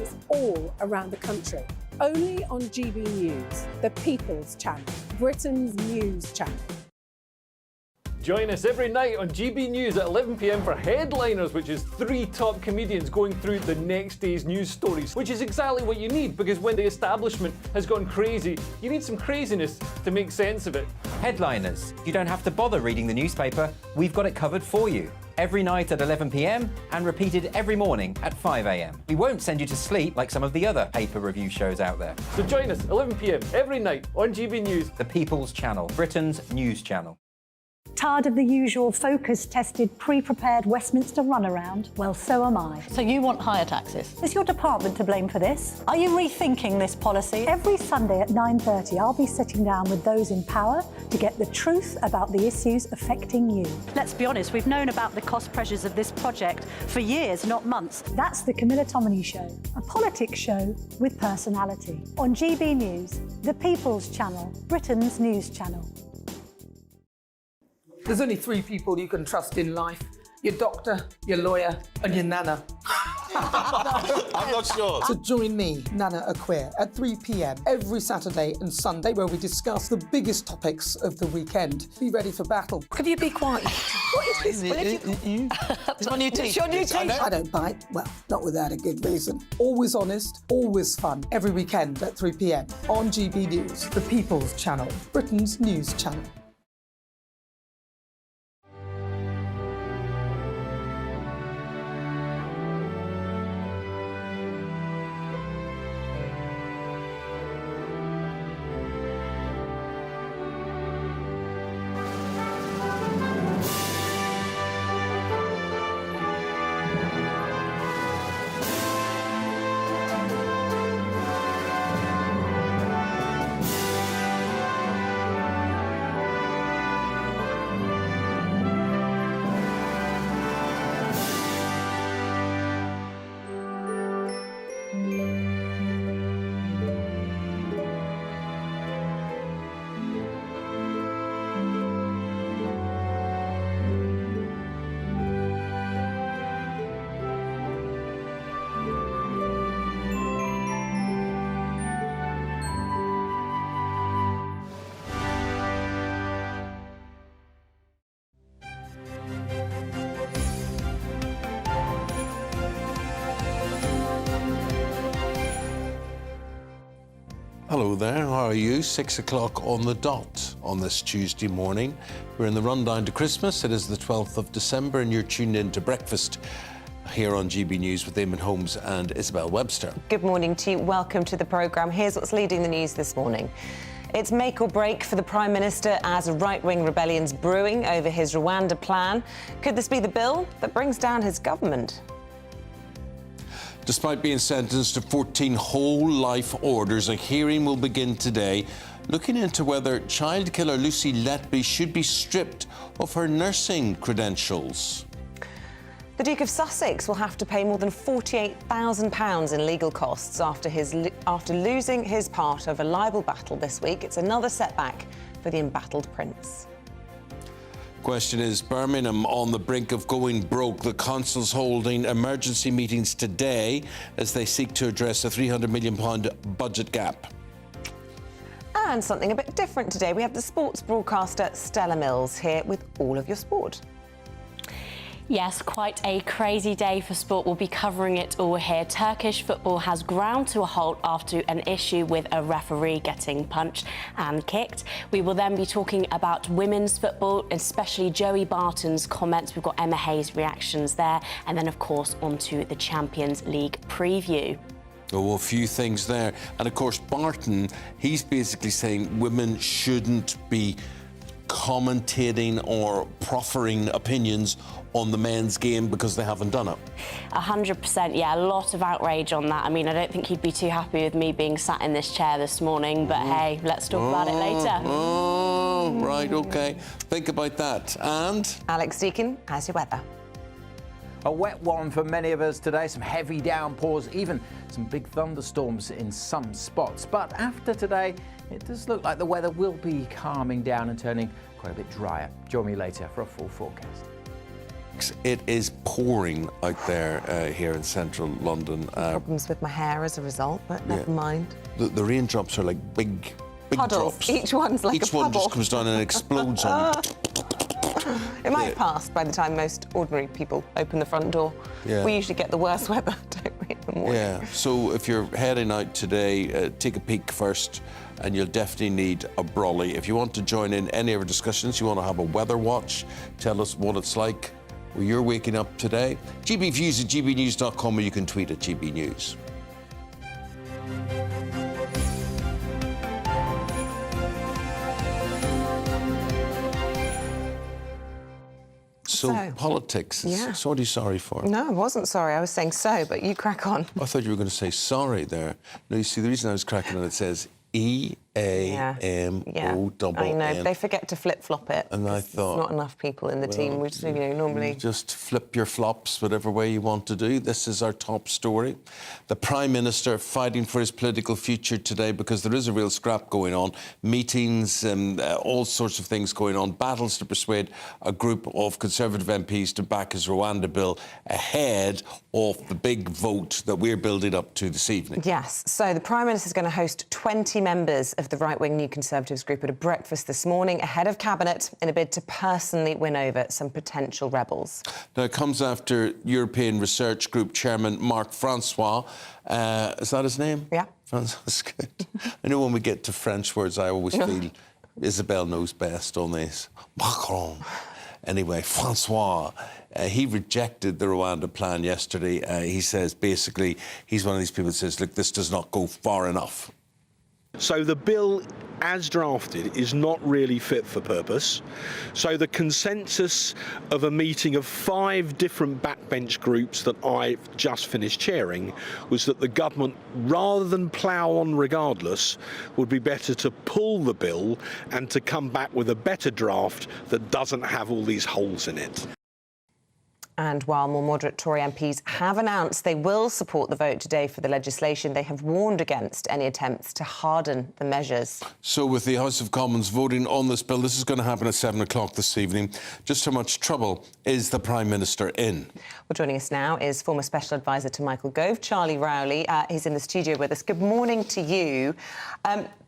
newsletters all around the country. Only on GB News, the People's Channel, Britain's news channel. Join us every night on GB News at 11 p.m. for Headliners, which is 3 top comedians going through the next day's news stories, which is exactly what you need, because when the establishment has gone crazy, you need some craziness to make sense of it. Headliners. You don't have to bother reading the newspaper. We've got it covered for you. Every night at 11 p.m. and repeated every morning at 5 a.m. We won't send you to sleep like some of the other paper review shows out there. So join us 11 p.m. every night on GB News, the People's Channel, Britain's news channel. Tired of the usual focus-tested, pre-prepared Westminster runaround? Well, so am I. So you want higher taxes? Is your department to blame for this? Are you rethinking this policy? Every Sunday at 9:30, I'll be sitting down with those in power to get the truth about the issues affecting you. Let's be honest, we've known about the cost pressures of this project for years, not months. That's the Camilla Tominey Show, a politics show with personality. On GB News, the People's Channel, Britain's news channel. There's only 3 people you can trust in life: your doctor, your lawyer, and your nana. I'm not sure. So join me, Nana Aquare, at 3 p.m. every Saturday and Sunday, where we discuss the biggest topics of the weekend. Be ready for battle. Could you be quiet? What is this? It's my new teeth. It's your new teeth. I don't bite. Well, not without a good reason. Always honest, always fun. Every weekend at 3 p.m. on GB News, the People's Channel, Britain's news channel. Hello there, how are you? 6 o'clock on the dot on this Tuesday morning. We're in the rundown to Christmas. It is the 12th of December and you're tuned in to breakfast here on GB News with Eamonn, Holmes and Isabel Webster. Good morning to you. Welcome to the programme. Here's what's leading the news this morning. It's make or break for the Prime Minister as right-wing rebellion's brewing over his Rwanda plan. Could this be the bill that brings down his government? Despite being sentenced to 14 whole life orders, a hearing will begin today looking into whether child killer Lucy Letby should be stripped of her nursing credentials. The Duke of Sussex will have to pay more than £48,000 in legal costs after losing his part of a libel battle this week. It's another setback for the embattled prince. Question is, Birmingham on the brink of going broke. The council's holding emergency meetings today as they seek to address a £300 million budget gap. And something a bit different today. We have the sports broadcaster Stella Mills here with all of your sport. Yes, quite a crazy day for sport. We'll be covering it all here. Turkish football has ground to a halt after an issue with a referee getting punched and kicked. We will then be talking about women's football, especially Joey Barton's comments. We've got Emma Hayes' reactions there. And then, of course, onto the Champions League preview. Oh, a few things there. And, of course, Barton, he's basically saying women shouldn't be commentating or proffering opinions on the men's game because they haven't done it. 100%, yeah, a lot of outrage on that. I mean, I don't think he'd be too happy with me being sat in this chair this morning, but hey, let's talk about it later. Oh, right, OK. Think about that. And Alex Deakin has your weather. A wet one for many of us today, some heavy downpours, even some big thunderstorms in some spots. But after today, it does look like the weather will be calming down and turning quite a bit drier. Join me later for a full forecast. politics. It is pouring out there here in central London. Problems with my hair as a result, but never mind. The raindrops are like big puddles. drops. Each one's like a puddle. Each one just comes down and explodes on you. It might have passed by the time most ordinary people open the front door. Yeah. We usually get the worst weather, don't we, in the morning? Yeah, so if you're heading out today, take a peek first, and you'll definitely need a brolly. If you want to join in any of our discussions, you want to have a weather watch, tell us what it's like where you're waking up today. gbviews@gbnews.com, or you can tweet at gbnews. So politics, what are you sorry for? No, I wasn't sorry. I was saying so, but you crack on. I thought you were going to say sorry there. No, you see, the reason I was cracking on it says E-A-M-O-N-N. I know, they forget to flip-flop it. And I thought... There's not enough people in the team, which, normally... Just flip your flops whatever way you want to do. This is our top story. The Prime Minister fighting for his political future today because there is a real scrap going on. Meetings and all sorts of things going on. Battles to persuade a group of Conservative MPs to back his Rwanda bill ahead of the big vote that we're building up to this evening. Yes, so the Prime Minister is going to host 20 members of the right-wing New Conservatives group at a breakfast this morning ahead of Cabinet in a bid to personally win over some potential rebels. Now, it comes after European Research Group Chairman Marc Francois. Is that his name? Yeah. That's good. I know when we get to French words, I always feel Isabel knows best on this. Macron. Anyway, Francois, he rejected the Rwanda plan yesterday. He says, basically, he's one of these people that says, look, this does not go far enough. So the bill, as drafted, is not really fit for purpose. So the consensus of a meeting of 5 different backbench groups that I've just finished chairing was that the government, rather than plough on regardless, would be better to pull the bill and to come back with a better draft that doesn't have all these holes in it. And while more moderate Tory MPs have announced they will support the vote today for the legislation, they have warned against any attempts to harden the measures. So with the House of Commons voting on this bill, this is going to happen at 7 o'clock this evening. Just how much trouble is the Prime Minister in? Well, joining us now is former Special Advisor to Michael Gove, Charlie Rowley. He's in the studio with us. Good morning to you.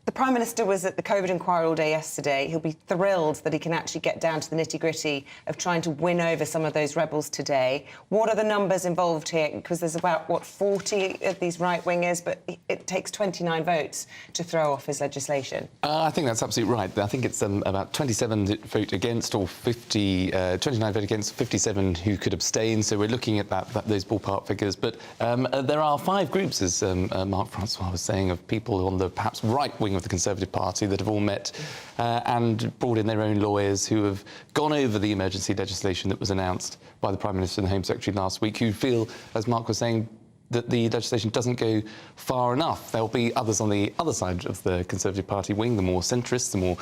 The Prime Minister was at the COVID inquiry all day yesterday. He'll be thrilled that he can actually get down to the nitty-gritty of trying to win over some of those rebels today. What are the numbers involved here? Because there's about, 40 of these right-wingers, but it takes 29 votes to throw off his legislation. I think that's absolutely right. I think it's about 27 vote against, or 29 vote against, 57 who could abstain. So we're looking at those ballpark figures. But there are 5 groups, as Marc Francois was saying, of people on the perhaps right wing of the Conservative Party that have all met and brought in their own lawyers who have gone over the emergency legislation that was announced by the Prime Minister and the Home Secretary last week, who feel, as Marc was saying, that the legislation doesn't go far enough. There'll be others on the other side of the Conservative Party wing, the more centrists, the more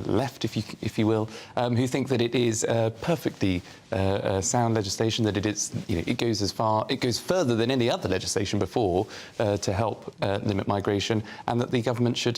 left, if you will, who think that it is perfectly sound legislation, that it goes further than any other legislation before to help limit migration, and that the government should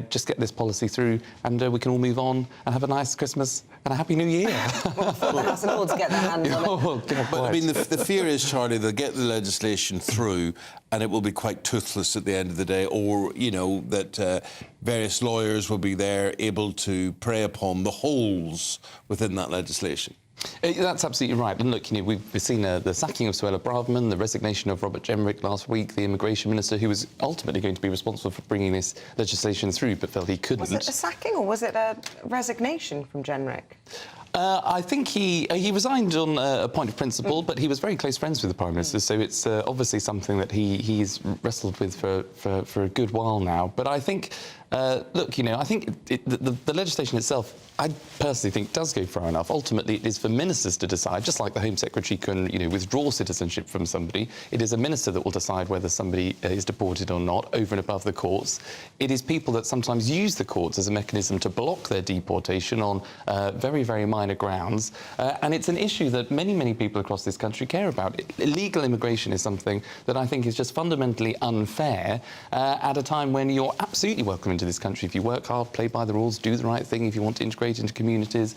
just get this policy through, and we can all move on and have a nice Christmas and a happy New Year. Well, for the House and Lords to get their hands on it. But I mean, the fear is, Charlie, they'll get the legislation through and it will be quite toothless at the end of the day, or, that various lawyers will be there able to prey upon the holes within that legislation. That's absolutely right. And look, we've seen the sacking of Suella Braverman, the resignation of Robert Jenrick last week, the immigration minister, who was ultimately going to be responsible for bringing this legislation through, but felt he couldn't. Was it a sacking or was it a resignation from Jenrick? I think he resigned on a point of principle, but he was very close friends with the Prime Minister, so it's obviously something that he's wrestled with for a good while now. But I think, look, I think the legislation itself, I personally think, does go far enough. Ultimately, it is for ministers to decide, just like the Home Secretary can, withdraw citizenship from somebody. It is a minister that will decide whether somebody is deported or not, over and above the courts. It is people that sometimes use the courts as a mechanism to block their deportation on very, very minor minor grounds. And it's an issue that many, many people across this country care about. Illegal immigration is something that I think is just fundamentally unfair at a time when you're absolutely welcome into this country if you work hard, play by the rules, do the right thing, if you want to integrate into communities,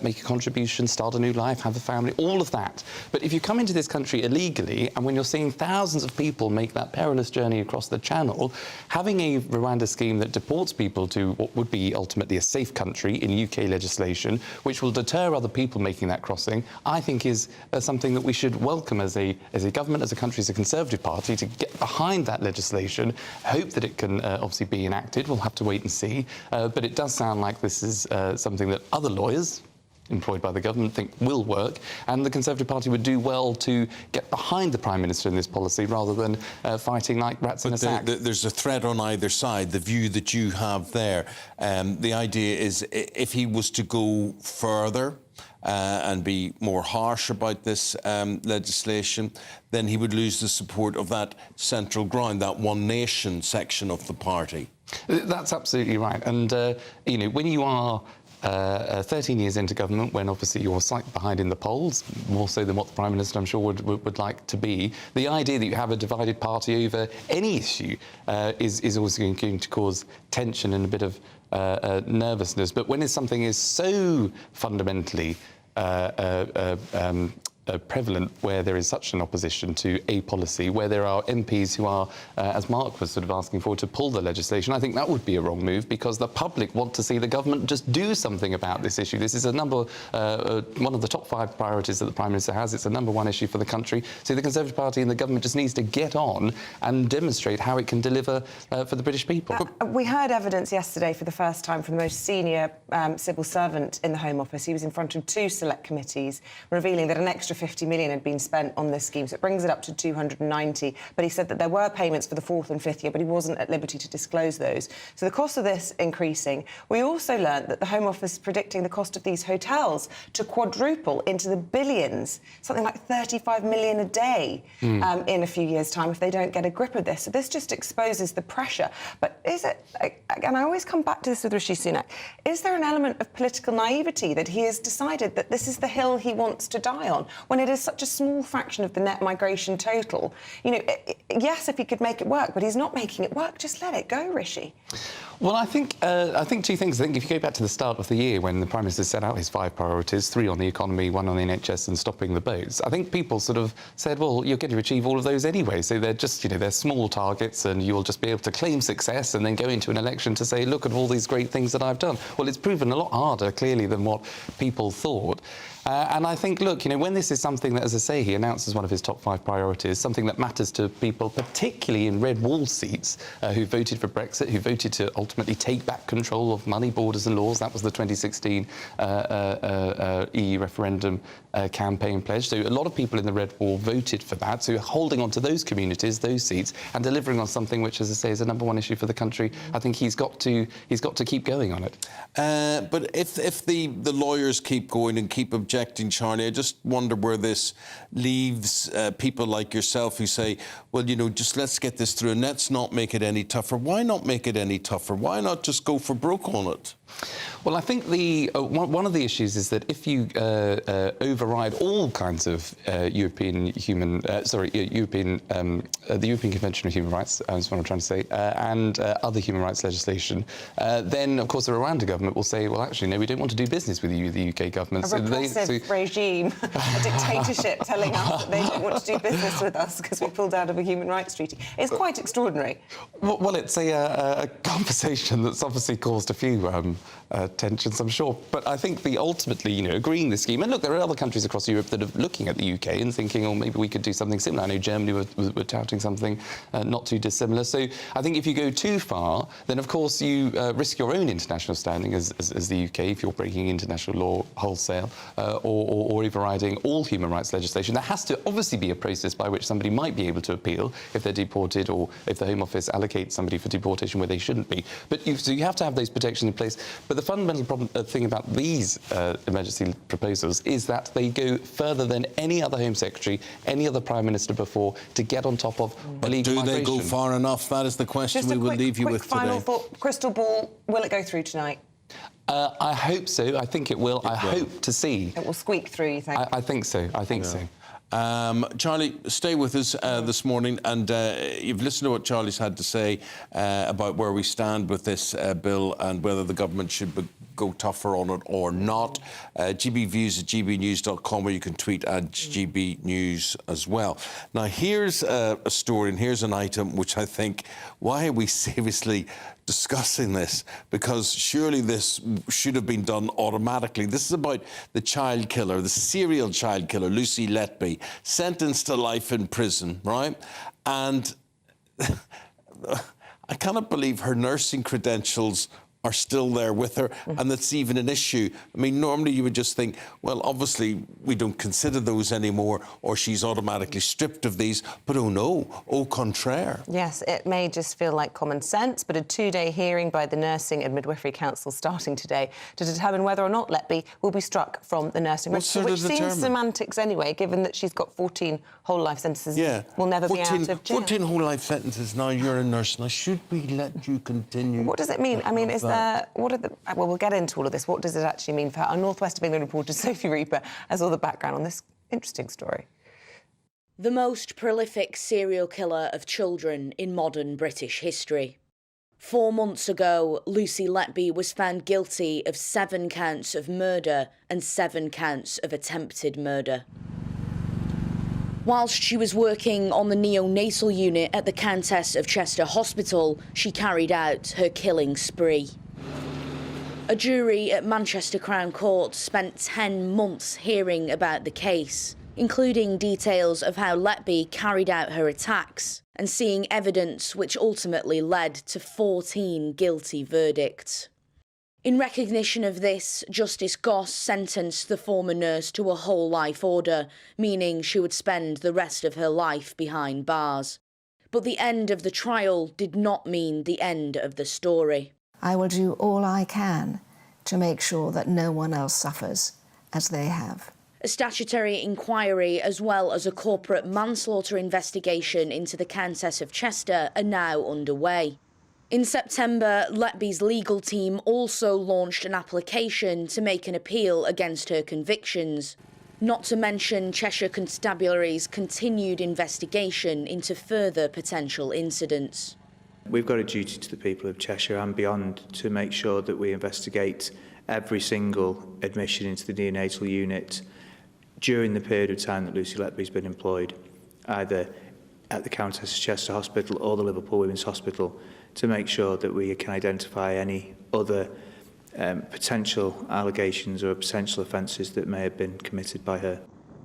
make a contribution, start a new life, have a family, all of that. But if you come into this country illegally, and when you're seeing thousands of people make that perilous journey across the Channel, having a Rwanda scheme that deports people to what would be ultimately a safe country in UK legislation, which will deter other people making that crossing, I think is something that we should welcome as a government, as a country, as a Conservative Party, to get behind that legislation, hope that it can obviously be enacted. We'll have to wait and see. But it does sound like this is something that other lawyers employed by the government think will work, and the Conservative Party would do well to get behind the Prime Minister in this policy rather than fighting like rats in a sack. There's a threat on either side, the view that you have there. The idea is if he was to go further and be more harsh about this legislation, then he would lose the support of that central ground, that one nation section of the party. That's absolutely right. And, you know, when you are 13 years into government, when obviously you're slightly behind in the polls, more so than what the Prime Minister, I'm sure, would like to be, the idea that you have a divided party over any issue is always going to cause tension and a bit of nervousness. But when something is so fundamentally prevalent, where there is such an opposition to a policy, where there are MPs who are, as Mark was sort of asking for, to pull the legislation, I think that would be a wrong move, because the public want to see the government just do something about this issue. This is one of the top 5 priorities that the Prime Minister has. It's a #1 issue for the country. So the Conservative Party and the government just needs to get on and demonstrate how it can deliver for the British people. We heard evidence yesterday for the first time from the most senior civil servant in the Home Office. He was in front of 2 select committees, revealing that an extra 50 million had been spent on this scheme, so it brings it up to 290. But he said that there were payments for the 4th and 5th year, but he wasn't at liberty to disclose those. So the cost of this increasing. We also learnt that the Home Office is predicting the cost of these hotels to quadruple into the billions, something like 35 million a day in a few years' time if they don't get a grip of this. So this just exposes the pressure. But is it, and I always come back to this with Rishi Sunak, is there an element of political naivety that he has decided that this is the hill he wants to die on, when it is such a small fraction of the net migration total? You know, yes, if he could make it work, but he's not making it work. Just let it go, Rishi. Well, I think 2 things. I think if you go back to the start of the year, when the Prime Minister set out his 5 priorities, 3 on the economy, 1 on the NHS and stopping the boats, I think people sort of said, well, you're going to achieve all of those anyway. So they're just, you know, they're small targets, and you'll just be able to claim success and then go into an election to say, look at all these great things that I've done. Well, it's proven a lot harder, clearly, than what people thought. And I think, look, you know, when this is something that, as I say, he announced as one of his top 5 priorities, something that matters to people, particularly in red wall seats, who voted for Brexit, who voted to ultimately take back control of money, borders and laws. That was the 2016 EU referendum campaign pledge. So a lot of people in the red wall voted for that. So holding on to those communities, those seats, and delivering on something which, as I say, is a #1 issue for the country, I think he's got to keep going on it. But if the lawyers keep going and keep objecting, Charlie, I just wonder where this leaves people like yourself who say, well, you know, just let's get this through and let's not make it any tougher. Why not make it any tougher? Why not just go for broke on it? Well, I think one of the issues is that if you override all kinds of the European Convention on Human Rights, that's what I'm trying to say, and other human rights legislation, then, of course, the Rwanda government will say, well, actually, no, we don't want to do business with you, the UK government. A repressive regime, a dictatorship telling us that they don't want to do business with us because we pulled out of a human rights treaty. It's quite extraordinary. Well, it's a conversation that's obviously caused a few tensions, I'm sure. But I think ultimately, you know, agreeing the scheme, and look, there are other countries across Europe that are looking at the UK and thinking, oh, maybe we could do something similar. I know Germany were touting something not too dissimilar. So I think if you go too far, then of course you risk your own international standing as the UK if you're breaking international law wholesale or overriding all human rights legislation. There has to obviously be a process by which somebody might be able to appeal if they're deported, or if the Home Office allocates somebody for deportation where they shouldn't be. So you have to have those protections in place. But the fundamental thing about these emergency proposals is that they go further than any other Home Secretary, any other Prime Minister before, to get on top of illegal migration. Do they go far enough? That is the question we will leave you with today. Just a quick final thought. Crystal ball, will it go through tonight? I hope so. I think it will. I hope to see. It will squeak through, you think? I think so. I think so. Charlie, stay with us this morning, and you've listened to what Charlie's had to say about where we stand with this bill and whether the government should go tougher on it or not. GBviews at gbnews.com, where you can tweet at GBnews as well. Now, here's a story, and here's an item which I think, why are we seriously discussing this? Because surely this should have been done automatically. This is about the child killer, the serial child killer, Lucy Letby, sentenced to life in prison, right? And I cannot believe her nursing credentials are still there with her, and that's even an issue. I mean, normally you would just think, well, obviously we don't consider those anymore, or she's automatically stripped of these, but oh no, au contraire. Yes, it may just feel like common sense, but a 2-day hearing by the Nursing and Midwifery Council starting today to determine whether or not Letby will be struck from the nursing register, which seems semantics anyway, given that she's got 14 whole life sentences, will never be out of jail. 14 whole life sentences, now you're a nurse, now should we let you continue? What does it mean? I mean, is there... well, we'll get into all of this. What does it actually mean for her? Our North West of England reporter, Sophie Reaper, has all the background on this interesting story. The most prolific serial killer of children in modern British history. 4 months ago, Lucy Letby was found guilty of 7 counts of murder and 7 counts of attempted murder. Whilst she was working on the neonatal unit at the Countess of Chester Hospital, she carried out her killing spree. A jury at Manchester Crown Court spent 10 months hearing about the case, including details of how Letby carried out her attacks and seeing evidence which ultimately led to 14 guilty verdicts. In recognition of this, Justice Goss sentenced the former nurse to a whole life order, meaning she would spend the rest of her life behind bars. But the end of the trial did not mean the end of the story. I will do all I can to make sure that no one else suffers as they have. A statutory inquiry as well as a corporate manslaughter investigation into the Countess of Chester are now underway. In September, Letby's legal team also launched an application to make an appeal against her convictions, not to mention Cheshire Constabulary's continued investigation into further potential incidents. We've got a duty to the people of Cheshire and beyond to make sure that we investigate every single admission into the neonatal unit during the period of time that Lucy Letby's been employed, either at the Countess of Chester Hospital or the Liverpool Women's Hospital, to make sure that we can identify any other potential allegations or potential offences that may have been committed by her.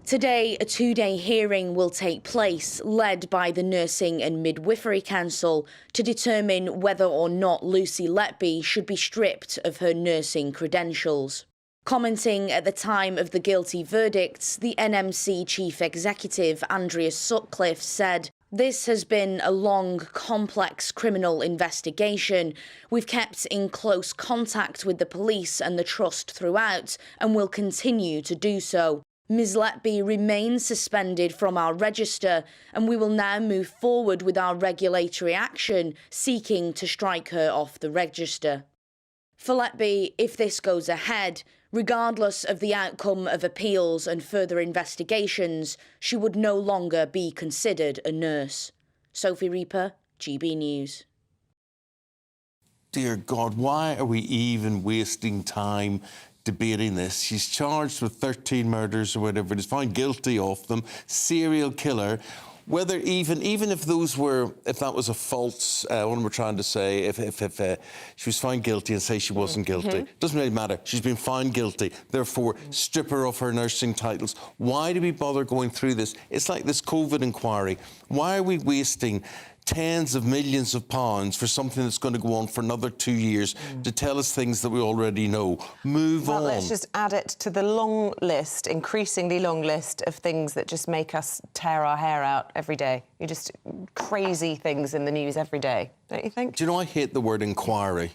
Today, a 2-day hearing will take place, led by the Nursing and Midwifery Council, to determine whether or not Lucy Letby should be stripped of her nursing credentials. Commenting at the time of the guilty verdicts, the NMC Chief Executive, Andrea Sutcliffe, said, "This has been a long, complex criminal investigation. We've kept in close contact with the police and the trust throughout, and will continue to do so. Ms Letby remains suspended from our register, and we will now move forward with our regulatory action, seeking to strike her off the register." For Letby, if this goes ahead, regardless of the outcome of appeals and further investigations, she would no longer be considered a nurse. Sophie Reaper, GB News. Dear God, why are we even wasting time debating this? She's charged with 13 murders or whatever it is, found guilty of them, serial killer. Whether even if that was a false, what am I trying to say, if she was found guilty and say she wasn't guilty, doesn't really matter. She's been found guilty, therefore strip her of her nursing titles. Why do we bother going through this? It's like this COVID inquiry. Why are we wasting tens of millions of pounds for something that's going to go on for another 2 years to tell us things that we already know? Move on. Let's just add it to the long list, increasingly long list of things that just make us tear our hair out every day. You're just crazy things in the news every day, don't you think? Do you know, I hate the word inquiry.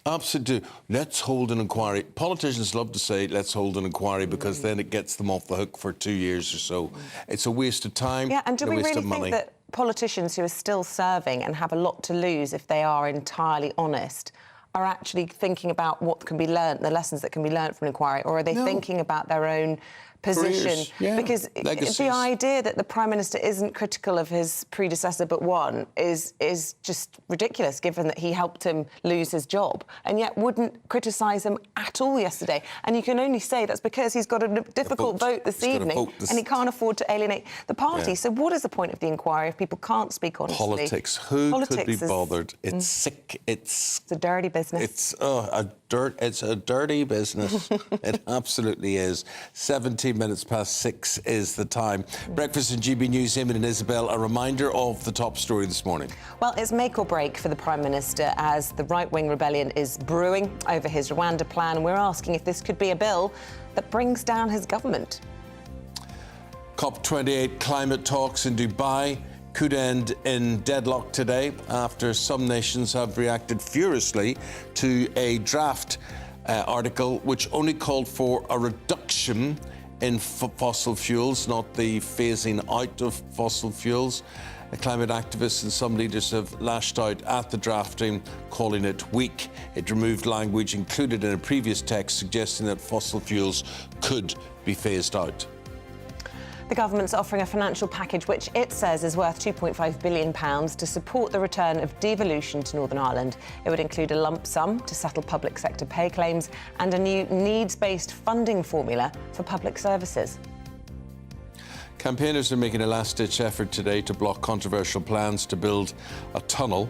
Absolutely. Let's hold an inquiry. Politicians love to say, let's hold an inquiry, because then it gets them off the hook for 2 years or so. It's a waste of time, yeah, and do we a waste really of money. think that politicians who are still serving and have a lot to lose if they are entirely honest are actually thinking about what can be learnt, the lessons that can be learnt from an inquiry, or are they thinking about their own position? Because the idea that the Prime Minister isn't critical of his predecessor but one is just ridiculous, given that he helped him lose his job, and yet wouldn't criticise him at all yesterday. And you can only say that's because he's got a difficult vote this evening and he can't afford to alienate the party. So what is the point of the inquiry if people can't speak honestly? Politics. Who could be bothered? It's sick. It's a dirty business. It's a dirty business. It absolutely is. 17 minutes past 6 is the time. Breakfast in GB News, Eamonn and Isabel. A reminder of the top story this morning. Well, it's make or break for the Prime Minister as the right-wing rebellion is brewing over his Rwanda plan. We're asking if this could be a bill that brings down his government. COP28 climate talks in Dubai could end in deadlock today after some nations have reacted furiously to a draft article which only called for a reduction in fossil fuels, not the phasing out of fossil fuels. Climate activists and some leaders have lashed out at the drafting, calling it weak. It removed language included in a previous text suggesting that fossil fuels could be phased out. The government's offering a financial package which it says is worth £2.5 billion to support the return of devolution to Northern Ireland. It would include a lump sum to settle public sector pay claims and a new needs-based funding formula for public services. Campaigners are making a last-ditch effort today to block controversial plans to build a tunnel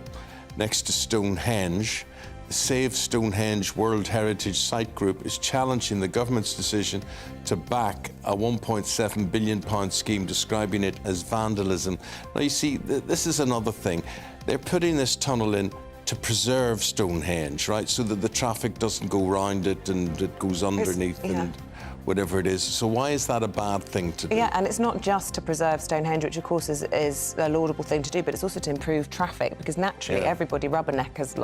next to Stonehenge. The Save Stonehenge World Heritage Site Group is challenging the government's decision to back a £1.7 billion scheme, describing it as vandalism. Now, you see, this is another thing. They're putting this tunnel in to preserve Stonehenge, right, so that the traffic doesn't go round it and it goes underneath and whatever it is. So why is that a bad thing to do? Yeah, and it's not just to preserve Stonehenge, which of course is a laudable thing to do, but it's also to improve traffic, because naturally everybody rubbernecks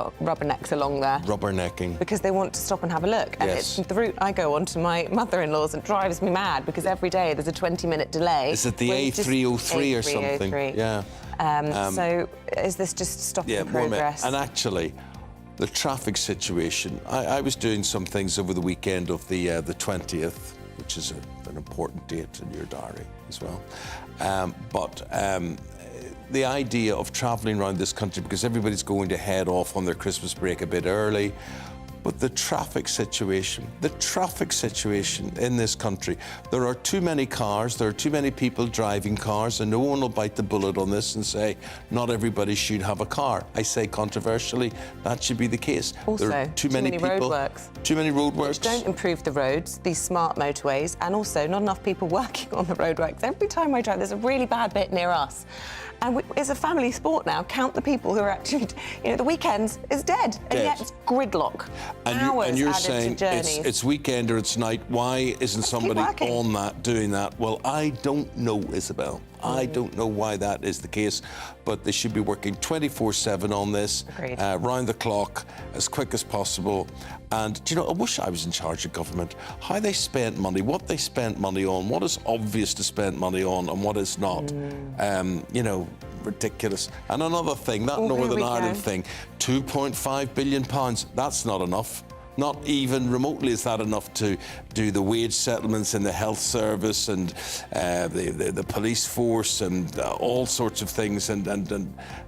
along there. Rubbernecking. Because they want to stop and have a look. And it's the route I go on to my mother-in-law's, and it drives me mad, because every day there's a 20-minute delay. Is it the A303 or something? A303. Yeah. So is this just stopping progress? And actually, the traffic situation, I was doing some things over the weekend of the 20th, which is an important date in your diary as well. But the idea of travelling around this country, because everybody's going to head off on their Christmas break a bit early, but the traffic situation in this country, there are too many cars, there are too many people driving cars, and no one will bite the bullet on this and say not everybody should have a car. I say controversially, that should be the case. Also, there are too many roadworks. Too many roadworks. Which don't improve the roads, these smart motorways, and also not enough people working on the roadworks. Every time I drive, there's a really bad bit near us. And it's a family sport now. Count the people who are actually, the weekends is dead. And yet it's gridlock. And you're saying it's weekend or it's night. Why isn't somebody on that, doing that? Well, I don't know, Isabel. I don't know why that is the case, but they should be working 24/7 on this, round the clock, as quick as possible. And, I wish I was in charge of government. How they spent money, what they spent money on, what is obvious to spend money on and what is not. Ridiculous. And another thing, that Northern Ireland thing, £2.5 billion, that's not enough. Not even remotely is that enough to do the wage settlements in the health service and the police force and all sorts of things. And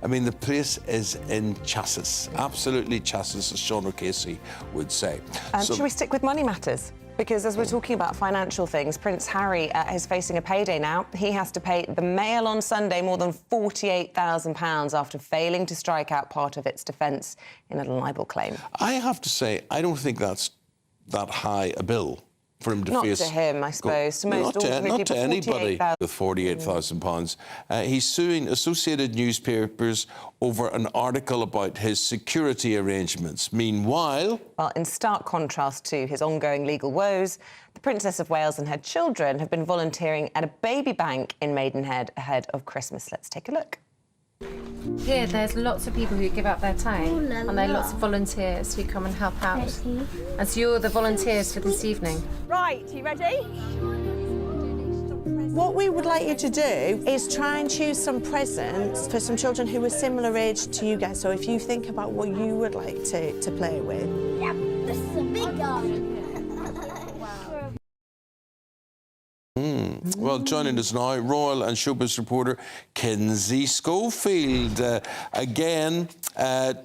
I mean, the place is in chassis, absolutely chassis, as Sean O'Casey would say. Should we stick with money matters? Because as we're talking about financial things, Prince Harry is facing a payday now. He has to pay the Mail on Sunday more than £48,000 after failing to strike out part of its defence in a libel claim. I have to say, I don't think that's that high a bill for him to face. Not to him, I suppose. To most ordinary people, not to anybody with £48,000. He's suing Associated Newspapers over an article about his security arrangements. Meanwhile... Well, in stark contrast to his ongoing legal woes, the Princess of Wales and her children have been volunteering at a baby bank in Maidenhead ahead of Christmas. Let's take a look. Here, there's lots of people who give up their time, and there are lots of volunteers who come and help out. And so you're the volunteers for this evening. Right, you ready? What we would like you to do is try and choose some presents for some children who are similar age to you guys. So if you think about what you would like to play with. Yep, this is a big dog. Well, joining us now, royal and showbiz reporter Kinsey Schofield. Again,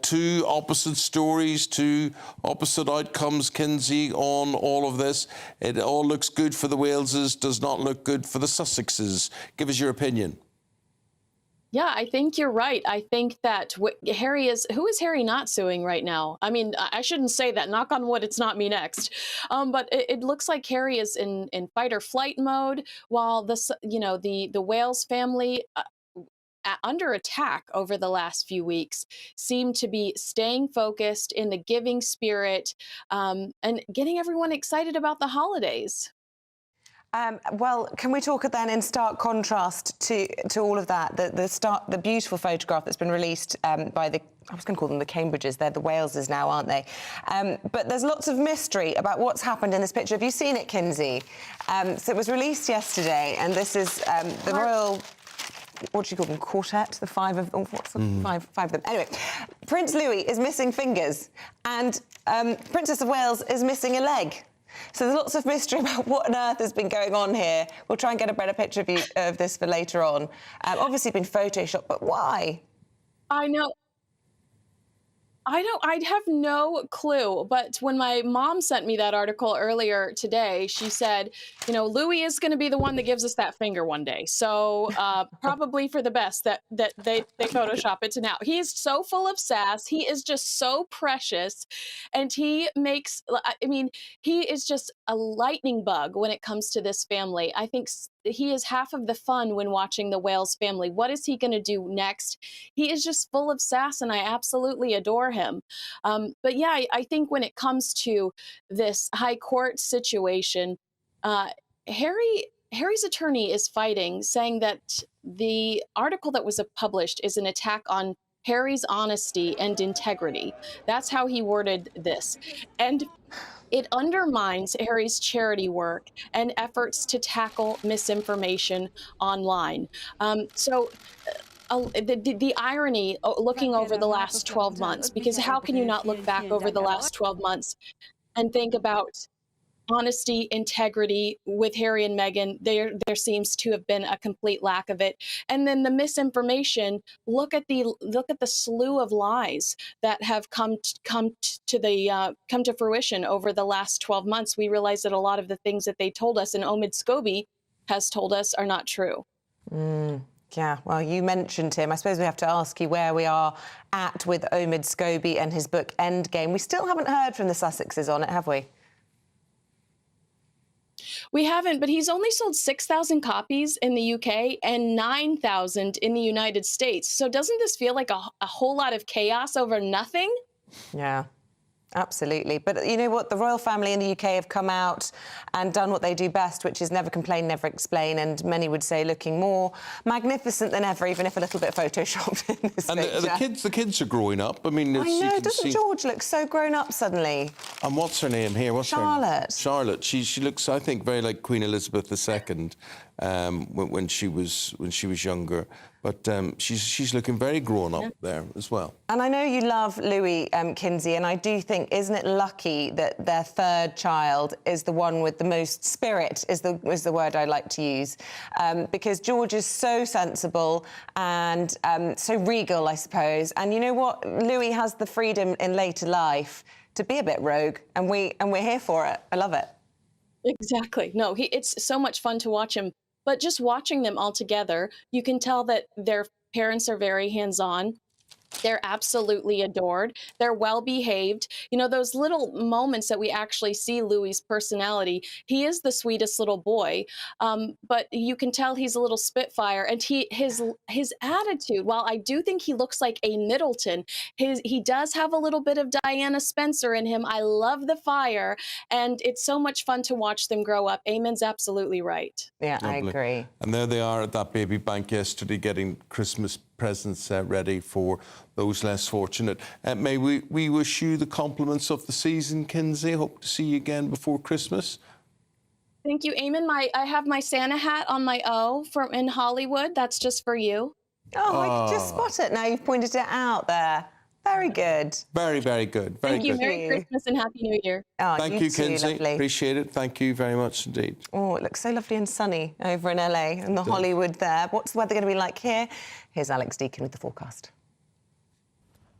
two opposite stories, two opposite outcomes, Kinsey, on all of this. It all looks good for the Waleses, does not look good for the Sussexes. Give us your opinion. Yeah, I think you're right. I think that who is Harry not suing right now? I mean, I shouldn't say that. Knock on wood, it's not me next. But it looks like Harry is in fight or flight mode, while the Wales family, under attack over the last few weeks, seem to be staying focused in the giving spirit and getting everyone excited about the holidays. Well, can we talk then in stark contrast to all of that, the beautiful photograph that's been released by I was going to call them the Cambridges, they're the Waleses now, aren't they? But there's lots of mystery about what's happened in this picture. Have you seen it, Kinsey? So it was released yesterday, and this is the royal... What do you call them? Quartet? The five of them? What's the five of them? Anyway, Prince Louis is missing fingers, and Princess of Wales is missing a leg. So there's lots of mystery about what on earth has been going on here. We'll try and get a better picture of this for later on. Obviously been photoshopped, but why? I know. I'd have no clue. But when my mom sent me that article earlier today, she said, Louis is going to be the one that gives us that finger one day. So probably for the best that they Photoshop it to now. He's so full of sass. He is just so precious. And he is just a lightning bug when it comes to this family. I think he is half of the fun when watching the Wales family. What is he going to do next? He is just full of sass, and I absolutely adore him. But yeah, I think when it comes to this high court situation, Harry's attorney is fighting, saying that the article that was published is an attack on Harry's honesty and integrity. That's how he worded this. And it undermines Harry's charity work and efforts to tackle misinformation online. The irony, looking over the last 12 months, because how can you not look back over the last 12 months and think about honesty, integrity with Harry and Meghan? There seems to have been a complete lack of it. And then the misinformation. Look at the slew of lies that have come to fruition over the last 12 months. We realize that a lot of the things that they told us and Omid Scobie has told us are not true. Yeah, well, you mentioned him. I suppose we have to ask you where we are at with Omid Scobie and his book Endgame. We still haven't heard from the Sussexes on it, have we? We haven't, but he's only sold 6,000 copies in the UK and 9,000 in the United States. So doesn't this feel like a whole lot of chaos over nothing? Yeah. Absolutely. But you know what? The royal family in the UK have come out and done what they do best, which is never complain, never explain, and many would say looking more magnificent than ever, even if a little bit photoshopped in this picture. The kids are growing up. I mean, I know, doesn't George look so grown up suddenly? And what's her name here? Charlotte. Charlotte. She looks, I think, very like Queen Elizabeth II when she was younger. But she's looking very grown up there as well. And I know you love Louis, Kinsey, and I do think, isn't it lucky that their third child is the one with the most spirit, is the word I like to use, because George is so sensible and so regal, I suppose. And you know what? Louis has the freedom in later life to be a bit rogue, and we're here for it. I love it. Exactly. No, it's so much fun to watch him. But just watching them all together, you can tell that their parents are very hands-on. They're absolutely adored. They're well-behaved. You know, those little moments that we actually see Louis's personality, he is the sweetest little boy, but you can tell he's a little spitfire. And his attitude, while I do think he looks like a Middleton, he does have a little bit of Diana Spencer in him. I love the fire, and it's so much fun to watch them grow up. Eamonn's absolutely right. Yeah, Lovely. I agree. And there they are at that baby bank yesterday getting Christmas presents ready for those less fortunate. May we wish you the compliments of the season, Kinsey. Hope to see you again before Christmas. Thank you, Eamon. I have my Santa hat on my O from in Hollywood. That's just for you. Oh, I could just spot it now. You've pointed it out there. Very good. Very, very good. Very Thank you. good. Merry Christmas and Happy New Year. Oh, Thank you, too, Kinsey. lovely. Appreciate it. Thank you very much indeed. Oh, it looks so lovely and sunny over in LA and the Hollywood there. What's the weather going to be like here? Here's Alex Deakin with the forecast.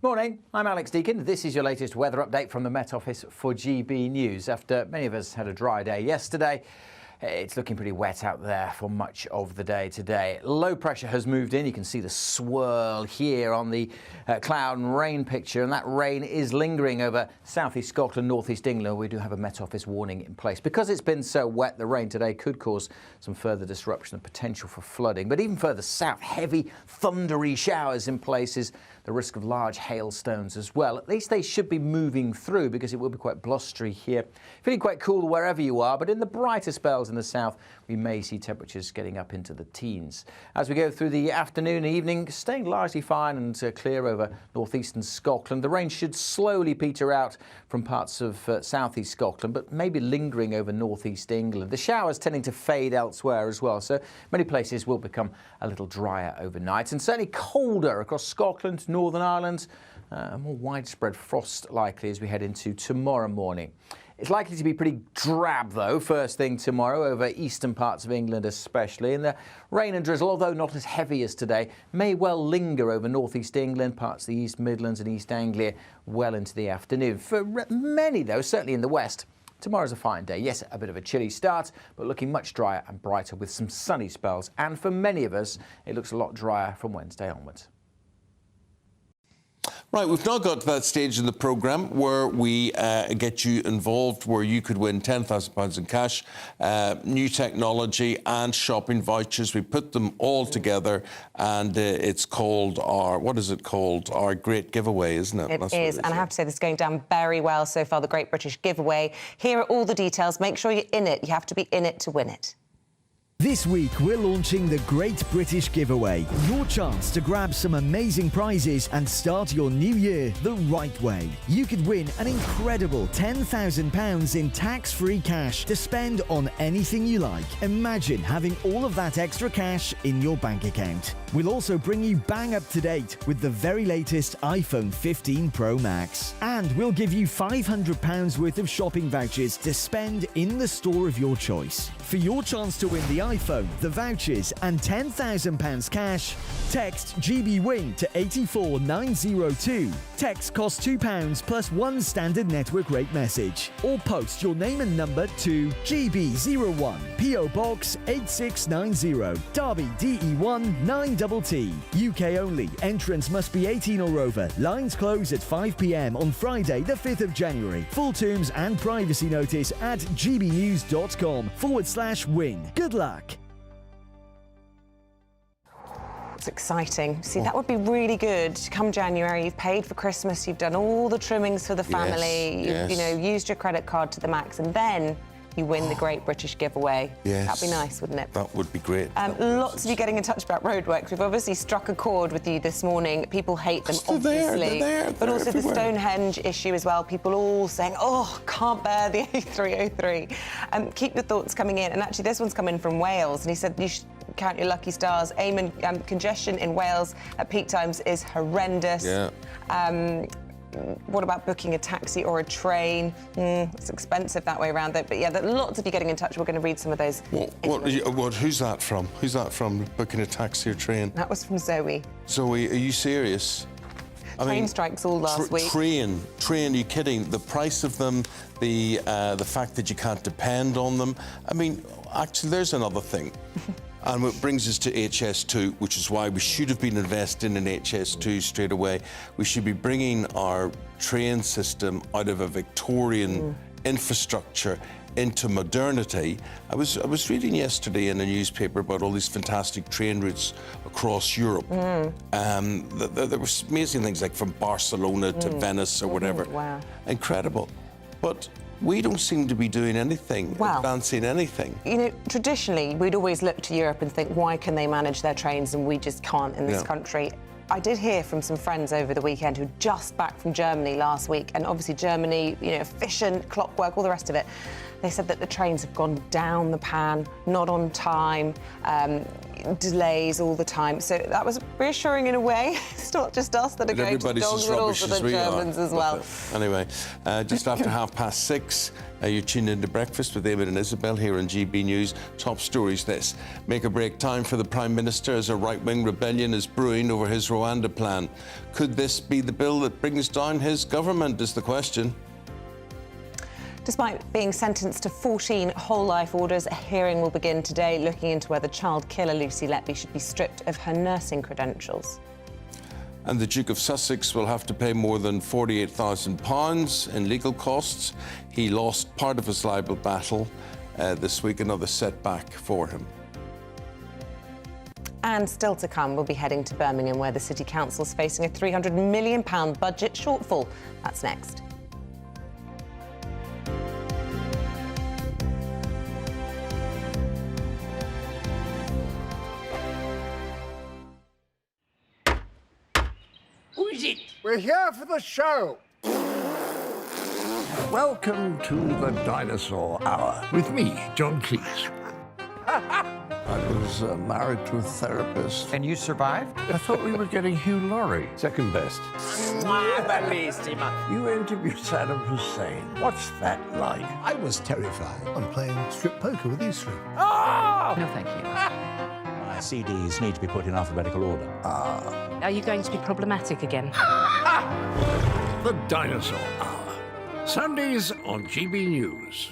Morning, I'm Alex Deakin. This is your latest weather update from the Met Office for GB News. After many of us had a dry day yesterday, it's looking pretty wet out there for much of the day today. Low pressure has moved in. You can see the swirl here on the cloud and rain picture, and that rain is lingering over southeast Scotland, northeast England. We do have a Met Office warning in place. Because it's been so wet, the rain today could cause some further disruption and potential for flooding. But even further south, heavy, thundery showers in places, the risk of large hailstones as well. At least they should be moving through because it will be quite blustery here. Feeling quite cool wherever you are, but in the brighter spells in the south, we may see temperatures getting up into the teens. As we go through the afternoon and evening, staying largely fine and clear over northeastern Scotland. The rain should slowly peter out from parts of southeast Scotland, but maybe lingering over northeast England. The showers tending to fade elsewhere as well, so many places will become a little drier overnight, and certainly colder across Scotland, Northern Ireland. A more widespread frost likely as we head into tomorrow morning. It's likely to be pretty drab, though, first thing tomorrow over eastern parts of England especially. And the rain and drizzle, although not as heavy as today, may well linger over northeast England, parts of the East Midlands and East Anglia well into the afternoon. For many, though, certainly in the west, tomorrow's a fine day. Yes, a bit of a chilly start, but looking much drier and brighter with some sunny spells. And for many of us, it looks a lot drier from Wednesday onwards. Right, we've now got to that stage in the programme where we get you involved, where you could win £10,000 in cash, new technology and shopping vouchers. We put them all together and it's called what is it called? Our great giveaway, isn't it? It is, and I have to say this is going down very well so far, the Great British Giveaway. Here are all the details. Make sure you're in it. You have to be in it to win it. This week, we're launching the Great British Giveaway, your chance to grab some amazing prizes and start your new year the right way. You could win an incredible £10,000 in tax-free cash to spend on anything you like. Imagine having all of that extra cash in your bank account. We'll also bring you bang up to date with the very latest iPhone 15 Pro Max. And we'll give you £500 worth of shopping vouchers to spend in the store of your choice. For your chance to win the iPhone, the vouchers and £10,000 cash, text GBWIN to 84902. Text costs £2 plus one standard network rate message. Or post your name and number to GB01, PO Box 8690, Derby DE1 9TT. UK only. Entrance must be 18 or over. Lines close at 5 p.m. on Friday the 5th of January. Full terms and privacy notice at gbnews.com/win. Good luck. It's exciting. See, that would be really good. Come January, you've paid for Christmas, you've done all the trimmings for the family, Yes, you've used your credit card to the max, and then you win the Great British Giveaway. Yes. That'd be nice, wouldn't it? That would be great. Lots of you getting in touch about roadworks. We've obviously struck a chord with you this morning. People hate them, obviously. They're also everywhere. the Stonehenge issue as well. People all saying, oh, can't bear the A303. Keep your thoughts coming in. And actually, this one's come in from Wales. And he said, you should count your lucky stars. Eamonn, congestion in Wales at peak times is horrendous. Yeah. What about booking a taxi or a train? It's expensive that way around. But yeah, there are lots of you getting in touch. We're going to read some of those. Who's that from? Who's that from? Booking a taxi or train? That was from Zoe. Zoe, are you serious? Train strikes all last week. Train, are you kidding? The price of them, the fact that you can't depend on them. I mean, actually, there's another thing. And it brings us to HS2, which is why we should have been investing in HS2 straight away. We should be bringing our train system out of a Victorian infrastructure into modernity. I was reading yesterday in a newspaper about all these fantastic train routes across Europe. There were amazing things like from Barcelona to Venice or whatever. Wow. Incredible. But we don't seem to be doing anything, advancing anything. You know, traditionally, we'd always look to Europe and think, why can they manage their trains and we just can't in this country? I did hear from some friends over the weekend who were just back from Germany last week, and obviously Germany, you know, efficient, clockwork, all the rest of it. They said that the trains have gone down the pan, not on time, delays all the time. So that was reassuring in a way. It's not just us that are going to dog riddles with the Germans as well. Anyway, just after 6:30, you're tuned into Breakfast with Eamonn and Isabel here on GB News. Top stories this. Make or break time for the Prime Minister as a right-wing rebellion is brewing over his Rwanda plan. Could this be the bill that brings down his government, is the question. Despite being sentenced to 14 whole-life orders, a hearing will begin today looking into whether child killer Lucy Letby should be stripped of her nursing credentials. And the Duke of Sussex will have to pay more than £48,000 in legal costs. He lost part of his libel battle this week, another setback for him. And still to come, we'll be heading to Birmingham, where the City Council's facing a £300 million budget shortfall. That's next. Who is it? We're here for the show. Welcome to the Dinosaur Hour with me, John Cleese. I was married to a therapist. And you survived? I thought we were getting Hugh Laurie. Second best. You interviewed Saddam Hussein. What's that like? I was terrified. I'm playing strip poker with these three. Ah! No, thank you. My CDs need to be put in alphabetical order. Are you going to be problematic again? The Dinosaur Hour. Sundays on GB News.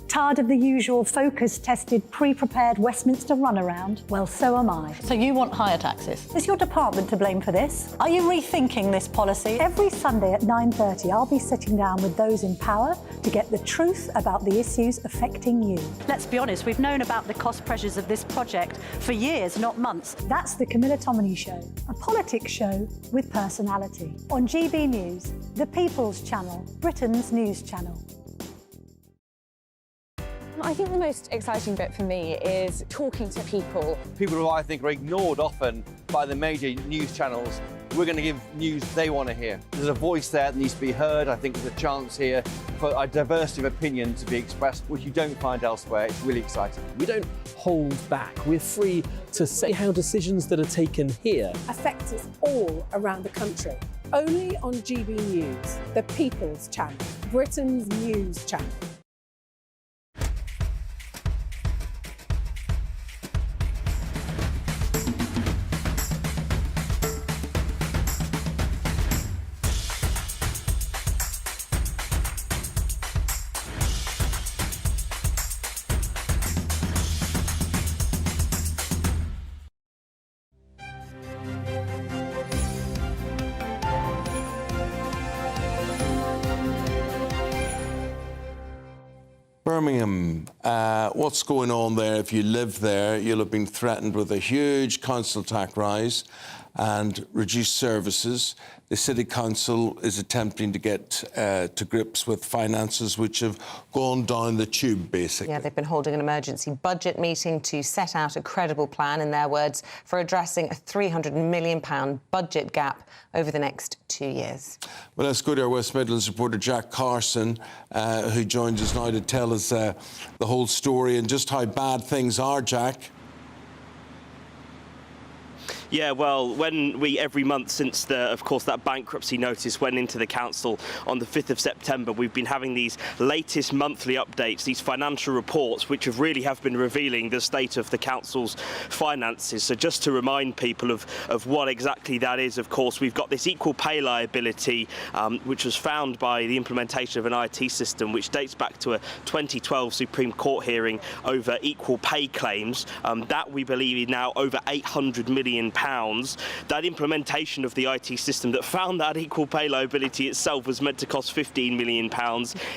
Tired of the usual focus-tested, pre-prepared Westminster runaround? Well, so am I. So you want higher taxes? Is your department to blame for this? Are you rethinking this policy? Every Sunday at 9:30, I'll be sitting down with those in power to get the truth about the issues affecting you. Let's be honest, we've known about the cost pressures of this project for years, not months. That's the Camilla Tominey Show, a politics show with personality. On GB News, the People's Channel, Britain's news channel. I think the most exciting bit for me is talking to people. People who I think are ignored often by the major news channels. We're going to give news they want to hear. There's a voice there that needs to be heard. I think there's a chance here for a diversity of opinion to be expressed, which you don't find elsewhere. It's really exciting. We don't hold back. We're free to say how decisions that are taken here affect us all around the country. Only on GB News, the People's Channel, Britain's news channel. Birmingham, what's going on there? If you live there, you'll have been threatened with a huge council tax rise and reduced services. The City Council is attempting to get to grips with finances which have gone down the tube, basically. Yeah, they've been holding an emergency budget meeting to set out a credible plan, in their words, for addressing a £300 million budget gap over the next 2 years. Well, let's go to our West Midlands reporter, Jack Carson, who joins us now to tell us the whole story and just how bad things are, Jack. Yeah, well, when we, every month since, of course, that bankruptcy notice went into the council on the 5th of September, we've been having these latest monthly updates, these financial reports, which really have been revealing the state of the council's finances. So just to remind people of what exactly that is, of course, we've got this equal pay liability, which was found by the implementation of an IT system, which dates back to a 2012 Supreme Court hearing over equal pay claims. That, we believe, is now over £800 million. That implementation of the IT system that found that equal pay liability itself was meant to cost £15 million.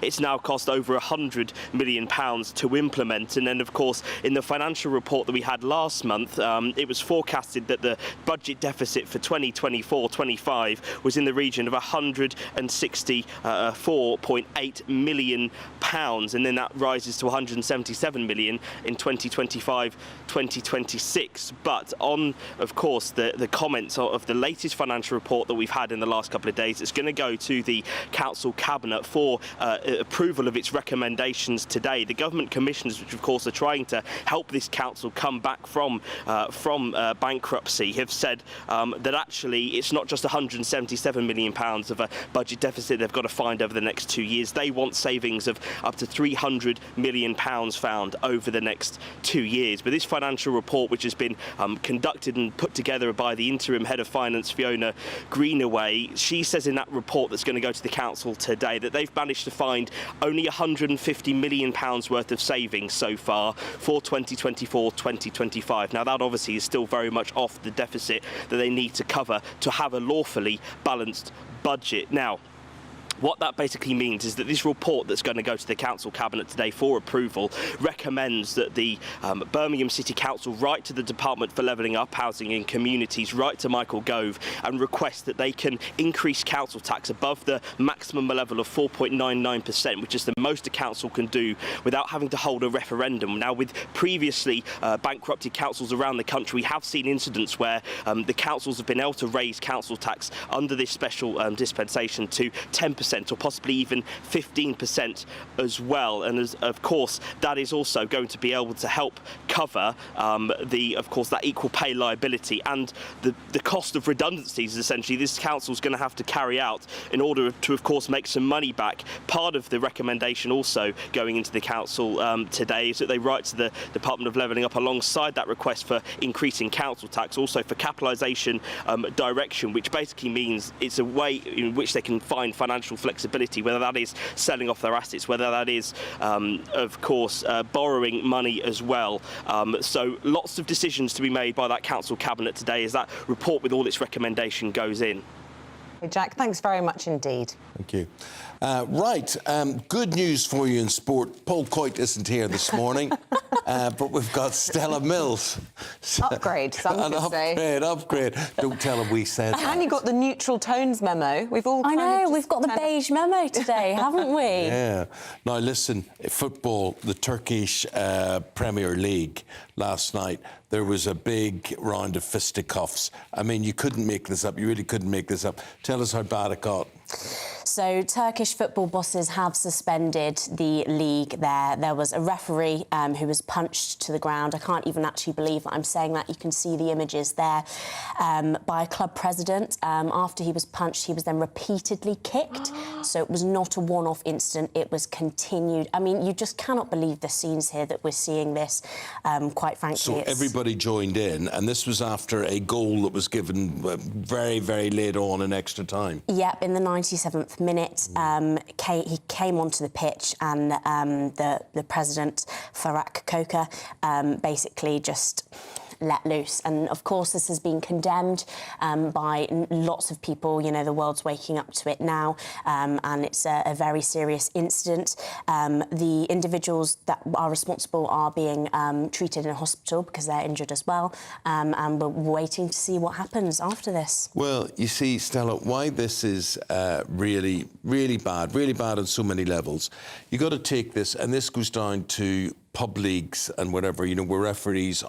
It's now cost over £100 million to implement. And then, of course, in the financial report that we had last month, it was forecasted that the budget deficit for 2024-25 was in the region of £164.8 million, and then that rises to £177 million in 2025-2026. But on, of course, the comments of the latest financial report that we've had in the last couple of days, it's going to go to the Council Cabinet for approval of its recommendations today. The government commissioners, which of course are trying to help this council come back from bankruptcy, have said that actually it's not just £177 million of a budget deficit they've got to find over the next 2 years. They want savings of up to £300 million found over the next 2 years. But this financial report, which has been conducted and put together by the interim head of finance, Fiona Greenaway, she says in that report that's going to go to the council today that they've managed to find only £150 million worth of savings so far for 2024-2025. Now, that obviously is still very much off the deficit that they need to cover to have a lawfully balanced budget. Now, what that basically means is that this report that's going to go to the Council Cabinet today for approval recommends that the Birmingham City Council write to the Department for Levelling Up Housing and Communities, write to Michael Gove and request that they can increase council tax above the maximum level of 4.99%, which is the most a council can do without having to hold a referendum. Now, with previously bankrupted councils around the country, we have seen incidents where the councils have been able to raise council tax under this special dispensation to 10% or possibly even 15% as well. And of course, that is also going to be able to help cover that equal pay liability and the cost of redundancies, essentially, this council is going to have to carry out in order to, of course, make some money back. Part of the recommendation also going into the council today is that they write to the Department of Levelling Up alongside that request for increasing council tax, also for capitalisation direction, which basically means it's a way in which they can find financial flexibility, whether that is selling off their assets, whether that is, of course, borrowing money as well. So lots of decisions to be made by that Council Cabinet today as that report with all its recommendation goes in. Jack, thanks very much indeed. Thank you. Good news for you in sport. Paul Coit isn't here this morning, but we've got Stella Mills. Upgrade, some could say. Upgrade. Don't tell him we said that. And you got the neutral tones memo. We've all. I know, we've got the beige memo today, haven't we? Yeah. Now, listen, football, the Turkish Premier League last night, there was a big round of fisticuffs. I mean, you couldn't make this up. You really couldn't make this up. Tell us how bad it got. So Turkish football bosses have suspended the league there. There was a referee who was punched to the ground. I can't even actually believe that I'm saying that. You can see the images there by a club president. After he was punched, he was then repeatedly kicked. So it was not a one-off incident. It was continued. I mean, you just cannot believe the scenes here that we're seeing this, quite frankly. So everybody joined in, and this was after a goal that was given very, very late on in extra time. Yep, in the 97th minute, he came onto the pitch, and the president, Faruk Koka, basically just let loose. And of course this has been condemned by lots of people. You know, the world's waking up to it now, and it's a very serious incident. The individuals that are responsible are being treated in a hospital because they're injured as well, and we're waiting to see what happens after this. Well, you see, Stella, why this is really, really bad on so many levels. You got to take this, and this goes down to pub leagues and whatever, you know, where referees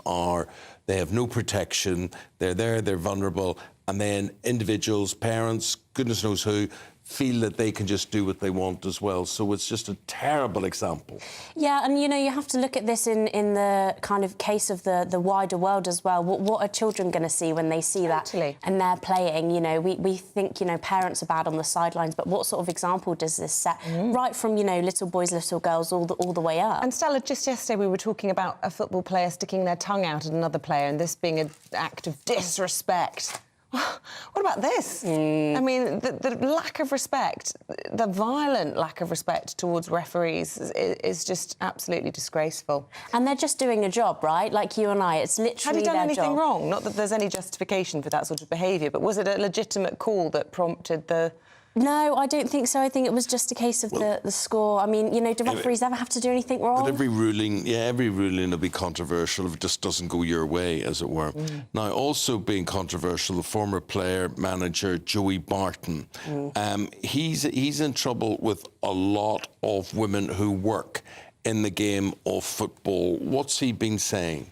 they have no protection, they're there, they're vulnerable, and then individuals, parents, goodness knows who, feel that they can just do what they want as well. So it's just a terrible example. Yeah, and, you know, you have to look at this in the kind of case of the wider world as well. What are children going to see when they see that and they're playing? You know, we think, you know, parents are bad on the sidelines, but what sort of example does this set? Right from, you know, little boys, little girls, all the way up. And Stella, just yesterday we were talking about a football player sticking their tongue out at another player and this being an act of disrespect. What about this? I mean, the lack of respect, the violent lack of respect towards referees is just absolutely disgraceful. And they're just doing a job, right? Like you and I, it's literally their job. Had he done anything job. wrong? Not that there's any justification for that sort of behaviour, but was it a legitimate call that prompted the... No, I don't think so. I think it was just a case of the score. I mean, you know, do referees ever have to do anything wrong? But every ruling will be controversial if it just doesn't go your way, as it were. Now, also being controversial, the former player, manager, Joey Barton, he's in trouble with a lot of women who work in the game of football. What's he been saying?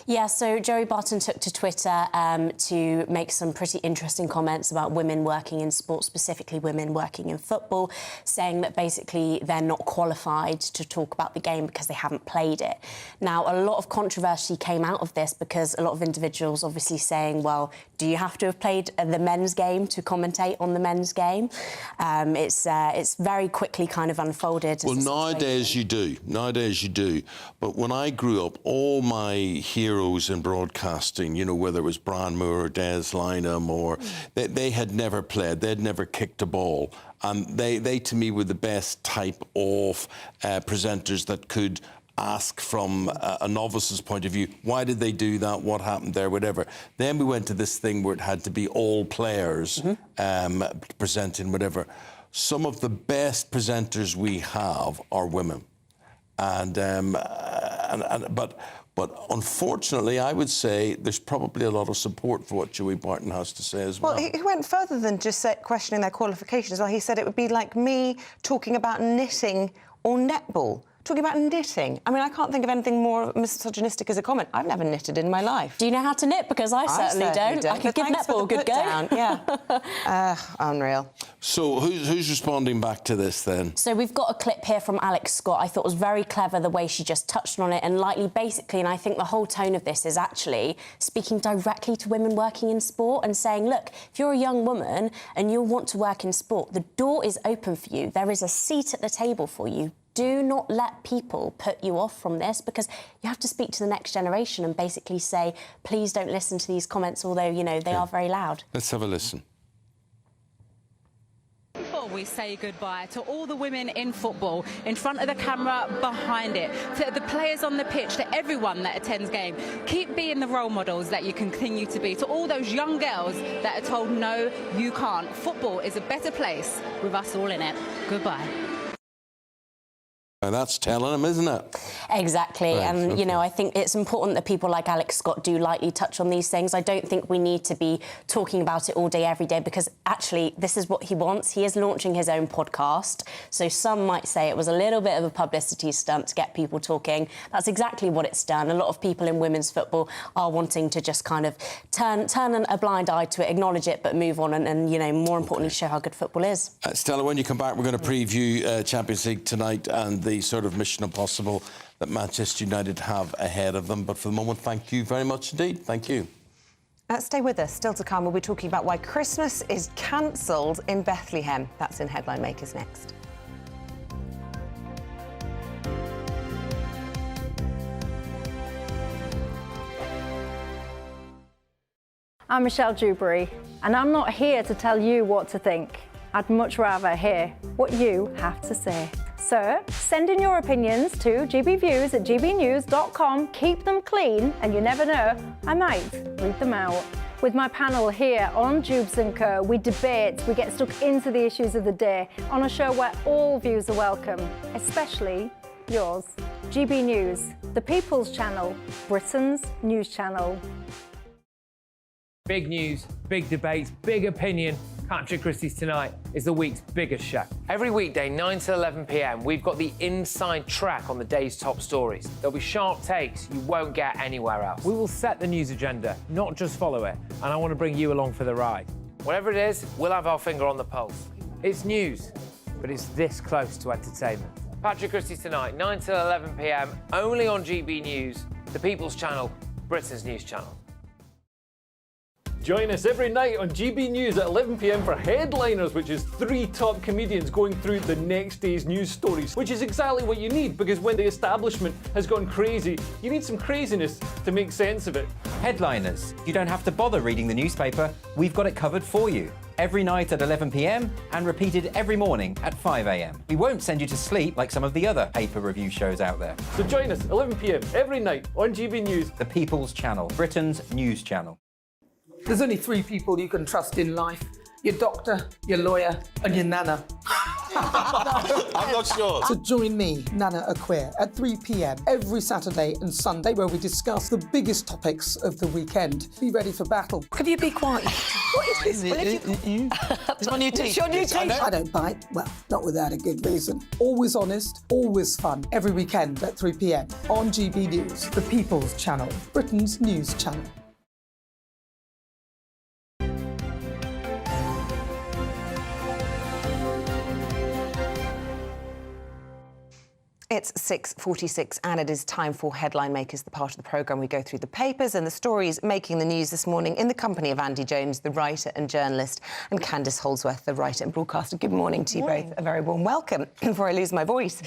Yeah, so Joey Barton took to Twitter to make some pretty interesting comments about women working in sport, specifically women working in football, saying that basically they're not qualified to talk about the game because they haven't played it. Now, a lot of controversy came out of this because a lot of individuals obviously saying, well, do you have to have played the men's game to commentate on the men's game? It's very quickly kind of unfolded. Well, nowadays you do. Nowadays you do. But when I grew up, all my heroes in broadcasting, you know, whether it was Brian Moore or Des Lynam or... They had never played. They'd never kicked a ball. And they to me, were the best type of presenters that could ask from a novice's point of view, why did they do that, what happened there, whatever. Then we went to this thing where it had to be all players presenting whatever. Some of the best presenters we have are women. But unfortunately, I would say there's probably a lot of support for what Joey Barton has to say as well. Well, he went further than just questioning their qualifications as well. He said it would be like me talking about knitting or netball. Talking about knitting. I mean, I can't think of anything more misogynistic as a comment. I've never knitted in my life. Do you know how to knit? Because I certainly don't. I could give netball a good go. Yeah. Unreal. So who's responding back to this then? So we've got a clip here from Alex Scott. I thought was very clever the way she just touched on it and lightly, basically, and I think the whole tone of this is actually speaking directly to women working in sport and saying, look, if you're a young woman and you want to work in sport, the door is open for you. There is a seat at the table for you. Do not let people put you off from this, because you have to speak to the next generation and basically say, please don't listen to these comments, although, you know, they are very loud. Let's have a listen. Before we say goodbye to all the women in football, in front of the camera, behind it, to the players on the pitch, to everyone that attends game, keep being the role models that you continue to be. To all those young girls that are told, no, you can't. Football is a better place with us all in it. Goodbye. And that's telling them, isn't it? Exactly. Right, and, you know, I think it's important that people like Alex Scott do lightly touch on these things. I don't think we need to be talking about it all day, every day, because actually this is what he wants. He is launching his own podcast. So some might say it was a little bit of a publicity stunt to get people talking. That's exactly what it's done. A lot of people in women's football are wanting to just kind of turn a blind eye to it, acknowledge it, but move on and you know, more importantly, show how good football is. Stella, when you come back, we're going to preview Champions League tonight and the sort of mission impossible that Manchester United have ahead of them. But for the moment, thank you very much indeed. Thank you. Stay with us. Still to come, we'll be talking about why Christmas is cancelled in Bethlehem. That's in Headline Makers next. I'm Michelle Dewberry, and I'm not here to tell you what to think. I'd much rather hear what you have to say. So, send in your opinions to gbviews@gbnews.com. Keep them clean, and you never know, I might read them out. With my panel here on Jubes & Co, we debate, we get stuck into the issues of the day on a show where all views are welcome, especially yours. GB News, the People's Channel, Britain's news channel. Big news, big debates, big opinion. Patrick Christie's Tonight is the week's biggest show. Every weekday, 9 to 11 p.m, we've got the inside track on the day's top stories. There'll be sharp takes you won't get anywhere else. We will set the news agenda, not just follow it, and I want to bring you along for the ride. Whatever it is, we'll have our finger on the pulse. It's news, but it's this close to entertainment. Patrick Christie's Tonight, 9 to 11 p.m, only on GB News, the People's Channel, Britain's news channel. Join us every night on GB News at 11 p.m. for Headliners, which is 3 top comedians going through the next day's news stories, which is exactly what you need, because when the establishment has gone crazy, you need some craziness to make sense of it. Headliners. You don't have to bother reading the newspaper. We've got it covered for you. Every night at 11 p.m. and repeated every morning at 5 a.m. We won't send you to sleep like some of the other paper review shows out there. So join us 11 p.m. every night on GB News. The People's Channel, Britain's news channel. There's only 3 people you can trust in life. Your doctor, your lawyer, and your nana. I'm not sure. So join me, Nana Aquare, at 3 p.m. every Saturday and Sunday, where we discuss the biggest topics of the weekend. Be ready for battle. Could you be quiet? What is this? It's my new It's t-shirt. your new t-shirt. I don't bite. Well, not without a good reason. Always honest, always fun. Every weekend at 3 p.m. on GB News, the People's Channel, Britain's news channel. It's 6:46 and it is time for Headline Makers, the part of the programme we go through the papers and the stories making the news this morning in the company of Andy Jones, the writer and journalist, and Candice Holdsworth, the writer and broadcaster. Good morning to you both. A very warm welcome before I lose my voice.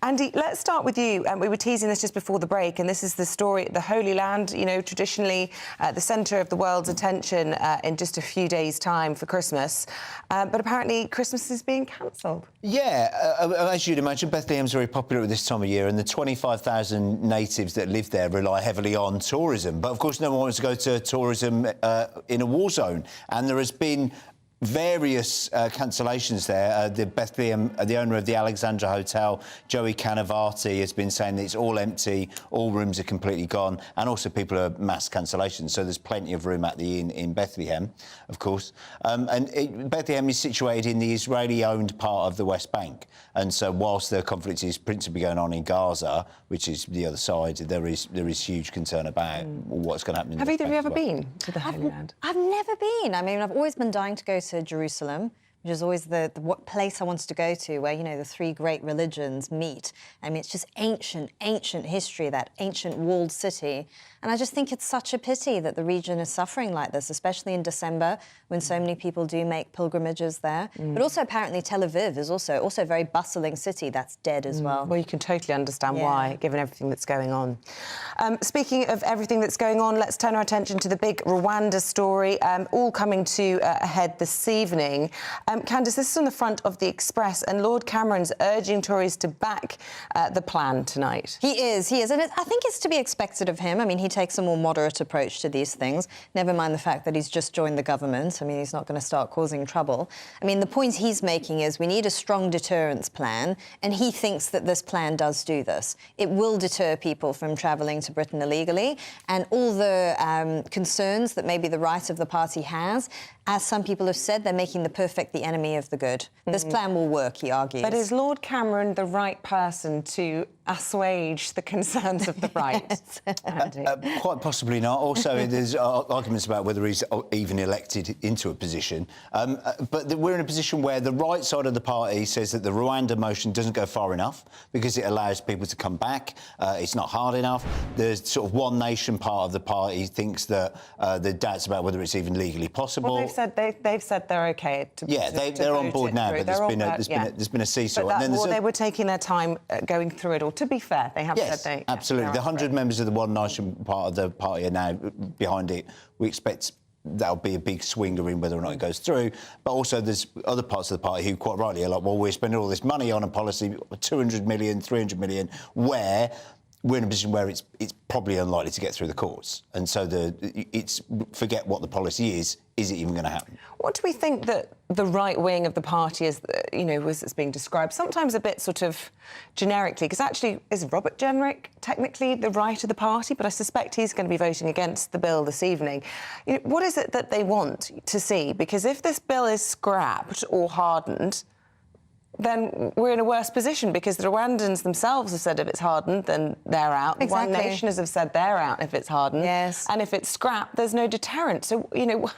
Andy, let's start with you. We were teasing this just before the break, and this is the story, the Holy Land, you know, traditionally the centre of the world's attention in just a few days' time for Christmas. But apparently Christmas is being cancelled. Yeah, as you'd imagine, Bethlehem's very popular at this time of year, and the 25,000 natives that live there rely heavily on tourism. But of course, no one wants to go to tourism in a war zone, and there has been various cancellations there. The Bethlehem, the owner of the Alexandra Hotel, Joey Canavati, has been saying that it's all empty, all rooms are completely gone, and also people are mass cancellations. So there's plenty of room at the inn in Bethlehem, of course. Bethlehem is situated in the Israeli-owned part of the West Bank, and so whilst the conflict is principally going on in Gaza, which is the other side, there is huge concern about what's going to happen in the West Bank. Have either of you ever been to the Holy Land? I've never been. I mean, I've always been dying to go to Jerusalem, which is always the place I wanted to go to, where, you know, the 3 great religions meet. I mean, it's just ancient history, that ancient walled city. And I just think it's such a pity that the region is suffering like this, especially in December, when so many people do make pilgrimages there. But also, apparently, Tel Aviv is also a very bustling city that's dead as well. Well, you can totally understand why, given everything that's going on. Speaking of everything that's going on, let's turn our attention to the big Rwanda story, all coming to a head this evening. Candice, this is on the front of the Express, and Lord Cameron's urging Tories to back the plan tonight. He is, and I think it's to be expected of him. I mean, he takes a more moderate approach to these things, never mind the fact that he's just joined the government. I mean, he's not going to start causing trouble. I mean, the point he's making is we need a strong deterrence plan, and he thinks that this plan does do this. It will deter people from travelling to Britain illegally, and all the concerns that maybe the right of the party has, as some people have said, they're making the perfect the enemy of the good. This plan will work, he argues. But is Lord Cameron the right person to assuage the concerns of the right? Quite possibly not. Also, there's arguments about whether he's even elected into a position. But we're in a position where the right side of the party says that the Rwanda motion doesn't go far enough because it allows people to come back. It's not hard enough. The sort of One Nation part of the party thinks that the doubts about whether it's even legally possible. Well, they've said they're OK to they're on board now, but there's been a seesaw. But and then they were taking their time going through it all. To be fair, they have said they... Absolutely. The 100 members of the One Nation part of the party are now behind it. We expect that'll be a big swinger in whether or not it goes through. But also there's other parts of the party who quite rightly are like, well, we're spending all this money on a policy, 200 million, 300 million, where we're in a position where it's probably unlikely to get through the courts. And so forget what the policy is it even going to happen? What do we think that the right wing of the party is, as it's being described, sometimes a bit sort of generically, because actually is Robert Jenrick technically the right of the party, but I suspect he's going to be voting against the bill this evening. What is it that they want to see? Because if this bill is scrapped or hardened, then we're in a worse position because the Rwandans themselves have said if it's hardened, then they're out. Exactly. One Nation have said they're out if it's hardened. Yes. And if it's scrapped, there's no deterrent. So, you know,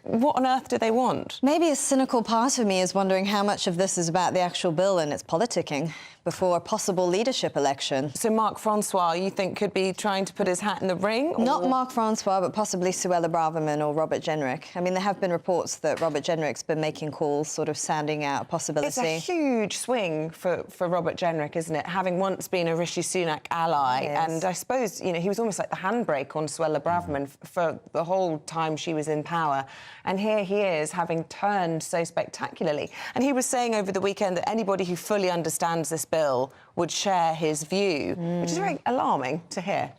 what on earth do they want? Maybe a cynical part of me is wondering how much of this is about the actual bill and its politicking before a possible leadership election. So Mark Francois, you think, could be trying to put his hat in the ring? Not Mark Francois, but possibly Suella Braverman or Robert Jenrick. I mean, there have been reports that Robert Jenrick's been making calls, sort of sounding out a possibility. It's a huge swing for Robert Jenrick, isn't it? Having once been a Rishi Sunak ally, Yes. and I suppose, you know, he was almost like the handbrake on Suella Braverman for the whole time she was in power. And here he is, having turned so spectacularly. And he was saying over the weekend that anybody who fully understands this bill would share his view, which is very alarming to hear.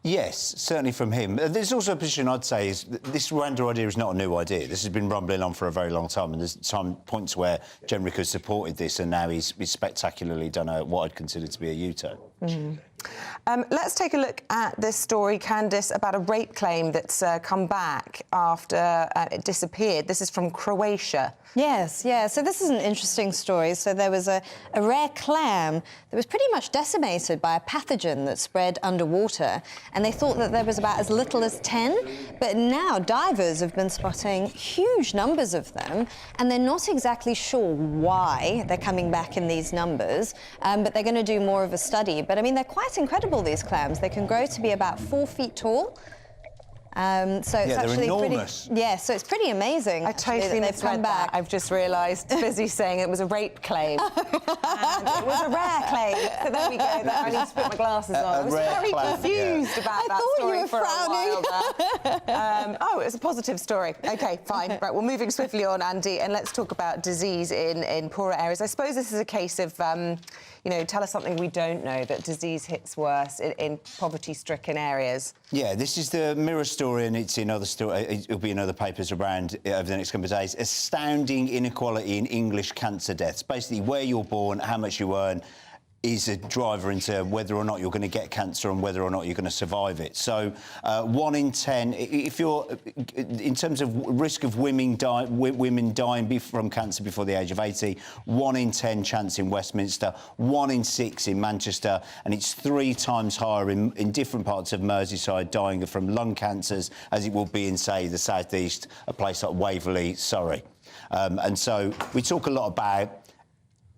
Yes, certainly from him. There's also a position I'd say is this Rwanda idea is not a new idea. This has been rumbling on for a very long time, and there's points where Jenrick has supported this, and now he's spectacularly done what I'd consider to be a U-turn. Let's take a look at this story, Candice, about a rape claim that's come back after it disappeared. This is from Croatia. Yes, yeah. So this is an interesting story. So there was a rare clam that was pretty much decimated by a pathogen that spread underwater, and they thought that there was about as little as 10, but now divers have been spotting huge numbers of them, and they're not exactly sure why they're coming back in these numbers, but they're going to do more of a study. But I mean, they're quite incredible, these clams. They can grow to be about 4 feet tall. So it's actually enormous. pretty. Yeah, so it's pretty amazing. I totally misread that. I've just realised, busy saying it was a rape claim. And it was a rare claim. So there we go. I need to put my glasses on. I was very confused about that story for a while there. Oh, it was a positive story. OK, fine. Right, we're moving swiftly on, Andy, and let's talk about disease in poorer areas. I suppose this is a case of, you know, tell us something we don't know, that disease hits worse in poverty-stricken areas. Yeah, this is the Mirror story, and it's in other it'll be in other papers around over the next couple of days. Astounding inequality in English cancer deaths. Basically, where you're born, how much you earn, is a driver into whether or not you're going to get cancer and whether or not you're going to survive it. So 1 in 10, if you're, in terms of risk of women dying from cancer before the age of 80, 1 in 10 chance in Westminster, 1 in 6 in Manchester, and it's 3 times higher in different parts of Merseyside dying from lung cancers as it will be in, say, the South East, a place like Waverley, Surrey. And so we talk a lot about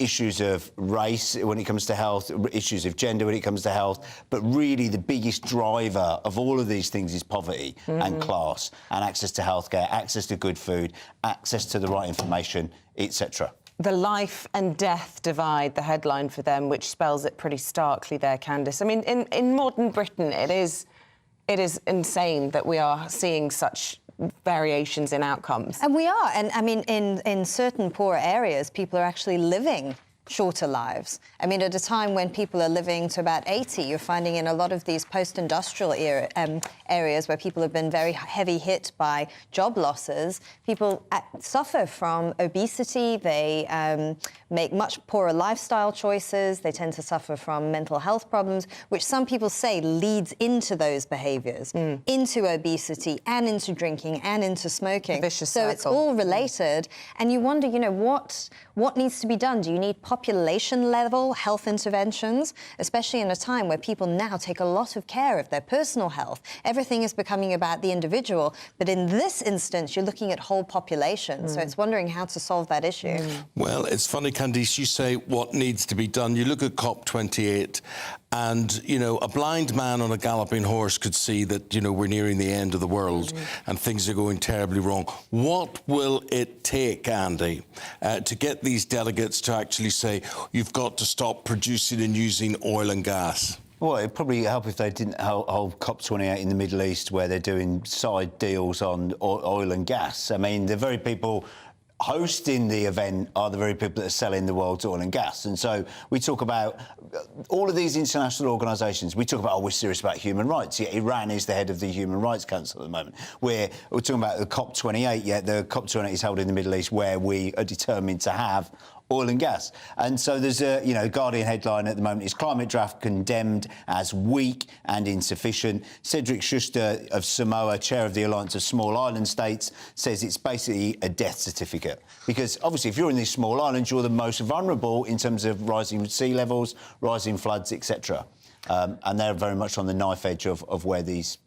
issues of race when it comes to health, issues of gender when it comes to health, but really the biggest driver of all of these things is poverty and class and access to healthcare, access to good food, access to the right information, etc. The life and death divide, the headline for them, which spells it pretty starkly there, Candice. I mean, in modern Britain, it is insane that we are seeing such variations in outcomes. And we are. And I mean, in certain poorer areas, people are actually living shorter lives. I mean, at a time when people are living to about 80, you're finding in a lot of these post-industrial areas where people have been very heavy hit by job losses, people suffer from obesity, they make much poorer lifestyle choices, they tend to suffer from mental health problems, which some people say leads into those behaviours, into obesity and into drinking and into smoking. Vicious so cycle. It's all related. And you wonder, you know, what needs to be done? Do you need population-level health interventions, especially in a time where people now take a lot of care of their personal health? Everything is becoming about the individual, but in this instance, you're looking at whole populations. So it's wondering how to solve that issue. Well, it's funny, Candice, you say what needs to be done. You look at COP28 and, you know, a blind man on a galloping horse could see that, you know, we're nearing the end of the world and things are going terribly wrong. What will it take, Andy, to get these delegates to actually say, you've got to stop producing and using oil and gas? Well, it'd probably help if they didn't hold COP28 in the Middle East where they're doing side deals on oil and gas. I mean, the very people hosting the event are the very people that are selling the world's oil and gas. And so we talk about all of these international organisations. We talk about, we're serious about human rights. Yeah, Iran is the head of the Human Rights Council at the moment. We're talking about the COP28. Yeah, the COP28 is held in the Middle East where we are determined to have oil and gas. And so there's a, Guardian headline at the moment is climate draft condemned as weak and insufficient. Cedric Schuster of Samoa, chair of the Alliance of Small Island States, says it's basically a death certificate. Because obviously if you're in these small islands, you're the most vulnerable in terms of rising sea levels, rising floods, etc. And they're very much on the knife edge of where these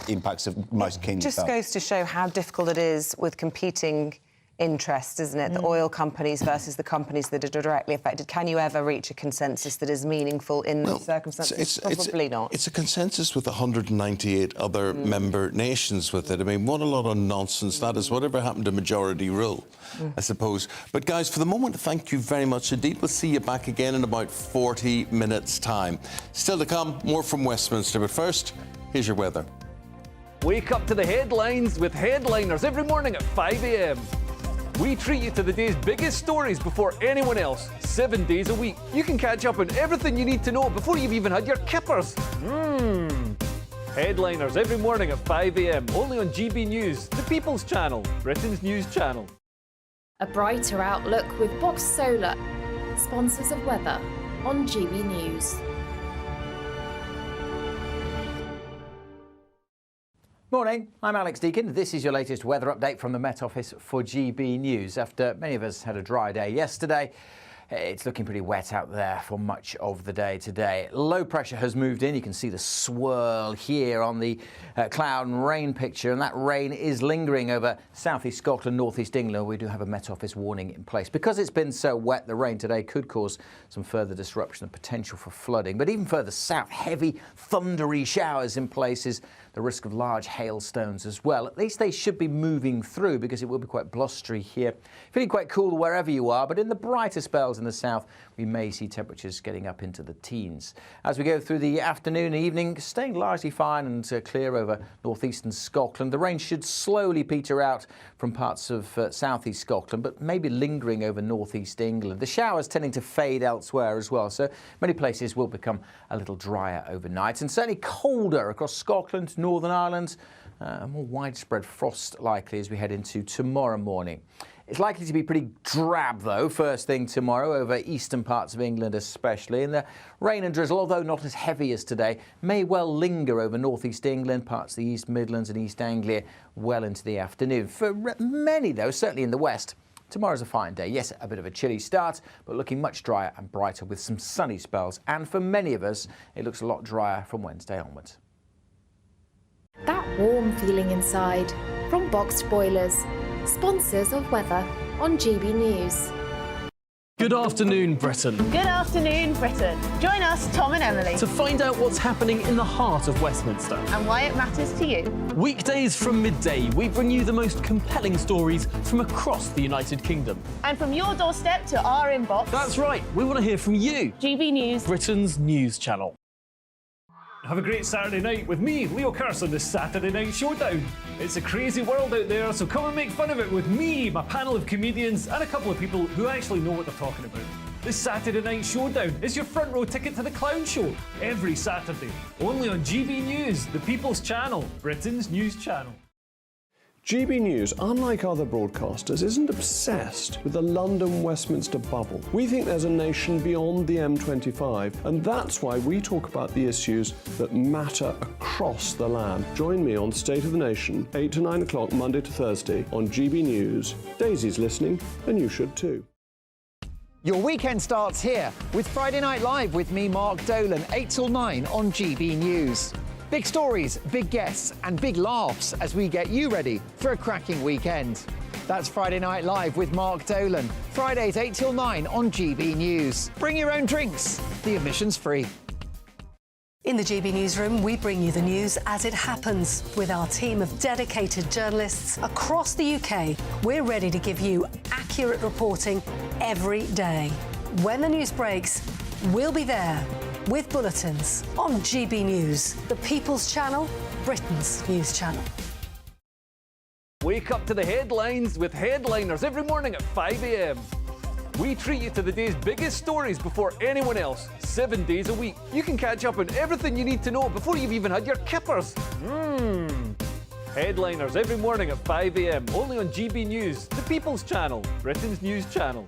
impacts are most keenly felt. It just goes to show how difficult it is with competing interests, isn't it? The oil companies versus the companies that are directly affected. Can you ever reach a consensus that is meaningful in these circumstances? Probably not. It's a consensus with 198 other member nations with it. I mean, what a lot of nonsense that is. Whatever happened to majority rule, I suppose. But, guys, for the moment, thank you very much indeed. We'll see you back again in about 40 minutes' time. Still to come, more from Westminster. But first, here's your weather. Wake up to the headlines with headliners every morning at 5 a.m. We treat you to the day's biggest stories before anyone else, 7 days a week. You can catch up on everything you need to know before you've even had your kippers. Headliners every morning at 5 a.m, only on GB News, the People's Channel, Britain's news channel. A brighter outlook with Box Solar, sponsors of weather on GB News. Morning, I'm Alex Deakin. This is your latest weather update from the Met Office for GB News. After many of us had a dry day yesterday, it's looking pretty wet out there for much of the day today. Low pressure has moved in. You can see the swirl here on the cloud and rain picture, and that rain is lingering over southeast Scotland, northeast England. We do have a Met Office warning in place. Because it's been so wet, the rain today could cause some further disruption and potential for flooding. But even further south, heavy, thundery showers in places, the risk of large hailstones as well. At least they should be moving through because it will be quite blustery here. Feeling quite cool wherever you are, but in the brighter spells in the south, we may see temperatures getting up into the teens. As we go through the afternoon and evening, staying largely fine and clear over northeastern Scotland. The rain should slowly peter out from parts of southeast Scotland, but maybe lingering over northeast England. The showers tending to fade elsewhere as well, so many places will become a little drier overnight, and certainly colder across Scotland, Northern Ireland. A more widespread frost likely as we head into tomorrow morning. It's likely to be pretty drab, though, first thing tomorrow over eastern parts of England especially. And the rain and drizzle, although not as heavy as today, may well linger over northeast England, parts of the East Midlands and East Anglia well into the afternoon. For many, though, certainly in the west, tomorrow's a fine day. Yes, a bit of a chilly start, but looking much drier and brighter with some sunny spells. And for many of us, it looks a lot drier from Wednesday onwards. That warm feeling inside from Boxed Boilers, sponsors of weather on GB News. Good afternoon, Britain. Good afternoon, Britain. Join us, Tom and Emily, To find out what's happening in the heart of Westminster. and why it matters to you. Weekdays from midday, we bring you the most compelling stories from across the United Kingdom. And from your doorstep to our inbox. That's right, we want to hear from you. GB News, Britain's news channel. Have a great Saturday night with me, Leo Curse, on the Saturday Night Showdown. It's a crazy world out there, so come and make fun of it with me, my panel of comedians, and a couple of people who actually know what they're talking about. This Saturday Night Showdown is your front row ticket to the clown show every Saturday, only on GB News, the People's Channel, Britain's news channel. GB News, unlike other broadcasters, isn't obsessed with the London-Westminster bubble. We think there's a nation beyond the M25, and that's why we talk about the issues that matter across the land. Join me on State of the Nation, 8 to 9 o'clock, Monday to Thursday, on GB News. Daisy's listening, and you should too. Your weekend starts here with Friday Night Live with me, Mark Dolan, 8 till 9 on GB News. Big stories, big guests, and big laughs as we get you ready for a cracking weekend. That's Friday Night Live with Mark Dolan. Fridays 8 till 9 on GB News. Bring your own drinks. The admission's free. In the GB Newsroom, we bring you the news as it happens. With our team of dedicated journalists across the UK, we're ready to give you accurate reporting every day. When the news breaks, we'll be there with bulletins on GB News, the People's Channel, Britain's news channel. Wake up to the headlines with headliners every morning at 5 a.m. We treat you to the day's biggest stories before anyone else, 7 days a week. You can catch up on everything you need to know before you've even had your kippers. Headliners every morning at 5 a.m, only on GB News, the People's Channel, Britain's news channel.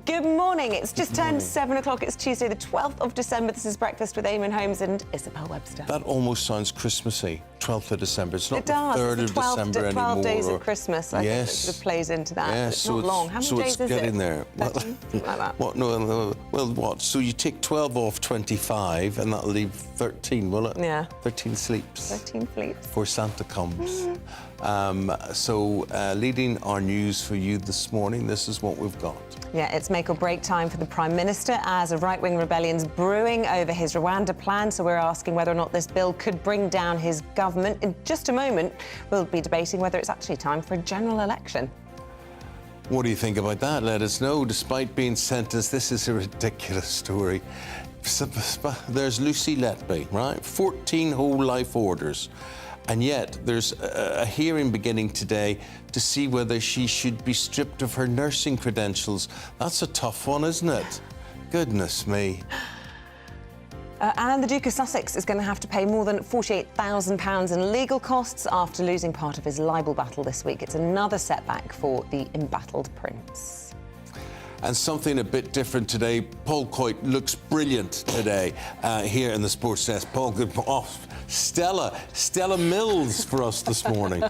Good morning. It's just turned 7 o'clock. It's Tuesday, the 12th of December. This is Breakfast with Eamonn, Holmes and Isabel Webster. That almost sounds Christmassy, 12th of December. It's not It does. the 3rd It's of the 12th, December 12 anymore. days of Christmas, I think, that sort of plays into that. Yes, It's so not long. How many days is it? getting there. 13? Something like that. What? No, well, what? So you take 12 off 25, and that'll leave 13, will it? Yeah. 13 sleeps. 13 sleeps. Before Santa comes. Leading our news for you this morning, this is what we've got. Yeah, it's make or break time for the Prime Minister as a right-wing rebellion's brewing over his Rwanda plan. So we're asking whether or not this bill could bring down his government. In just a moment, we'll be debating whether it's actually time for a general election. What do you think about that? Let us know. Despite being sentenced, this is a ridiculous story. There's Lucy Letby, right? 14 whole life orders. And yet there's a hearing beginning today to see whether she should be stripped of her nursing credentials. That's a tough one, isn't it? Goodness me. And the Duke of Sussex is going to have to pay more than £48,000 in legal costs after losing part of his libel battle this week. It's another setback for the embattled prince. And something a bit different today. Paul Coit looks brilliant today here in the Sports Desk. Paul, good. Oh, Stella Mills for us this morning.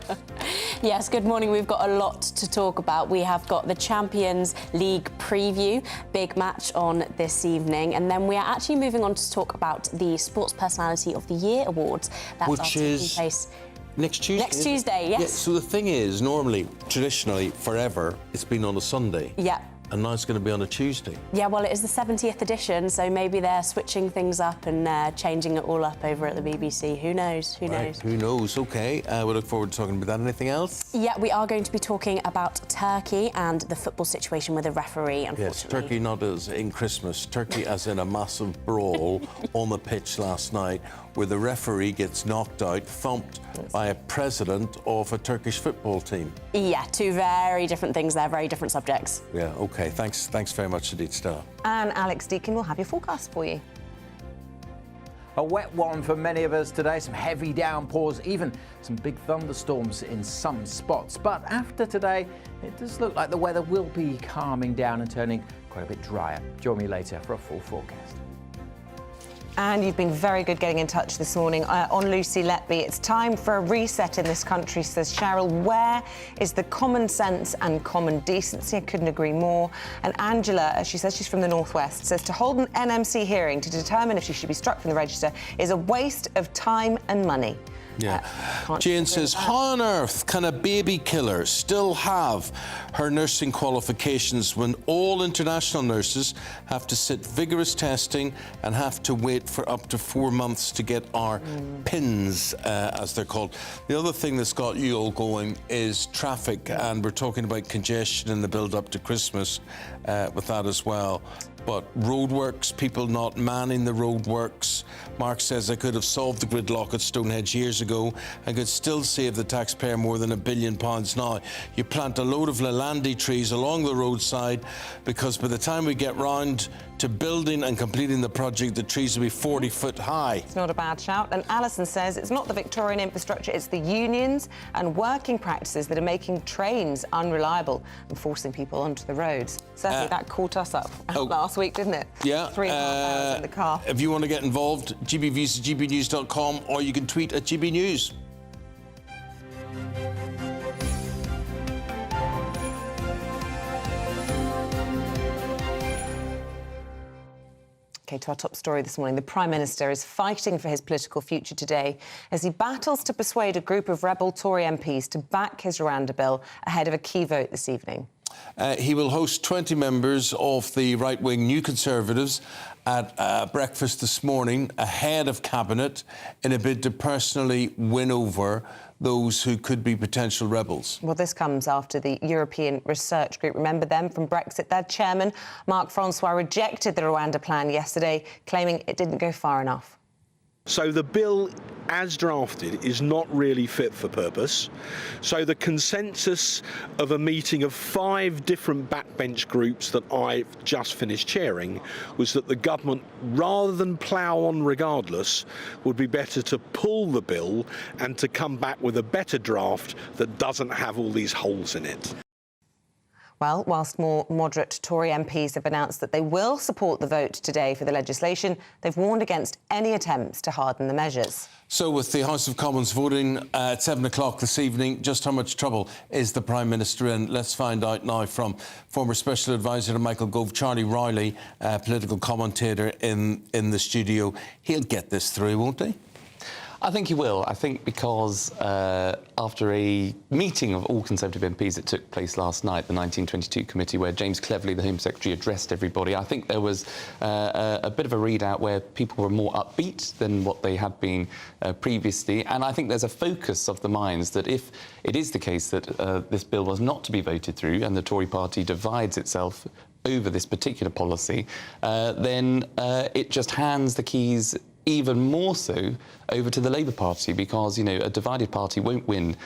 Yes, good morning. We've got a lot to talk about. We have got the Champions League preview, big match on this evening. And then we are actually moving on to talk about the Sports Personality of the Year Awards. That's taking place next Tuesday. Next Tuesday, yes. Yeah, so the thing is, normally, traditionally, forever, it's been on a Sunday. Yeah. And now it's going to be on a Tuesday. Yeah, well, it is the 70th edition, so maybe they're switching things up and changing it all up over at the BBC. Who knows? Who knows? Who knows? OK, we look forward to talking about that. Anything else? Yeah, we are going to be talking about Turkey and the football situation with a referee, unfortunately. Yes, Turkey not as in Christmas. Turkey as in a massive brawl on the pitch last night where the referee gets knocked out, thumped by a president of a Turkish football team. Yeah, two very different things there, very different subjects. Yeah, OK. Thanks very much indeed, Stella. And Alex Deakin will have your forecast for you. A wet one for many of us today, some heavy downpours, even some big thunderstorms in some spots. But after today, it does look like the weather will be calming down and turning quite a bit drier. Join me later for a full forecast. And you've been very good getting in touch this morning on Lucy Letby. It's time for a reset in this country, says Cheryl. Where is the common sense and common decency? I couldn't agree more. And Angela, as she says, she's from the Northwest, says to hold an NMC hearing to determine if she should be struck from the register is a waste of time and money. Yeah. Jane says, how on earth can a baby killer still have her nursing qualifications when all international nurses have to sit vigorous testing and have to wait for up to 4 months to get our PINs, as they're called? The other thing that's got you all going is traffic, and we're talking about congestion in the build-up to Christmas with that as well. But roadworks, people not manning the roadworks. Mark says, I could have solved the gridlock at Stonehenge years ago and could still save the taxpayer more than £1 billion now. You plant a load of Lalandi trees along the roadside because by the time we get round to building and completing the project, the trees will be 40 foot high. It's not a bad shout. And Alison says it's not the Victorian infrastructure, it's the unions and working practices that are making trains unreliable and forcing people onto the roads. Certainly that caught us up last week, didn't it? Yeah. 3.5 hours in the car. If you want to get involved, gbviews@gbnews.com, or you can tweet at GBNews. OK, to our top story this morning. The Prime Minister is fighting for his political future today as he battles to persuade a group of rebel Tory MPs to back his Rwanda bill ahead of a key vote this evening. He will host 20 members of the right-wing New Conservatives at breakfast this morning ahead of Cabinet in a bid to personally win over those who could be potential rebels. Well, this comes after the European Research Group, remember them from Brexit, their chairman, Marc Francois, rejected the Rwanda plan yesterday, claiming it didn't go far enough. So the bill, as drafted, is not really fit for purpose. So the consensus of a meeting of 5 different backbench groups that I've just finished chairing was that the government, rather than plough on regardless, would be better to pull the bill and to come back with a better draft that doesn't have all these holes in it. Well, whilst more moderate Tory MPs have announced that they will support the vote today for the legislation, they've warned against any attempts to harden the measures. So with the House of Commons voting at 7 o'clock this evening, just how much trouble is the Prime Minister in? Let's find out now from former Special Advisor to Michael Gove, Charlie Riley, political commentator in the studio. He'll get this through, won't he? I think he will. I think because after a meeting of all Conservative MPs that took place last night, the 1922 committee, where James Cleverly, the Home Secretary, addressed everybody, I think there was a bit of a readout where people were more upbeat than what they had been previously. And I think there's a focus of the minds that if it is the case that this bill was not to be voted through and the Tory party divides itself over this particular policy, then it just hands the keys even more so over to the Labour Party, because, you know, a divided party won't win,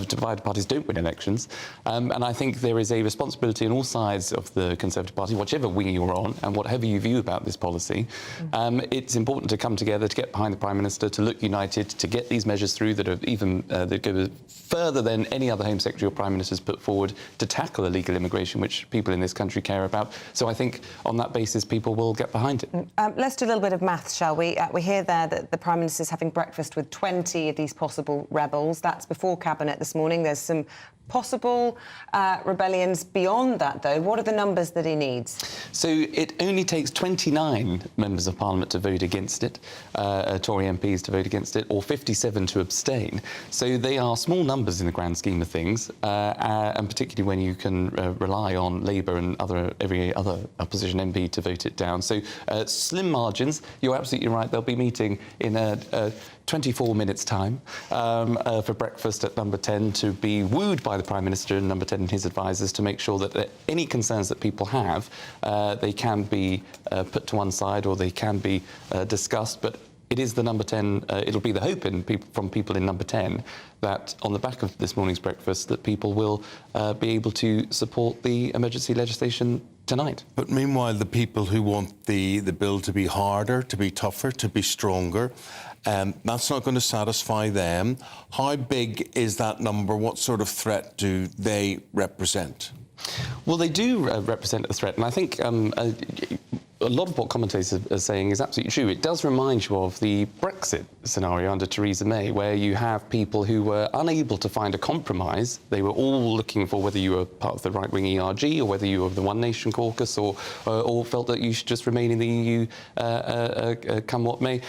divided parties don't win elections. And I think there is a responsibility on all sides of the Conservative Party, whichever wing you're on and whatever you view about this policy. It's important to come together, to get behind the Prime Minister, to look united, to get these measures through that are even that go further than any other Home Secretary or Prime Minister's put forward to tackle illegal immigration, which people in this country care about. So I think on that basis, people will get behind it. Let's do a little bit of maths, shall we? We hear there that the Prime Minister's having breakfast with 20 of these possible rebels. That's before Cabinet this morning. There's some possible rebellions beyond that, though. What are the numbers that he needs? So it only takes 29 members of Parliament to vote against it, Tory MPs to vote against it, or 57 to abstain. So they are small numbers in the grand scheme of things, and particularly when you can rely on Labour and every other opposition MP to vote it down. So slim margins. You're absolutely right. They'll be meeting in 24 minutes' time for breakfast at number 10 to be wooed by the Prime Minister and number 10 and his advisers to make sure that any concerns that people have, they can be put to one side or they can be discussed. But it is the number 10, it'll be the hope from people in number 10 that on the back of this morning's breakfast that people will be able to support the emergency legislation tonight. But meanwhile, the people who want the bill to be harder, to be tougher, to be stronger, that's not going to satisfy them. How big is that number? What sort of threat do they represent? Well, they do represent a threat, and I think a lot of what commentators are saying is absolutely true. It does remind you of the Brexit scenario under Theresa May, where you have people who were unable to find a compromise. They were all looking for whether you were part of the right-wing ERG or whether you were the One Nation caucus or felt that you should just remain in the EU come what may.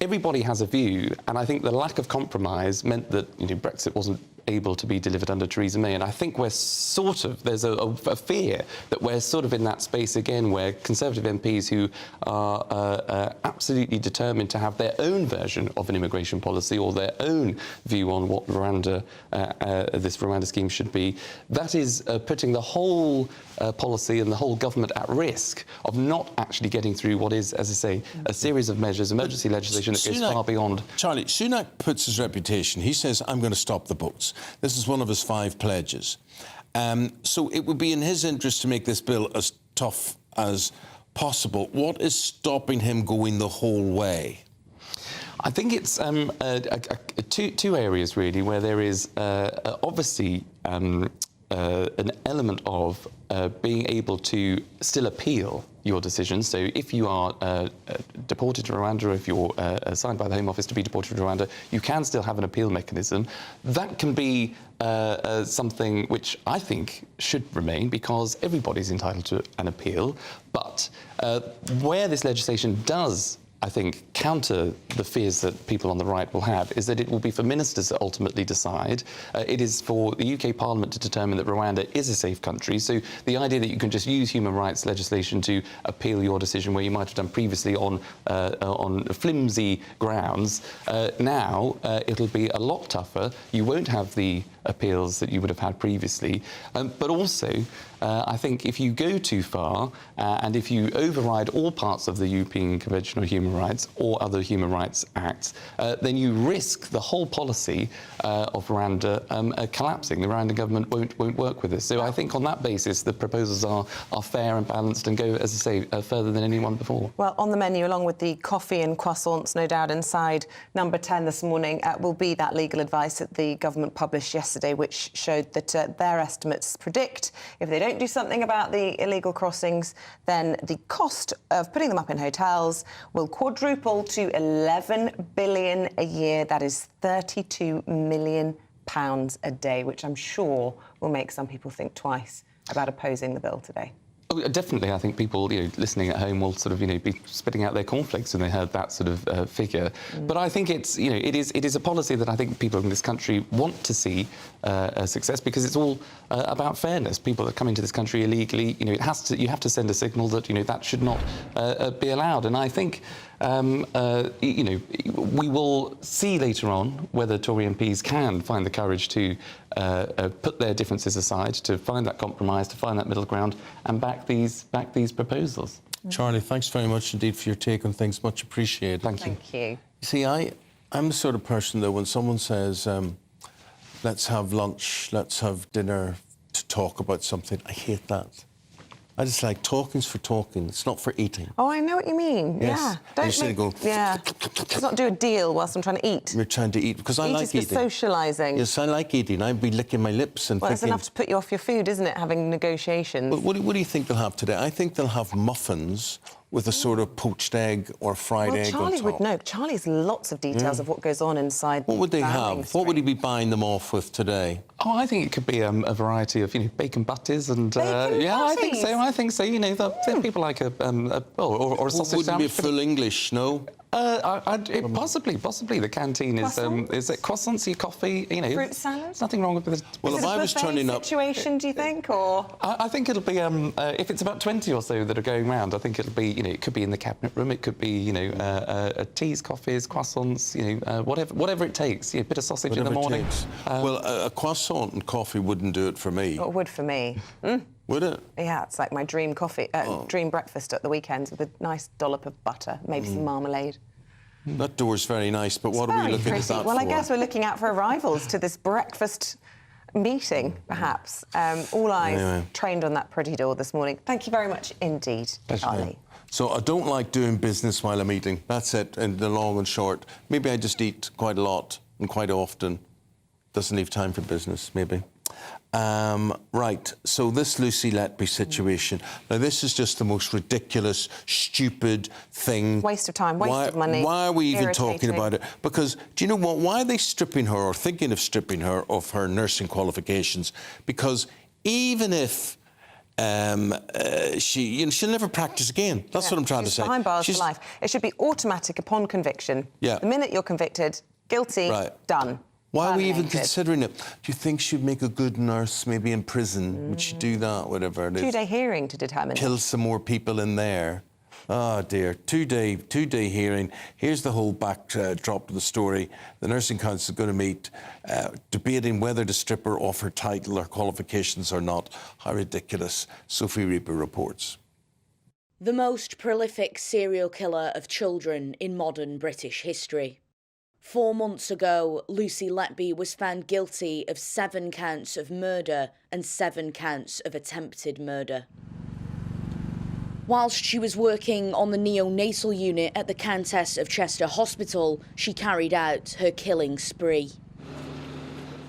Everybody has a view, and I think the lack of compromise meant that Brexit wasn't able to be delivered under Theresa May. And I think we're there's a fear that we're sort of in that space again where Conservative MPs who are absolutely determined to have their own version of an immigration policy or their own view on what this Rwanda scheme should be, that is putting the whole policy and the whole government at risk of not actually getting through what is, as I say, a series of measures, emergency legislation that goes far beyond. Charlie, Sunak puts his reputation. He says, I'm going to stop the boats. This is one of his 5 pledges. So it would be in his interest to make this bill as tough as possible. What is stopping him going the whole way? I think it's two areas, really, where there is obviously an element of being able to still appeal your decision. So if you are deported to Rwanda, or if you're assigned by the Home Office to be deported to Rwanda, you can still have an appeal mechanism. That can be something which I think should remain, because everybody's entitled to an appeal. But where this legislation does, I think, counter the fears that people on the right will have, is that it will be for ministers to ultimately decide. It is for the UK Parliament to determine that Rwanda is a safe country. So the idea that you can just use human rights legislation to appeal your decision where you might have done previously on flimsy grounds, now it'll be a lot tougher. You won't have the appeals that you would have had previously. But also, I think if you go too far and if you override all parts of the European Convention on Human Rights or or other human rights acts, then you risk the whole policy of Rwanda collapsing. The Rwandan government won't work with this. So I think on that basis, the proposals are fair and balanced and go, as I say, further than anyone before. Well, on the menu, along with the coffee and croissants, no doubt, inside number 10 this morning, will be that legal advice that the government published yesterday, which showed that their estimates predict if they don't do something about the illegal crossings, then the cost of putting them up in hotels will quadruple to 11 billion a year. That is 32 million pounds a day, which I'm sure will make some people think twice about opposing the bill today. Oh, definitely. I think people, listening at home will sort of, be spitting out their cornflakes when they heard that sort of figure. But I think it's, it is a policy that I think people in this country want to see a success, because it's all about fairness. People that come into this country illegally, you have to send a signal that, that should not be allowed. And I think, we will see later on whether Tory MPs can find the courage to put their differences aside, to find that compromise, to find that middle ground, and back these proposals. Charlie, thanks very much indeed for your take on things. Much appreciated. Thank you. Thank you. See, I'm the sort of person, though, when someone says, let's have lunch, let's have dinner to talk about something, I hate that. I just like talking's for talking. It's not for eating. Oh, I know what you mean. Yes. Yeah. Let's not do a deal whilst I'm trying to eat. We're trying to eat, because I like eating. Eat is for socialising. Yes, I like eating. I'd be licking my lips and thinking... Well, it's enough to put you off your food, isn't it, having negotiations? But what do you think they'll have today? I think they'll have muffins with a sort of poached egg or fried egg Charlie on top. would know. Charlie has lots of details of what goes on inside. What would they have? What would he be buying them off with today? Oh, I think it could be a variety of, bacon butties and... yeah, I think so. I think so. People like a sausage sandwich. Wouldn't be full English, no? Possibly. The canteen is it croissants, coffee, fruit salads. There's nothing wrong with it. Well, if I was turning up... situation, do you think, or...? I think it'll be, if it's about 20 or so that are going round, I think it'll be, it could be in the cabinet room, it could be, teas, coffees, croissants, whatever it takes. A bit of sausage in the morning. Well, a croissant and coffee wouldn't do it for me. It would for me. Would it? Yeah, it's like my dream coffee, dream breakfast at the weekends with a nice dollop of butter, maybe some marmalade. That door's very nice, but what are we looking at that for? Well, I guess we're looking out for arrivals to this breakfast meeting, perhaps. All eyes trained on that pretty door this morning. Thank you very much indeed, Charlie. So I don't like doing business while I'm eating. That's it, in the long and short. Maybe I just eat quite a lot and quite often. Doesn't leave time for business, maybe. Right, so this Lucy Letby situation. Now, this is just the most ridiculous, stupid thing. Waste of time, waste of money. Why are we even talking about it? Because, do you know what? Why are they stripping her or thinking of stripping her of her nursing qualifications? Because even if she'll never practice again. That's what I'm trying to say. Behind bars for life. It should be automatic upon conviction. Yeah. The minute you're convicted, guilty, done. Why are we even considering it? Do you think she'd make a good nurse, maybe in prison? Would she do that, whatever it is? 2-day hearing to determine. Kill some more people in there. Oh, dear. Two-day hearing. Here's the whole backdrop to the story. The Nursing Council is going to meet, debating whether to strip her off her title or qualifications or not. How ridiculous. Sophie Reaper reports. The most prolific serial killer of children in modern British history. 4 months ago, Lucy Letby was found guilty of 7 counts of murder and 7 counts of attempted murder. Whilst she was working on the neonatal unit at the Countess of Chester Hospital, she carried out her killing spree.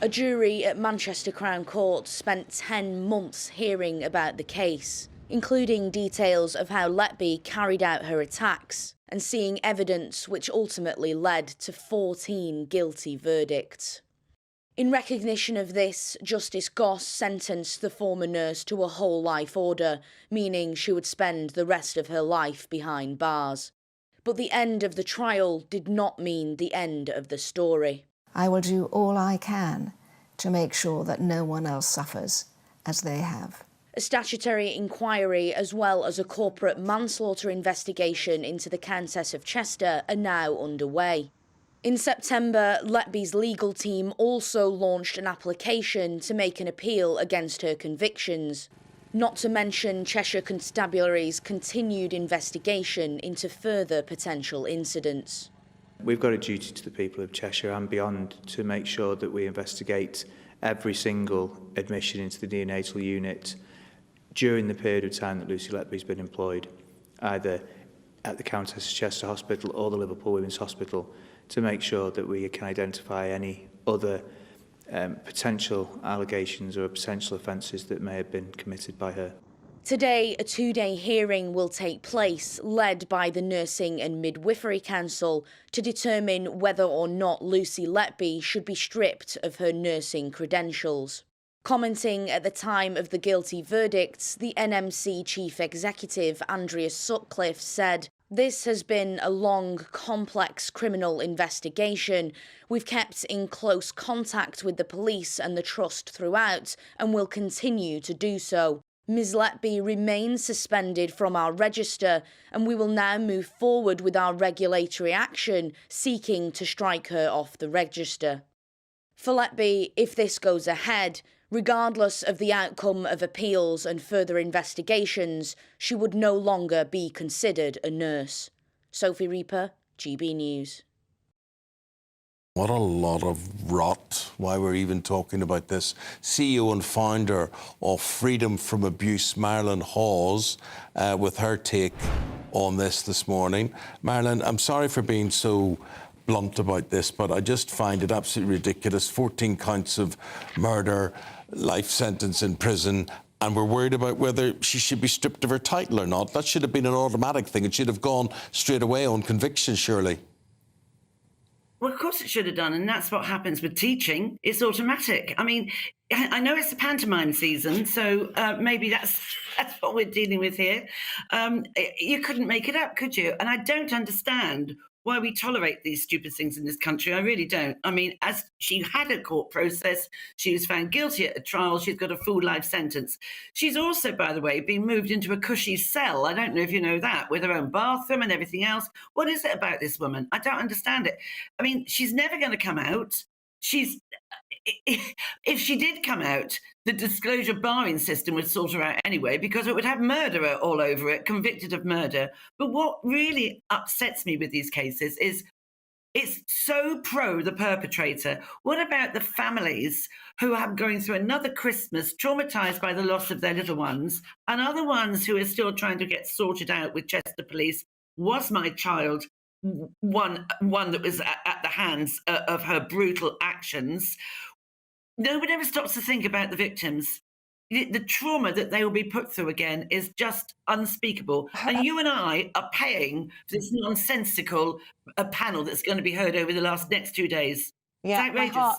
A jury at Manchester Crown Court spent 10 months hearing about the case, including details of how Letby carried out her attacks and seeing evidence which ultimately led to 14 guilty verdicts. In recognition of this, Justice Goss sentenced the former nurse to a whole life order, meaning she would spend the rest of her life behind bars. But the end of the trial did not mean the end of the story. I will do all I can to make sure that no one else suffers as they have. A statutory inquiry as well as a corporate manslaughter investigation into the Countess of Chester are now underway. In September, Letby's legal team also launched an application to make an appeal against her convictions. not to mention Cheshire Constabulary's continued investigation into further potential incidents. We've got a duty to the people of Cheshire and beyond to make sure that we investigate every single admission into the neonatal unit during the period of time that Lucy Letby's been employed, either at the Countess of Chester Hospital or the Liverpool Women's Hospital, to make sure that we can identify any other potential allegations or potential offences that may have been committed by her. Today, a two-day hearing will take place, led by the Nursing and Midwifery Council, to determine whether or not Lucy Letby should be stripped of her nursing credentials. Commenting at the time of the guilty verdicts, the NMC Chief Executive, Andrea Sutcliffe, said, "This has been a long, complex criminal investigation. We've kept in close contact with the police and the Trust throughout, and will continue to do so. Ms Letby remains suspended from our register, and we will now move forward with our regulatory action, seeking to strike her off the register." For Letby, if this goes ahead, regardless of the outcome of appeals and further investigations, she would no longer be considered a nurse. Sophie Reaper, GB News. What a lot of rot, why we're even talking about this. CEO and founder of Freedom from Abuse, Marilyn Hawes, with her take on this morning. Marilyn, I'm sorry for being so blunt about this, but I just find it absolutely ridiculous. 14 counts of murder, life sentence in prison, and we're worried about whether she should be stripped of her title or not. That should have been an automatic thing. It should have gone straight away on conviction, surely. Well, of course it should have done, and that's what happens with teaching. It's automatic. I mean, I know it's the pantomime season, so maybe that's what we're dealing with here. You couldn't make it up, could you? And I don't understand why we tolerate these stupid things in this country. I really don't. I mean, as she had a court process, she was found guilty at a trial, she's got a full life sentence. She's also, by the way, been moved into a cushy cell. I don't know if you know that, with her own bathroom and everything else. What is it about this woman? I don't understand it. I mean, she's never going to come out. If she did come out, the disclosure barring system would sort her out anyway, because it would have murderer all over it, convicted of murder. But what really upsets me with these cases is it's so pro the perpetrator. What about the families who are going through another Christmas, traumatised by the loss of their little ones, and other ones who are still trying to get sorted out with Chester Police? Was my child one that was at the hands of her brutal actions? No one ever stops to think about the victims. The trauma that they will be put through again is just unspeakable. And you and I are paying for this nonsensical panel that's going to be heard over the next 2 days. Yeah,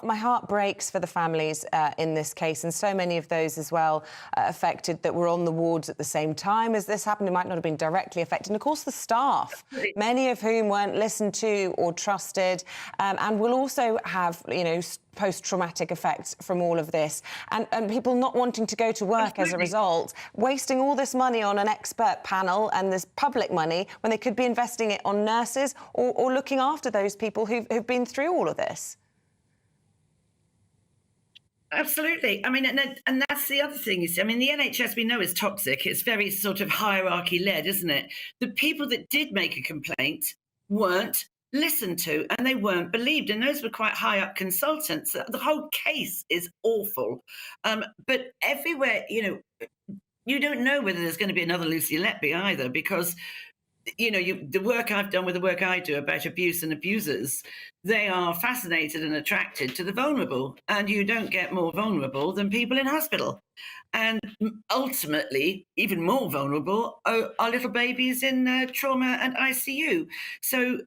my heart breaks for the families in this case, and so many of those as well affected that were on the wards at the same time as this happened. It might not have been directly affected. And of course, the staff, many of whom weren't listened to or trusted, and will also have, post-traumatic effects from all of this, and people not wanting to go to work as a result, wasting all this money on an expert panel and this public money when they could be investing it on nurses or looking after those people who've been through all of this. Absolutely. I mean, and that's the other thing, you see. I mean, the NHS we know is toxic. It's very sort of hierarchy-led, isn't it? The people that did make a complaint weren't listened to, and they weren't believed, and those were quite high-up consultants. The whole case is awful. But everywhere, you don't know whether there's going to be another Lucy Letby either, because the work I've done with the work I do about abuse and abusers, they are fascinated and attracted to the vulnerable, and you don't get more vulnerable than people in hospital. And ultimately, even more vulnerable are little babies in trauma and ICU. So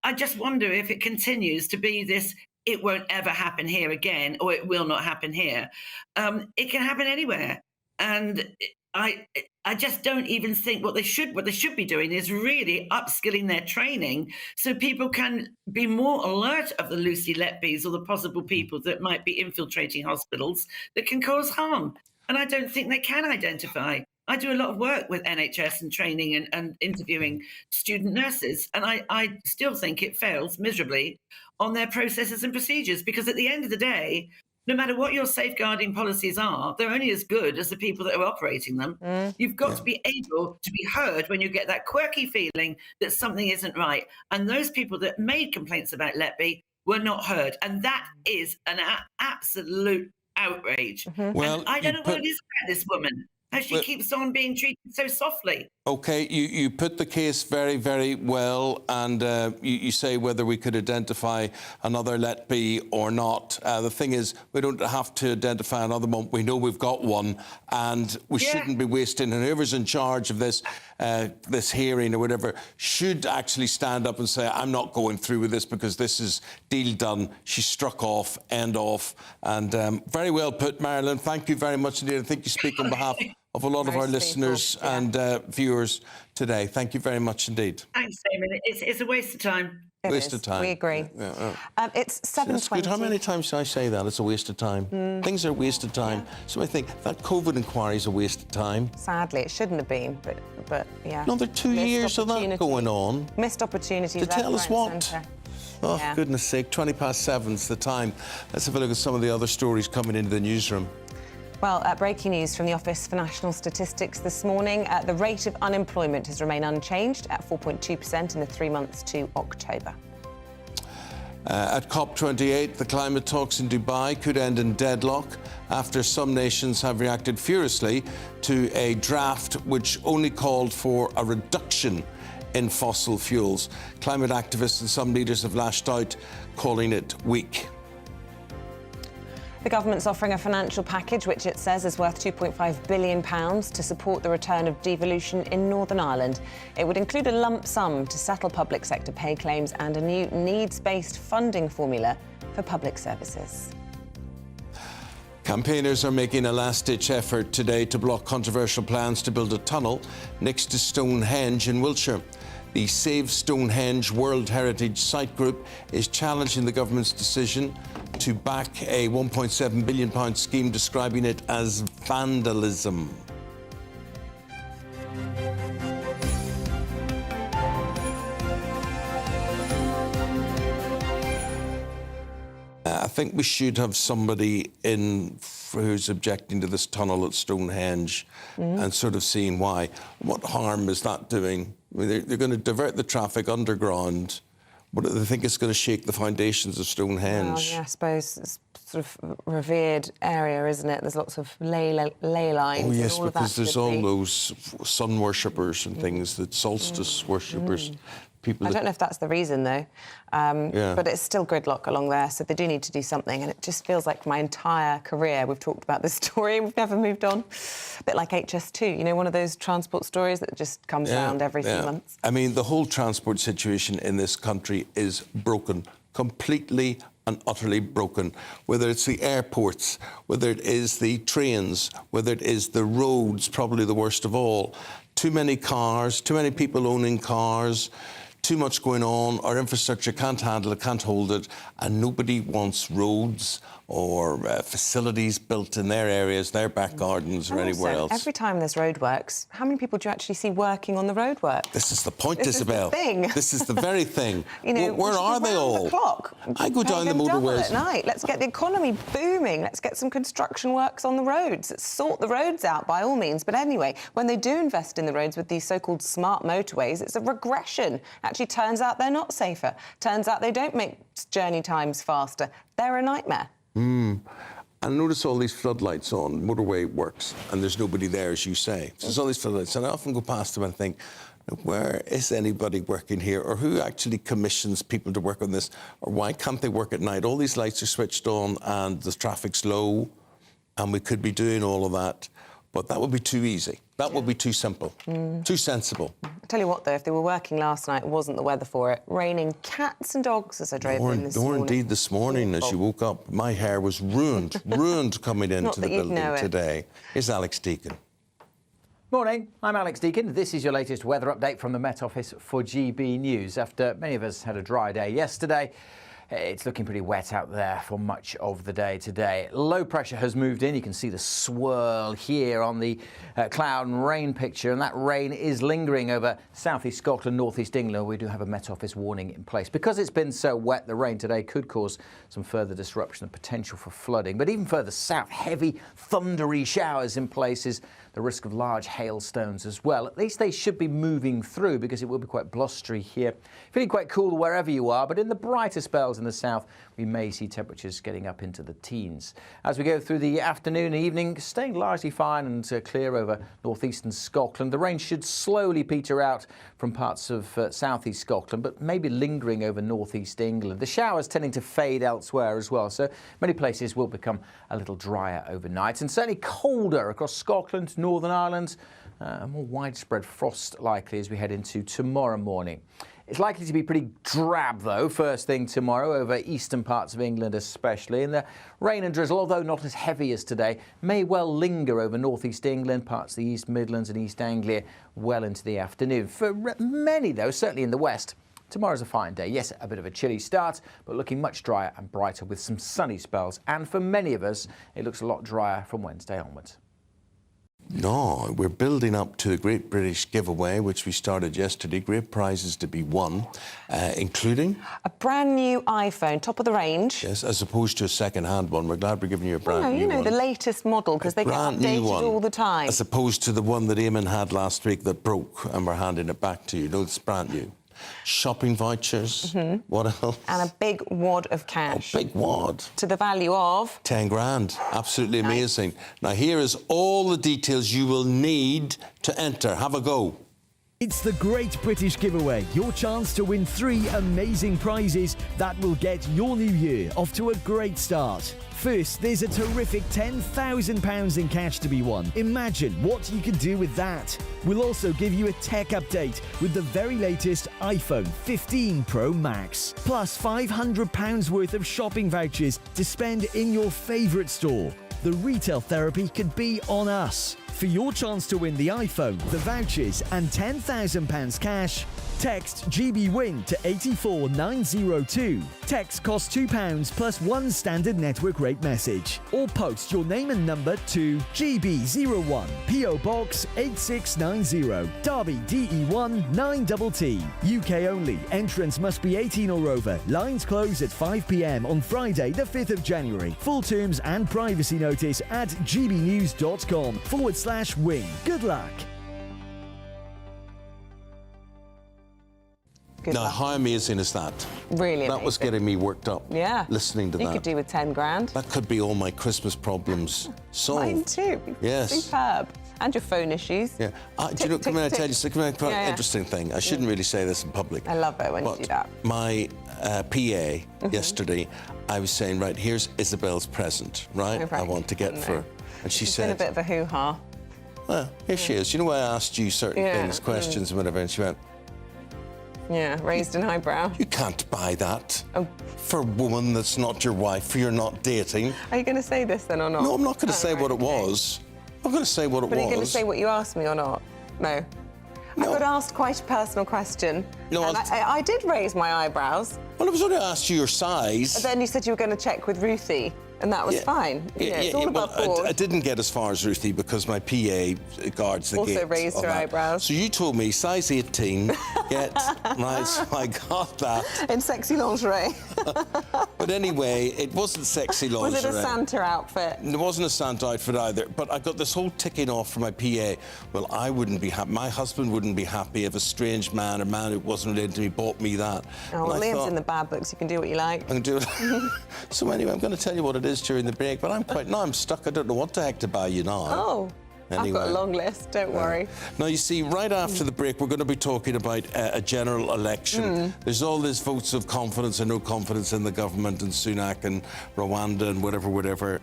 I just wonder if it continues to be this, it won't ever happen here again, or it will not happen here. It can happen anywhere. And I just don't even think what they should be doing is really upskilling their training so people can be more alert of the Lucy Letbys or the possible people that might be infiltrating hospitals that can cause harm. And I don't think they can identify. I do a lot of work with NHS and training and interviewing student nurses, and I still think it fails miserably on their processes and procedures, because at the end of the day, no matter what your safeguarding policies are, they're only as good as the people that are operating them. You've got to be able to be heard when you get that quirky feeling that something isn't right. And those people that made complaints about Letby were not heard. And that is an absolute outrage. Well, and I don't know what it is about this woman. How she keeps on being treated so softly. OK, you put the case very, very well, and you say whether we could identify another Letby or not. The thing is, we don't have to identify another one. We know we've got one, and we shouldn't be wasting. And whoever's in charge of this this hearing or whatever should actually stand up and say, I'm not going through with this because this is deal done. She struck off, end off. And very well put, Marilyn. Thank you very much indeed. I think you speak on behalf of a lot of our listeners and viewers today. Thank you very much indeed. Thanks, Eamonn. It's a waste of time. Waste of time. We agree. So It's 7:20. that's good. How many times do I say that? It's a waste of time. Things are a waste of time. So I think that COVID inquiry is a waste of time. Sadly, it shouldn't have been, but yeah. Another 2 years of that going on. Missed opportunities. To tell us what? Centre. Oh, Yeah. goodness sake, 7:20's the time. Let's have a look at some of the other stories coming into the newsroom. Well, breaking news from the Office for National Statistics this morning. The rate of unemployment has remained unchanged at 4.2% in the 3 months to October. At COP28, the climate talks in Dubai could end in deadlock after some nations have reacted furiously to a draft which only called for a reduction in fossil fuels. Climate activists and some leaders have lashed out, calling it weak. The government's offering a financial package which it says is worth £2.5 billion to support the return of devolution in Northern Ireland. It would include a lump sum to settle public sector pay claims and a new needs-based funding formula for public services. Campaigners are making a last-ditch effort today to block controversial plans to build a tunnel next to Stonehenge in Wiltshire. The Save Stonehenge World Heritage Site Group is challenging the government's decision to back a £1.7 billion scheme, describing it as vandalism. I think we should have somebody in who's objecting to this tunnel at Stonehenge and sort of seeing why. What harm is that doing? I mean, they're going to divert the traffic underground, but they think it's going to shake the foundations of Stonehenge. Well, yeah, I suppose it's sort of revered area, isn't it? There's lots of ley lines. Oh, yes, and all because of that there's should all be... those sun worshippers and things, that solstice worshippers. People I don't know if that's the reason, though. But it's still gridlock along there, so they do need to do something. And it just feels like my entire career we've talked about this story, we've never moved on. A bit like HS2, you know, one of those transport stories that just comes round every few months. I mean, the whole transport situation in this country is broken, completely and utterly broken. Whether it's the airports, whether it is the trains, whether it is the roads, probably the worst of all. Too many cars, too many people owning cars, too much going on, our infrastructure can't handle it, can't hold it, and nobody wants roads or facilities built in their areas, their back gardens or anywhere else. Every time there's roadworks, how many people do you actually see working on the roadwork? This is the point, This is the Isabel. thing. This is the very thing. You know, Where are they all? The clock. I go down the Pay them double motorways. at night. Let's get the economy booming. Let's get some construction works on the roads. Let's sort the roads out by all means. But anyway, when they do invest in the roads with these so-called smart motorways, it's a regression. Actually, turns out they're not safer. Turns out they don't make journey times faster. They're a nightmare. And notice all these floodlights on motorway works, and there's nobody there, as you say. So there's all these floodlights, and I often go past them and think, where is anybody working here, or who actually commissions people to work on this, or why can't they work at night? All these lights are switched on, and the traffic's low, and we could be doing all of that, but that would be too easy. That would be too simple, too sensible. I tell you what, though, if they were working last night, it wasn't the weather for it. Raining cats and dogs as I drove in this morning. Indeed, this morning as you woke up, my hair was ruined, ruined coming into the building today. Here's Alex Deacon. Morning, I'm Alex Deacon. This is your latest weather update from the Met Office for GB News. After many of us had a dry day yesterday, It's looking pretty wet out there for much of the day today. Low pressure has moved in. You can see the swirl here on the cloud and rain picture, and that rain is lingering over southeast Scotland, northeast England. We do have a Met Office warning in place. Because it's been so wet, the rain today could cause some further disruption and potential for flooding. But even further south, heavy, thundery showers in places, the risk of large hailstones as well. At least they should be moving through because it will be quite blustery here. Feeling quite cool wherever you are, but in the brighter spells in the south, we may see temperatures getting up into the teens. As we go through the afternoon and evening, staying largely fine and clear over northeastern Scotland. The rain should slowly peter out from parts of southeast Scotland, but maybe lingering over northeast England. The showers tending to fade elsewhere as well, so many places will become a little drier overnight, and certainly colder across Scotland, Northern Ireland. A more widespread frost likely as we head into tomorrow morning. It's likely to be pretty drab, though, first thing tomorrow over eastern parts of England especially. And the rain and drizzle, although not as heavy as today, may well linger over northeast England, parts of the East Midlands and East Anglia well into the afternoon. For many, though, certainly in the west, tomorrow's a fine day. Yes, a bit of a chilly start, but looking much drier and brighter with some sunny spells. And for many of us, it looks a lot drier from Wednesday onwards. No, we're building up to the Great British Giveaway, which we started yesterday. Great prizes to be won, including a brand new iPhone, top of the range. Yes, as opposed to a second-hand one. We're glad we're giving you a brand new one. You know, the latest model, because they get updated all the time. As opposed to the one that Eamonn had last week that broke, and we're handing it back to you. No, it's brand new. Shopping vouchers. What else? And a big wad of cash. A big wad. To the value of 10 grand. Absolutely amazing. Now, here is all the details you will need to enter. Have a go. It's the Great British Giveaway, your chance to win 3 amazing prizes that will get your new year off to a great start. First, there's a terrific £10,000 in cash to be won. Imagine what you can do with that. We'll also give you a tech update with the very latest iPhone 15 Pro Max, plus £500 worth of shopping vouchers to spend in your favourite store. The retail therapy could be on us. For your chance to win the iPhone, the vouchers and £10,000 cash, text GBWIN to 84902. Text costs £2 plus 1 standard network rate message. Or post your name and number to GB01, PO Box 8690, Derby DE1 9TT. UK only. Entrance must be 18 or over. Lines close at 5 p.m. on Friday the 5th of January. Full terms and privacy notice at gbnews.com/win. Good luck. Now, how amazing is that? Really That was getting me worked up. Yeah. Listening to that. You could do with 10 grand. That could be all my Christmas problems solved. Mine too. Yes. Superb. And your phone issues. Yeah. Do you know, come here, I tell you something interesting thing. I shouldn't really say this in public. I love it when you do that. My PA yesterday, I was saying, right, here's Isabel's present, right? Oh, right. I want to get for her. And she said... It's been a bit of a hoo-ha. Well, here she is. You know, I asked you certain things, questions and whatever, and she went... Yeah, raised an eyebrow. You can't buy that for a woman that's not your wife, you're not dating. Are you going to say this then or not? No, I'm not going to say what it was. I'm going to say what it was. But are you going to say what you asked me or not? No. I got asked quite a personal question. No, and I did raise my eyebrows. Well, I was only asked you your size. But then you said you were going to check with Ruthie, and that was fine. It's all above board. I didn't get as far as Ruthie because my PA guards the gate. Also raised her eyebrows. So you told me size 18, right, so I got that. In sexy lingerie. But anyway, it wasn't sexy lingerie. Was it a Santa outfit? It wasn't a Santa outfit either. But I got this whole ticking off from my PA. Well, I wouldn't be happy. My husband wouldn't be happy if a strange man, a man who wasn't related to me, bought me that. Oh, well, Liam's in the bad books. You can do what you like. I can do it. So anyway, I'm going to tell you what it is during the break, but I'm stuck. I don't know what the heck to buy you now. Oh. Anyway. I've got a long list, don't worry. Now, you see, right after the break, we're going to be talking about a general election. There's all these votes of confidence and no confidence in the government and Sunak and Rwanda and whatever.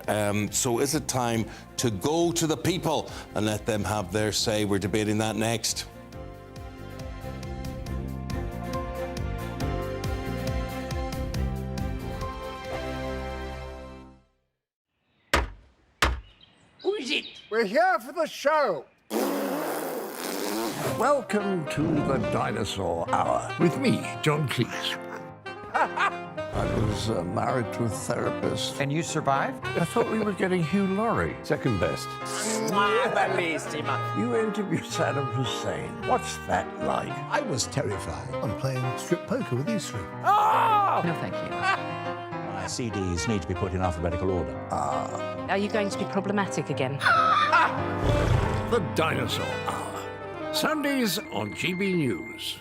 So is it time to go to the people and let them have their say? We're debating that next. Who is it? We're here for the show. Welcome to the Dinosaur Hour with me, John Cleese. I was married to a therapist. And you survived? I thought we were getting Hugh Laurie. Second best. You interviewed Saddam Hussein. What's that like? I was terrified. I'm playing strip poker with these three. No, thank you. My CDs need to be put in alphabetical order. Are you going to be problematic again? The Dinosaur Hour. Sundays on GB News.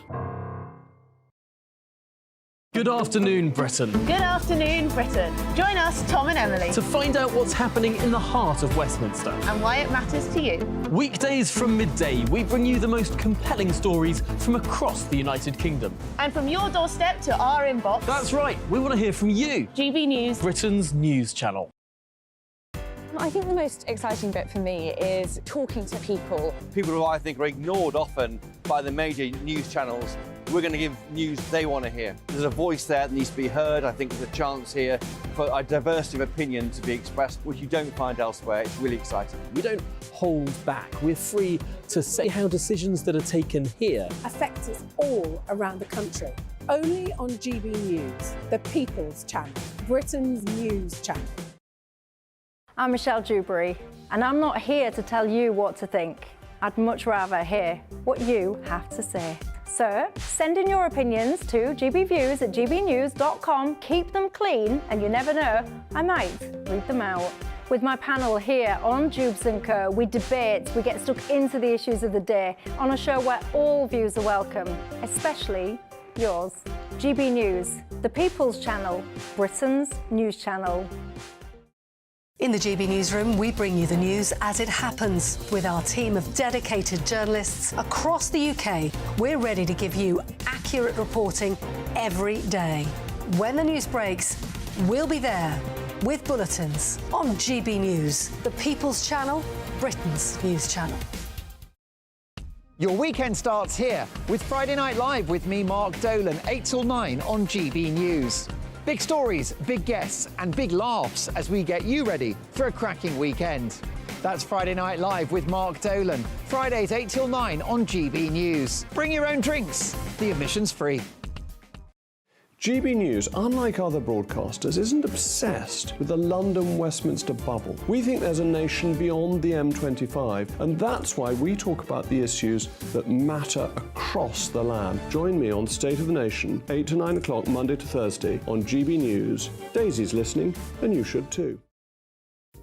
Good afternoon, Britain. Good afternoon, Britain. Join us, Tom and Emily, To find out what's happening in the heart of Westminster. and why it matters to you. Weekdays from midday, we bring you the most compelling stories from across the United Kingdom. And from your doorstep to our inbox. That's right, we want to hear from you, GB News. Britain's news channel. I think the most exciting bit for me is talking to people. People who I think are ignored often by the major news channels. We're going to give news they want to hear. There's a voice there that needs to be heard. I think there's a chance here for a diversity of opinion to be expressed, which you don't find elsewhere. It's really exciting. We don't hold back. We're free to say how decisions that are taken here affect us all around the country. Only on GB News, the People's Channel, Britain's news channel. I'm Michelle Dewberry, and I'm not here to tell you what to think. I'd much rather hear what you have to say. So send in your opinions to gbviews@gbnews.com. Keep them clean, and you never know, I might read them out. With my panel here on Jubes & Co, we debate, we get stuck into the issues of the day on a show where all views are welcome, especially yours. GB News, the People's Channel, Britain's news channel. In the GB Newsroom, we bring you the news as it happens. With our team of dedicated journalists across the UK, we're ready to give you accurate reporting every day. When the news breaks, we'll be there with bulletins on GB News, the People's Channel, Britain's news channel. Your weekend starts here with Friday Night Live with me, Mark Dolan, 8 till 9 on GB News. Big stories, big guests, and big laughs as we get you ready for a cracking weekend. That's Friday Night Live with Mark Dolan. Fridays 8 till 9 on GB News. Bring your own drinks. The admission's free. GB News, unlike other broadcasters, isn't obsessed with the London-Westminster bubble. We think there's a nation beyond the M25, and that's why we talk about the issues that matter across the land. Join me on State of the Nation, 8 to 9 o'clock, Monday to Thursday, on GB News. Daisy's listening, and you should too.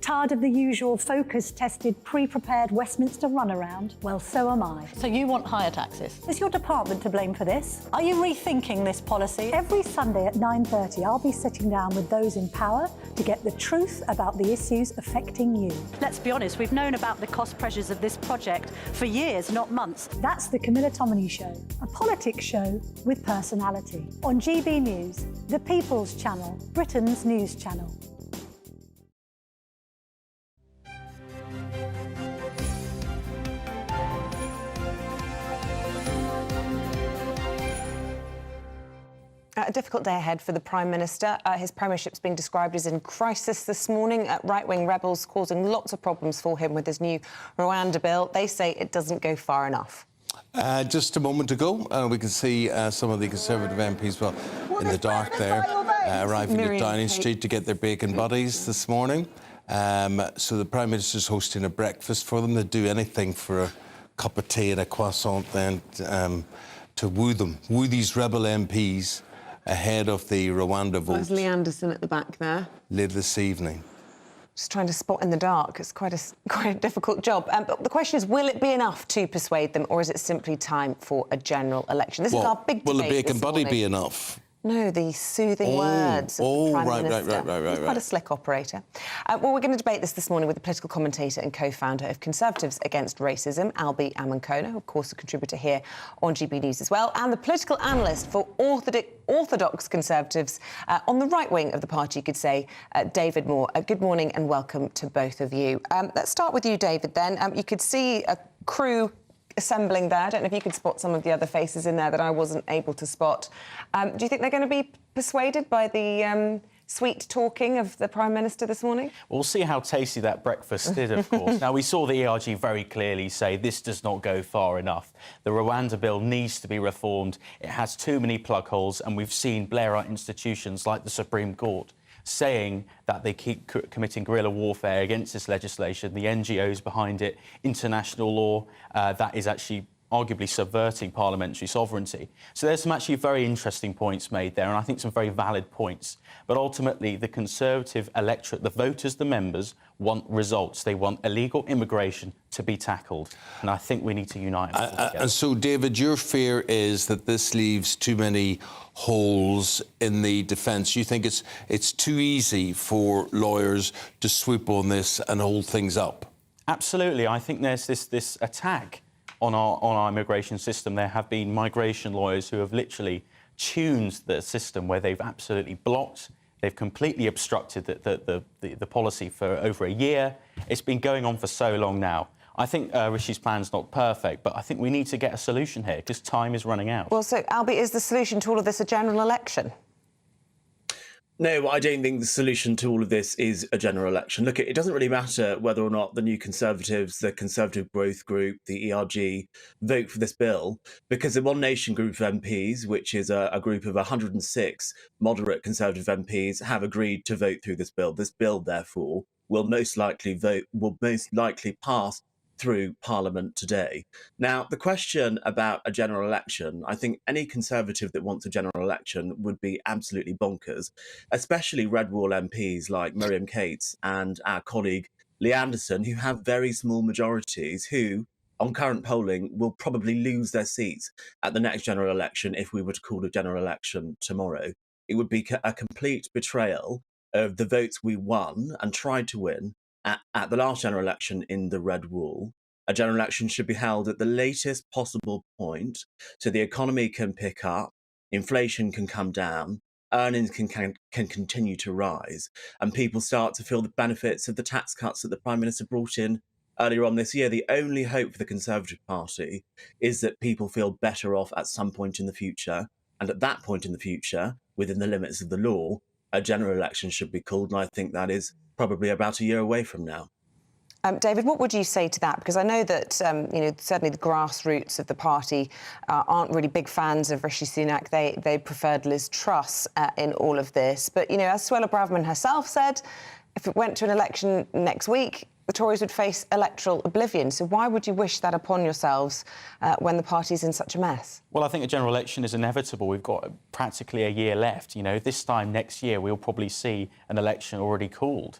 Tired of the usual focus-tested, pre-prepared Westminster runaround? Well, so am I. So you want higher taxes? Is your department to blame for this? Are you rethinking this policy? Every Sunday at 9:30, I'll be sitting down with those in power to get the truth about the issues affecting you. Let's be honest, we've known about the cost pressures of this project for years, not months. That's the Camilla Tominey Show, a politics show with personality. On GB News, the People's Channel, Britain's news channel. A difficult day ahead for the Prime Minister. His premiership's being described as in crisis this morning. Right-wing rebels causing lots of problems for him with his new Rwanda bill. They say it doesn't go far enough. Just a moment ago, we can see some of the Conservative MPs, well, in the dark there, arriving at Downing Street to get their bacon buddies this morning. So the Prime Minister's hosting a breakfast for them. They'd do anything for a cup of tea and a croissant then to woo these rebel MPs ahead of the Rwanda vote. There's Lee Anderson at the back there. Later this evening. Just trying to spot in the dark. It's quite a difficult job. But the question is, will it be enough to persuade them, or is it simply time for a general election? This is our big debate. Will the bacon this buddy morning. be enough? No, the soothing words of the Prime Minister. Right. He's quite a slick operator. Well, we're going to debate this morning with the political commentator and co-founder of Conservatives Against Racism, Eamonn, who, of course, a contributor here on GB News as well, and the political analyst for orthodox Conservatives on the right wing of the party, you could say, David Moore. Good morning and welcome to both of you. Let's start with you, David, then. You could see a crew assembling there. I don't know if you could spot some of the other faces in there that I wasn't able to spot. Do you think they're going to be persuaded by the sweet talking of the Prime Minister this morning? We'll see how tasty that breakfast did, of course. Now, we saw the ERG very clearly say this does not go far enough. The Rwanda bill needs to be reformed. It has too many plug holes, and we've seen Blairite institutions like the Supreme Court saying that they keep committing guerrilla warfare against this legislation. The NGOs behind it, international law, that is actually arguably subverting parliamentary sovereignty. So there's some actually very interesting points made there, and I think some very valid points. But ultimately, the Conservative electorate, the voters, the members, want results. They want illegal immigration to be tackled. And I think we need to unite. And so, David, your fear is that this leaves too many holes in the defence. You think it's too easy for lawyers to swoop on this and hold things up? Absolutely. I think there's this attack on our immigration system. There have been migration lawyers who have literally tuned the system where they've absolutely blocked, they've completely obstructed the policy for over a year. It's been going on for so long now. I think Rishi's plan's not perfect, but I think we need to get a solution here because time is running out. Well, so, Albie, is the solution to all of this a general election? No, I don't think the solution to all of this is a general election. Look, it doesn't really matter whether or not the New Conservatives, the Conservative Growth Group, the ERG vote for this bill, because the One Nation group of MPs, which is a group of 106 moderate Conservative MPs, have agreed to vote through this bill. This bill, therefore, will most likely pass through Parliament today. Now, the question about a general election, I think any Conservative that wants a general election would be absolutely bonkers, especially Red Wall MPs like Miriam Cates and our colleague Lee Anderson, who have very small majorities, who, on current polling, will probably lose their seats at the next general election if we were to call a general election tomorrow. It would be a complete betrayal of the votes we won and tried to win at the last general election in the Red Wall. A general election should be held at the latest possible point so the economy can pick up, inflation can come down, earnings can continue to rise, and people start to feel the benefits of the tax cuts that the Prime Minister brought in earlier on this year. The only hope for the Conservative Party is that people feel better off at some point in the future, and at that point in the future, within the limits of the law, a general election should be called, and I think that is probably about a year away from now. David, what would you say to that? Because I know that, certainly the grassroots of the party aren't really big fans of Rishi Sunak. They preferred Liz Truss in all of this. But, as Suella Braverman herself said, if it went to an election next week, the Tories would face electoral oblivion. So why would you wish that upon yourselves when the party's in such a mess? Well, I think a general election is inevitable. We've got practically a year left. This time next year, we'll probably see an election already called,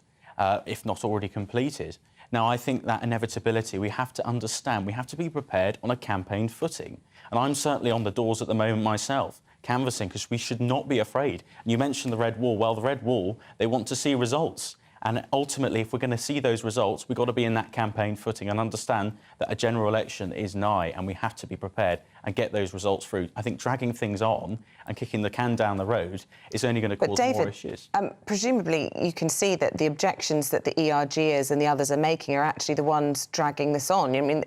if not already completed. Now, I think that inevitability, we have to understand, we have to be prepared on a campaign footing. And I'm certainly on the doors at the moment myself, canvassing, because we should not be afraid. And you mentioned the Red Wall. Well, the Red Wall, they want to see results. And ultimately, if we're going to see those results, we've got to be in that campaign footing and understand that a general election is nigh and we have to be prepared and get those results through. I think dragging things on and kicking the can down the road is only going to cause more issues. Presumably, you can see that the objections that the ERGers and the others are making are actually the ones dragging this on. I mean,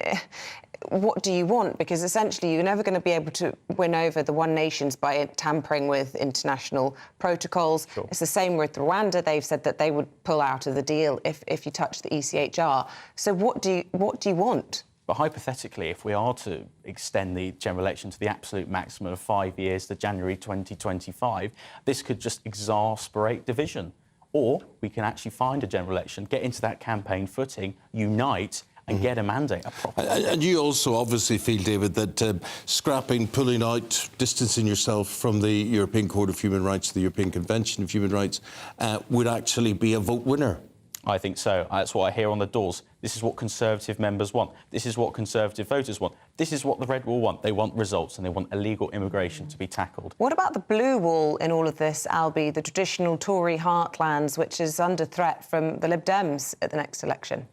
what do you want? Because essentially you're never going to be able to win over the One Nations by tampering with international protocols. Sure. It's the same with Rwanda. They've said that they would pull out of the deal if you touch the ECHR. So what do you want? But hypothetically, if we are to extend the general election to the absolute maximum of 5 years to January 2025, this could just exasperate division. Or we can actually find a general election, get into that campaign footing, unite, and get a mandate. And you also obviously feel, David, that scrapping, pulling out, distancing yourself from the European Court of Human Rights, the European Convention of Human Rights, would actually be a vote winner. I think so. That's what I hear on the doors. This is what Conservative members want. This is what Conservative voters want. This is what the Red Wall want. They want results and they want illegal immigration to be tackled. What about the Blue Wall in all of this, Albie, the traditional Tory heartlands, which is under threat from the Lib Dems at the next election?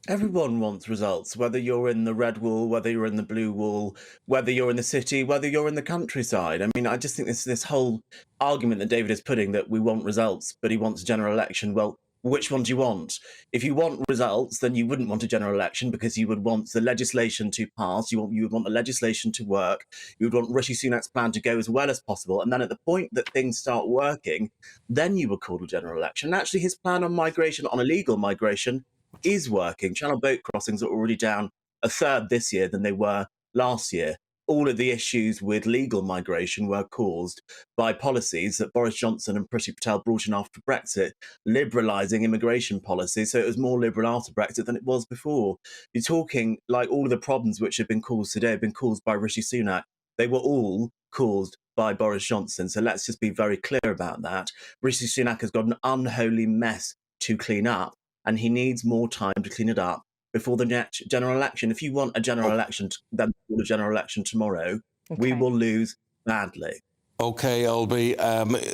Everyone wants results, whether you're in the Red Wall, whether you're in the Blue Wall, whether you're in the city, whether you're in the countryside. I mean, I just think this whole argument that David is putting that we want results, but he wants a general election. Well, which one do you want? If you want results, then you wouldn't want a general election because you would want the legislation to pass. You would want the legislation to work. You would want Rishi Sunak's plan to go as well as possible. And then at the point that things start working, then you would call a general election. And actually his plan on migration, on illegal migration, is working. Channel boat crossings are already down a third this year than they were last year. All of the issues with legal migration were caused by policies that Boris Johnson and Priti Patel brought in after Brexit, liberalising immigration policy. So it was more liberal after Brexit than it was before. You're talking like all of the problems which have been caused today have been caused by Rishi Sunak. They were all caused by Boris Johnson. So let's just be very clear about that. Rishi Sunak has got an unholy mess to clean up, and he needs more time to clean it up before the next general election. If you want a general election, then a general election tomorrow, we will lose badly. OK, Albie,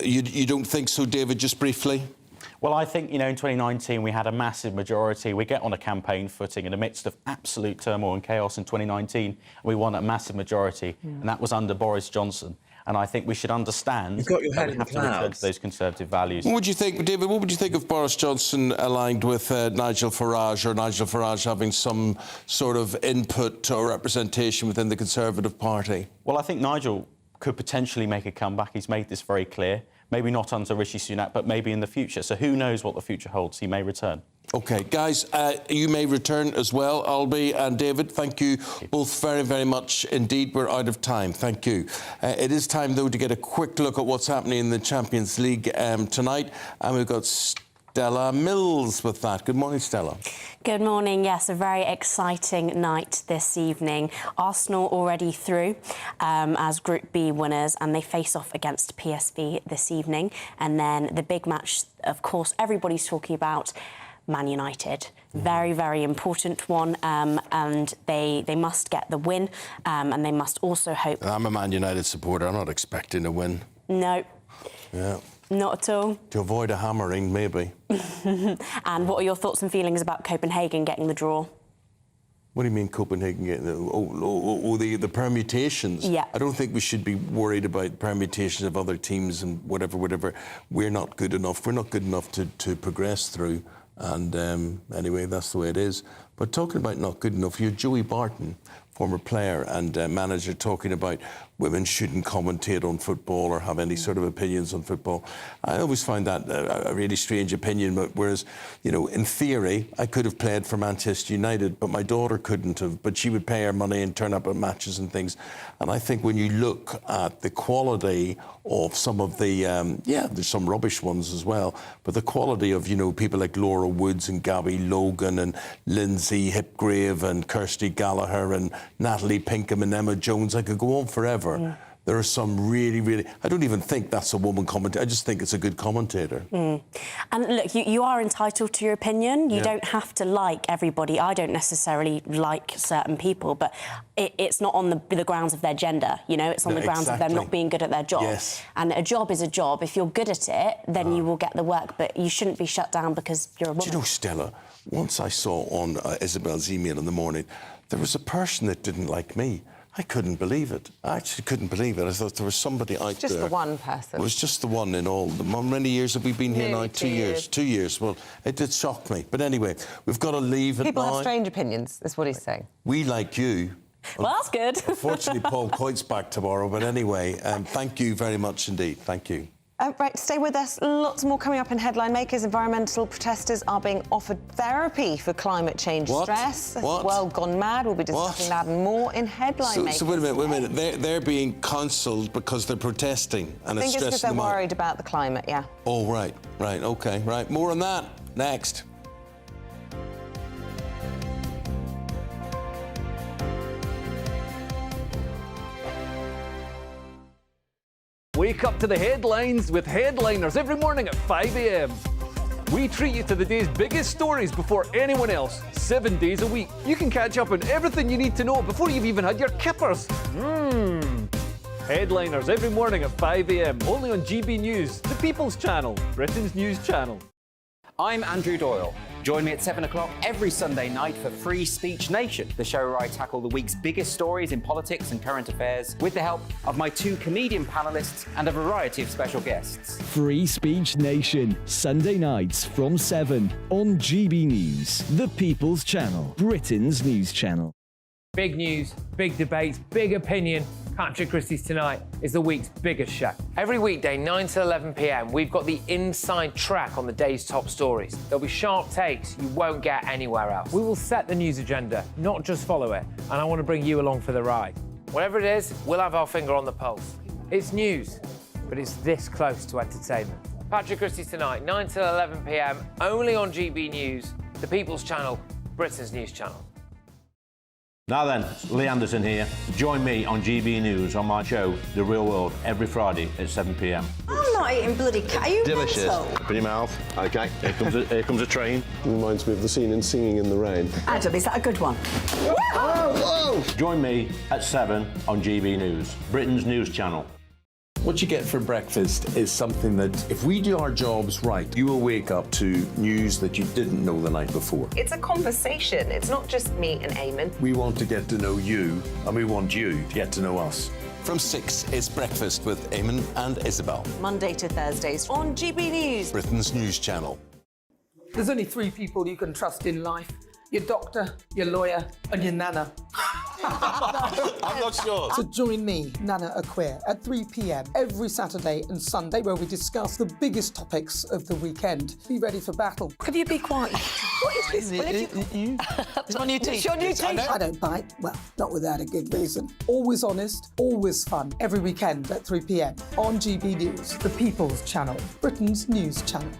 you don't think so, David, just briefly? Well, I think, in 2019 we had a massive majority. We get on a campaign footing in the midst of absolute turmoil and chaos in 2019. We won a massive majority, and that was under Boris Johnson. And I think we should understand You've got your head that we in have the to return clouds. to those conservative values. What would you think, David, what would you think of Boris Johnson aligned with Nigel Farage, or Nigel Farage having some sort of input or representation within the Conservative Party? Well, I think Nigel could potentially make a comeback. He's made this very clear. Maybe not under Rishi Sunak, but maybe in the future. So who knows what the future holds? He may return. OK, guys, you may return as well, Albie and David. Thank you both very, very much indeed. We're out of time. Thank you. It is time, though, to get a quick look at what's happening in the Champions League tonight. And we've got Stella Mills with that. Good morning, Stella. Good morning. Yes, a very exciting night this evening. Arsenal already through as Group B winners, and they face off against PSV this evening. And then the big match, of course, everybody's talking about, Man United. Very, very important one, and they must get the win, and they must also hope... I'm a Man United supporter. I'm not expecting a win. No. Yeah. Not at all. To avoid a hammering, maybe. And what are your thoughts and feelings about Copenhagen getting the draw? What do you mean Copenhagen getting the the permutations? Yeah. I don't think we should be worried about permutations of other teams and whatever. We're not good enough. We're not good enough to progress through. And anyway, that's the way it is. But talking about not good enough, you're Joey Barton, former player and manager, talking about women shouldn't commentate on football or have any sort of opinions on football. I always find that a really strange opinion. But whereas, in theory, I could have played for Manchester United, but my daughter couldn't have. But she would pay her money and turn up at matches and things. And I think when you look at the quality of some of the, there's some rubbish ones as well, but the quality of, people like Laura Woods and Gabby Logan and Lindsay Hipgrave and Kirsty Gallagher and Natalie Pinkham and Emma Jones, I could go on forever. There are some really... I don't even think that's a woman commentator. I just think it's a good commentator. And look, you are entitled to your opinion. You don't have to like everybody. I don't necessarily like certain people, but it's not on the grounds of their gender, It's on the grounds of them not being good at their job. Yes. And a job is a job. If you're good at it, then you will get the work, but you shouldn't be shut down because you're a woman. Do you know, Stella, once I saw on Isabel's email in the morning, there was a person that didn't like me. I couldn't believe it. I actually couldn't believe it. I thought there was somebody out there. Just the one person. It was just the one in all. How many years have we been here now? 2 years. 2 years. Well, it did shock me. But anyway, we've got to leave it now. People have strange opinions, is what he's saying. We like you. Well, that's good. Unfortunately, Paul Coyte's back tomorrow. But anyway, thank you very much indeed. Thank you. Right, stay with us. Lots more coming up in Headline Makers. Environmental protesters are being offered therapy for climate change stress. What? World gone mad. We'll be discussing that and more in Headline Makers. So wait a minute. They're being cancelled because they're protesting and it's stressing them out. I think it's because they're worried about the climate, yeah. Oh, right, OK, right. More on that next. Wake up to the headlines with Headliners every morning at 5 a.m. We treat you to the day's biggest stories before anyone else, 7 days a week. You can catch up on everything you need to know before you've even had your kippers. Headliners every morning at 5 a.m. only on GB News, the People's Channel, Britain's news channel. I'm Andrew Doyle. Join me at 7 o'clock every Sunday night for Free Speech Nation, the show where I tackle the week's biggest stories in politics and current affairs with the help of my 2 comedian panellists and a variety of special guests. Free Speech Nation, Sunday nights from 7 on GB News, the People's Channel, Britain's news channel. Big news, big debates, big opinion. Patrick Christie's Tonight is the week's biggest show. Every weekday, 9 to 11 p.m, we've got the inside track on the day's top stories. There'll be sharp takes you won't get anywhere else. We will set the news agenda, not just follow it, and I want to bring you along for the ride. Whatever it is, we'll have our finger on the pulse. It's news, but it's this close to entertainment. Patrick Christie's Tonight, 9 to 11 p.m, only on GB News, the People's Channel, Britain's news channel. Now then, Lee Anderson here. Join me on GB News on my show, The Real World, every Friday at 7 p.m. I'm not eating bloody cat. Are you Delicious. mental? Put your mouth. OK, here comes a train. Reminds me of the scene in Singing in the Rain. Adam, is that a good one? Whoa! Join me at 7 on GB News, Britain's news channel. What you get for breakfast is something that, if we do our jobs right, you will wake up to news that you didn't know the night before. It's a conversation. It's not just me and Eamonn. We want to get to know you, and we want you to get to know us. From 6 is Breakfast with Eamonn and Isabel. Monday to Thursdays on GB News, Britain's news channel. There's only 3 people you can trust in life. Your doctor, your lawyer, and your nana. I'm not sure. So join me, Nana Aquare, at 3 p.m. every Saturday and Sunday, where we discuss the biggest topics of the weekend. Be ready for battle. Could you be quiet? What is this? It's my new teeth. It's your new teeth. I don't bite. Well, not without a good reason. Always honest, always fun. Every weekend at 3 p.m. on GB News, the People's Channel, Britain's news channel.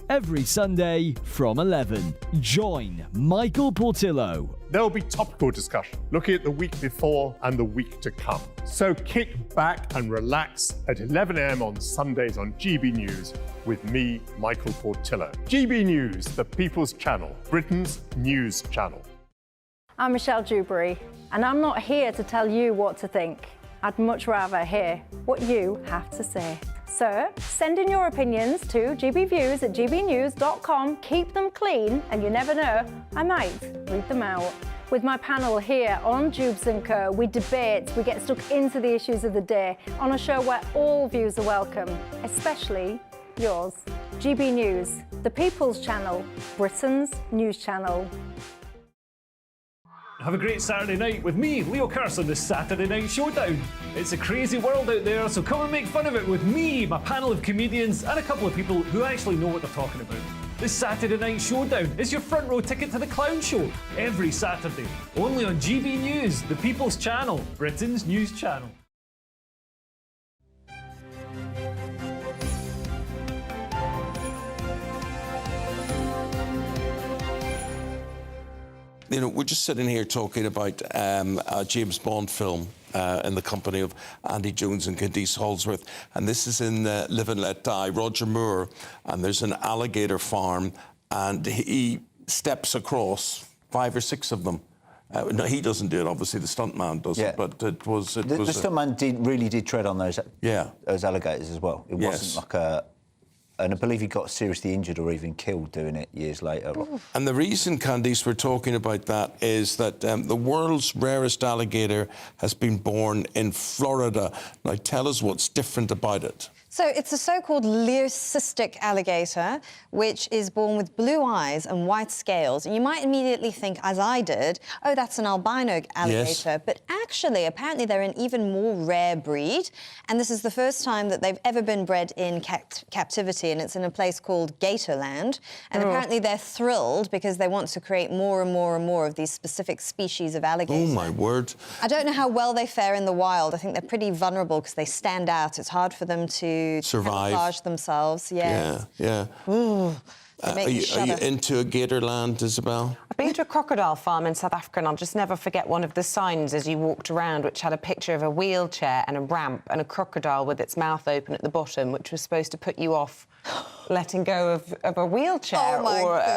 Every Sunday from 11, join Michael Portillo. There'll be topical discussion, looking at the week before and the week to come. So kick back and relax at 11 a.m. on Sundays on GB News with me, Michael Portillo. GB News, the People's Channel, Britain's news channel. I'm Michelle Dewberry, and I'm not here to tell you what to think. I'd much rather hear what you have to say. So send in your opinions to gbviews@gbnews.com. Keep them clean, and you never know, I might read them out. With my panel here on Jubes & Co, we debate, we get stuck into the issues of the day on a show where all views are welcome, especially yours. GB News, the People's Channel, Britain's news channel. Have a great Saturday night with me, Leo Curse, on the Saturday Night Showdown. It's a crazy world out there, so come and make fun of it with me, my panel of comedians, and a couple of people who actually know what they're talking about. The Saturday Night Showdown is your front row ticket to the clown show every Saturday, only on GB News, the People's Channel, Britain's news channel. You know, we're just sitting here talking about a James Bond film in the company of Andy Jones and Candice Holdsworth. And this is in Live and Let Die, Roger Moore. And there's an alligator farm, and he steps across 5 or 6 of them. No, he doesn't do it, obviously, the stuntman does it, but it was... The stuntman really did tread on those alligators as well. It wasn't like a... And I believe he got seriously injured or even killed doing it years later. And the reason, Candice, we're talking about that is that the world's rarest alligator has been born in Florida. Now, tell us what's different about it. So it's a so-called leucistic alligator, which is born with blue eyes and white scales. And you might immediately think, as I did, oh, that's an albino alligator. Yes. But actually, apparently, they're an even more rare breed. And this is the first time that they've ever been bred in captivity, and it's in a place called Gatorland. And apparently, they're thrilled because they want to create more and more and more of these specific species of alligator. Oh, my word. I don't know how well they fare in the wild. I think they're pretty vulnerable because they stand out. It's hard for them to survive, camouflage themselves. Yes. Yeah. Ooh, are you into a Gatorland, Isabel? I've been to a crocodile farm in South Africa, and I'll just never forget one of the signs as you walked around, which had a picture of a wheelchair and a ramp and a crocodile with its mouth open at the bottom, which was supposed to put you off letting go of a wheelchair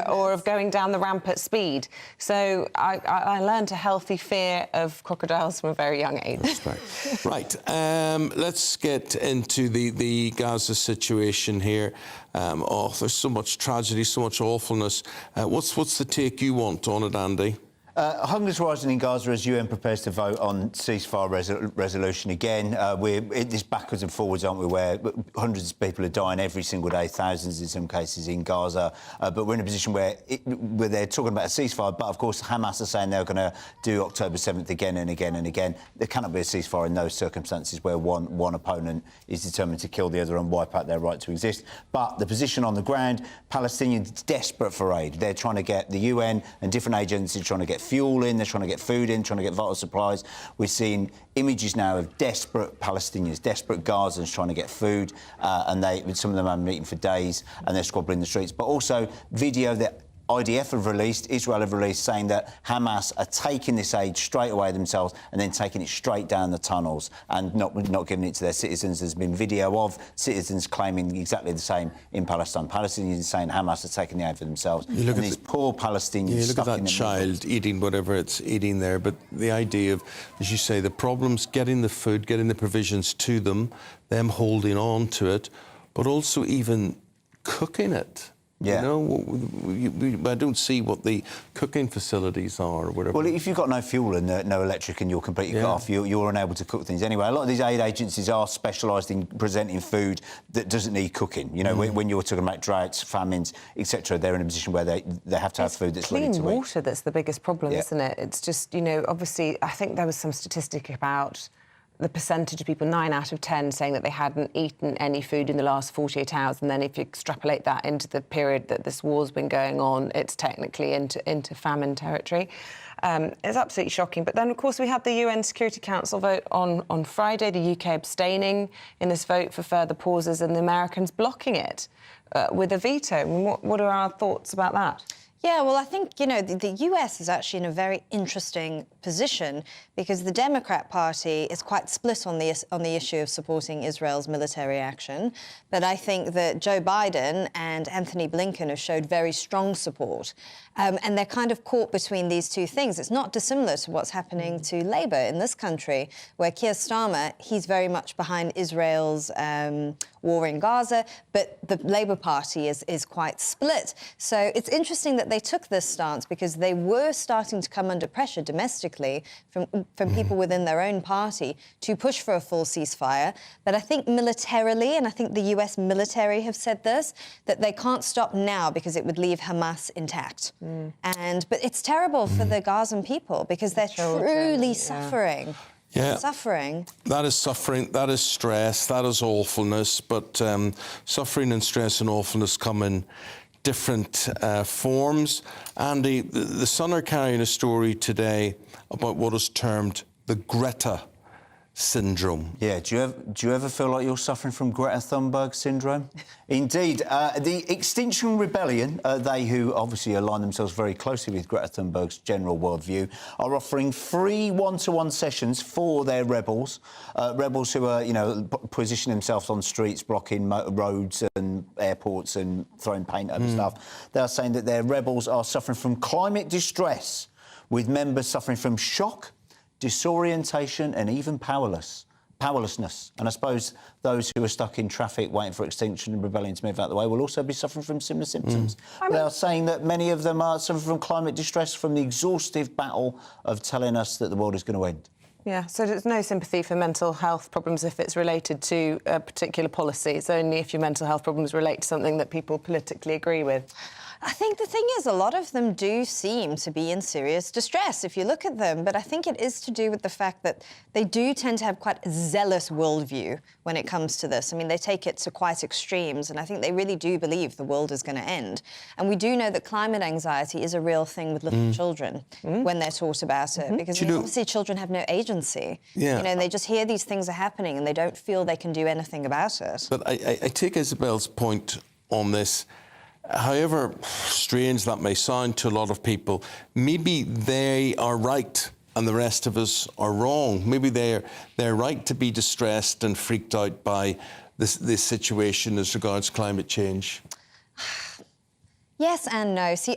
or of going down the ramp at speed. So I learned a healthy fear of crocodiles from a very young age. That's right. Right. Let's get into the Gaza situation here. There's so much tragedy, so much awfulness. What's the take you want on it, Andy? Hunger's rising in Gaza as UN prepares to vote on ceasefire resolution again. We're in this backwards and forwards, aren't we, where hundreds of people are dying every single day, thousands in some cases in Gaza. But we're in a position where they're talking about a ceasefire, but of course Hamas are saying they're going to do October 7th again and again and again. There cannot be a ceasefire in those circumstances where one opponent is determined to kill the other and wipe out their right to exist. But the position on the ground, Palestinians desperate for aid. They're trying to get the UN and different agencies trying to get fuel in, they're trying to get food in, trying to get vital supplies. We're seeing images now of desperate Palestinians, desperate Gazans trying to get food, and some of them haven't eaten for days, and they're squabbling in the streets. But also video that IDF have released, Israel have released, saying that Hamas are taking this aid straight away themselves and then taking it straight down the tunnels and not giving it to their citizens. There's been video of citizens claiming exactly the same in Palestine. Palestinians saying Hamas are taking the aid for themselves. And these poor Palestinians. You look at that child eating whatever it's eating there, but the idea of, as you say, the problems getting the food, getting the provisions to them, them holding on to it, but also even cooking it. Yeah. You know, I don't see what the cooking facilities are or whatever. Well, if you've got no fuel and no electric and you're completely cut off, you're unable to cook things anyway. A lot of these aid agencies are specialised in presenting food that doesn't need cooking. You know, when you're talking about droughts, famines, etc., they're in a position where they have to have food that's ready to eat. Clean water that's the biggest problem, isn't it? It's just, you know, obviously, I think there was some statistic about the percentage of people, 9 out of 10, saying that they hadn't eaten any food in the last 48 hours. And then if you extrapolate that into the period that this war's been going on, it's technically into famine territory. It's absolutely shocking. But then, of course, we had the UN Security Council vote on Friday, the UK abstaining in this vote for further pauses and the Americans blocking it with a veto. I mean, what are our thoughts about that? Yeah, well, I think, you know, the US is actually in a very interesting position because the Democrat Party is quite split on the issue of supporting Israel's military action. But I think that Joe Biden and Anthony Blinken have showed very strong support. And they're kind of caught between these two things. It's not dissimilar to what's happening to Labour in this country, where Keir Starmer, he's very much behind Israel's war in Gaza, but the Labour Party is quite split. So it's interesting that they took this stance because they were starting to come under pressure domestically from people within their own party to push for a full ceasefire. But I think militarily, and I think the US military have said this, that they can't stop now because it would leave Hamas intact. But it's terrible for the Gazan people because they're truly suffering. Yeah. Suffering. That is suffering, that is stress, that is awfulness, but suffering and stress and awfulness come in different forms. Andy, the Sun are carrying a story today about what is termed the Greta syndrome. Yeah, do you ever feel like you're suffering from Greta Thunberg syndrome? Indeed. The Extinction Rebellion, they who obviously align themselves very closely with Greta Thunberg's general worldview, are offering free one-to-one sessions for their rebels. Rebels who are, you know, positioning themselves on streets, blocking roads and airports and throwing paint up and stuff. They are saying that their rebels are suffering from climate distress, with members suffering from shock, disorientation and even powerlessness. And I suppose those who are stuck in traffic waiting for Extinction Rebellion to move out of the way will also be suffering from similar symptoms. They are saying that many of them are suffering from climate distress, from the exhaustive battle of telling us that the world is going to end. Yeah, so there's no sympathy for mental health problems if it's related to a particular policy. It's only if your mental health problems relate to something that people politically agree with. I think the thing is, a lot of them do seem to be in serious distress if you look at them, but I think it is to do with the fact that they do tend to have quite a zealous worldview when it comes to this. I mean, they take it to quite extremes, and I think they really do believe the world is going to end. And we do know that climate anxiety is a real thing with little children when they're taught about it, because obviously children have no agency. Yeah. You know, and they just hear these things are happening and they don't feel they can do anything about it. But I take Isabel's point on this. However strange that may sound to a lot of people, maybe they are right and the rest of us are wrong. Maybe they're right to be distressed and freaked out by this situation as regards climate change. Yes and no. See,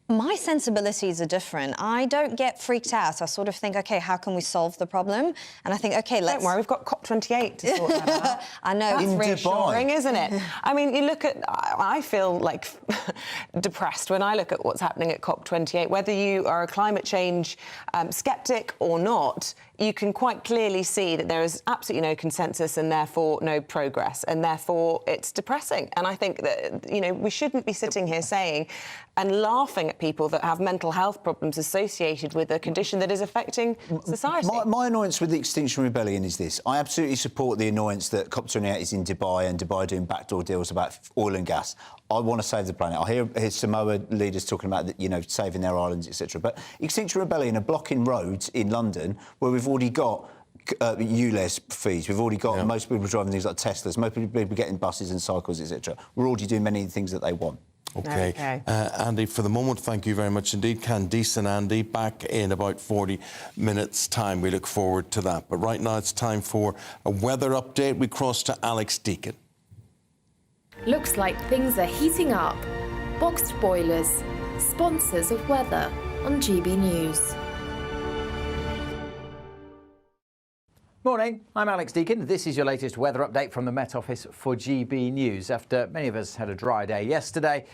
my sensibilities are different. I don't get freaked out. I sort of think, OK, how can we solve the problem? And I think, OK, let's... Don't worry, we've got COP28 to sort that out. I know. That's in reassuring, Dubai. isn't it? I mean, you look at... I feel, like, depressed when I look at what's happening at COP28. Whether you are a climate change sceptic or not, you can quite clearly see that there is absolutely no consensus and therefore no progress, and therefore it's depressing. And I think that, you know, we shouldn't be sitting here saying and laughing at people that have mental health problems associated with a condition that is affecting society. My annoyance with the Extinction Rebellion is this. I absolutely support the annoyance that COP28 is in Dubai and Dubai doing backdoor deals about oil and gas. I want to save the planet. I hear Samoa leaders talking about, you know, saving their islands, etc. But Extinction Rebellion are blocking roads in London where we've already got ULEZ fees. We've already got most people driving things like Teslas, most people getting buses and cycles, etc. We're already doing many things that they want. OK. Andy, for the moment, thank you very much indeed. Candice and Andy back in about 40 minutes' time. We look forward to that. But right now it's time for a weather update. We cross to Alex Deacon. Looks like things are heating up. Boxed boilers, sponsors of weather on GB News. Morning, I'm Alex Deacon. This is your latest weather update from the Met Office for GB News. After many of us had a dry day yesterday,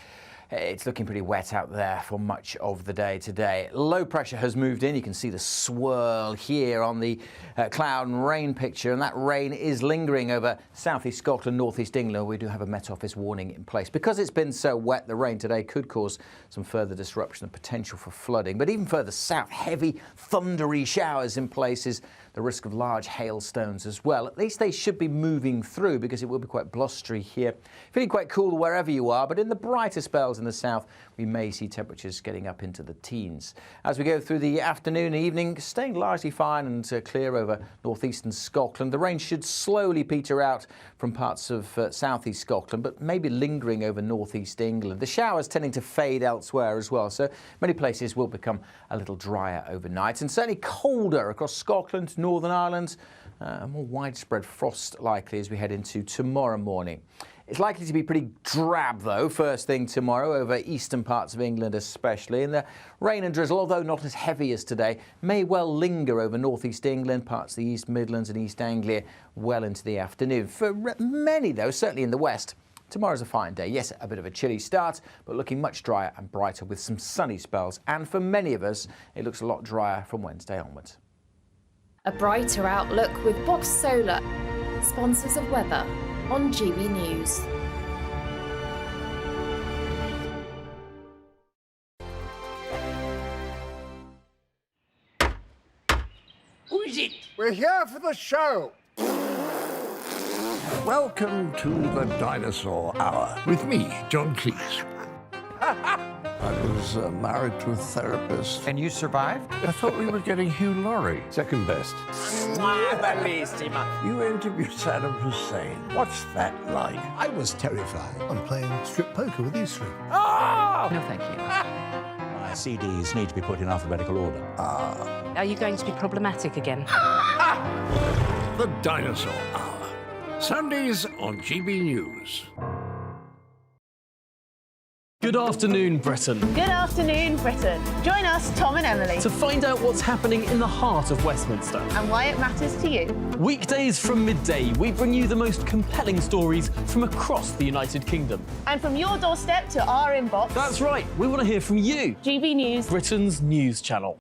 it's looking pretty wet out there for much of the day today. Low pressure has moved in. You can see the swirl here on the cloud and rain picture, and that rain is lingering over southeast Scotland, northeast England. We do have a Met Office warning in place. Because it's been so wet, the rain today could cause some further disruption and potential for flooding. But even further south, heavy, thundery showers in places, the risk of large hailstones as well. At least they should be moving through because it will be quite blustery here. Feeling quite cool wherever you are, but in the brighter spells in the south, we may see temperatures getting up into the teens. As we go through the afternoon and evening, staying largely fine and clear over northeastern Scotland. The rain should slowly peter out from parts of southeast Scotland, but maybe lingering over northeast England. The showers tending to fade elsewhere as well, so many places will become a little drier overnight, and certainly colder across Scotland, Northern Ireland. A more widespread frost likely as we head into tomorrow morning. It's likely to be pretty drab, though, first thing tomorrow over eastern parts of England especially. And the rain and drizzle, although not as heavy as today, may well linger over northeast England, parts of the East Midlands and East Anglia well into the afternoon. For many, though, certainly in the west, tomorrow's a fine day. Yes, a bit of a chilly start, but looking much drier and brighter with some sunny spells. And for many of us, it looks a lot drier from Wednesday onwards. A brighter outlook with Box Solar, sponsors of weather on GB News. Who is it? We're here for the show. Welcome to the Dinosaur Hour with me, John Cleese. I was married to a therapist. And you survived? I thought we were getting Hugh Laurie. Second best. You interviewed Saddam Hussein. What's that like? I was terrified. I'm playing strip poker with these three. Oh! No, thank you. My CDs need to be put in alphabetical order. Are you going to be problematic again? The Dinosaur Hour. Sundays on GB News. Good afternoon, Britain. Good afternoon, Britain. Join us, Tom and Emily, To find out what's happening in the heart of Westminster. and why it matters to you. Weekdays from midday, we bring you the most compelling stories from across the United Kingdom. And from your doorstep to our inbox. That's right, we want to hear from you. GB News, Britain's news channel.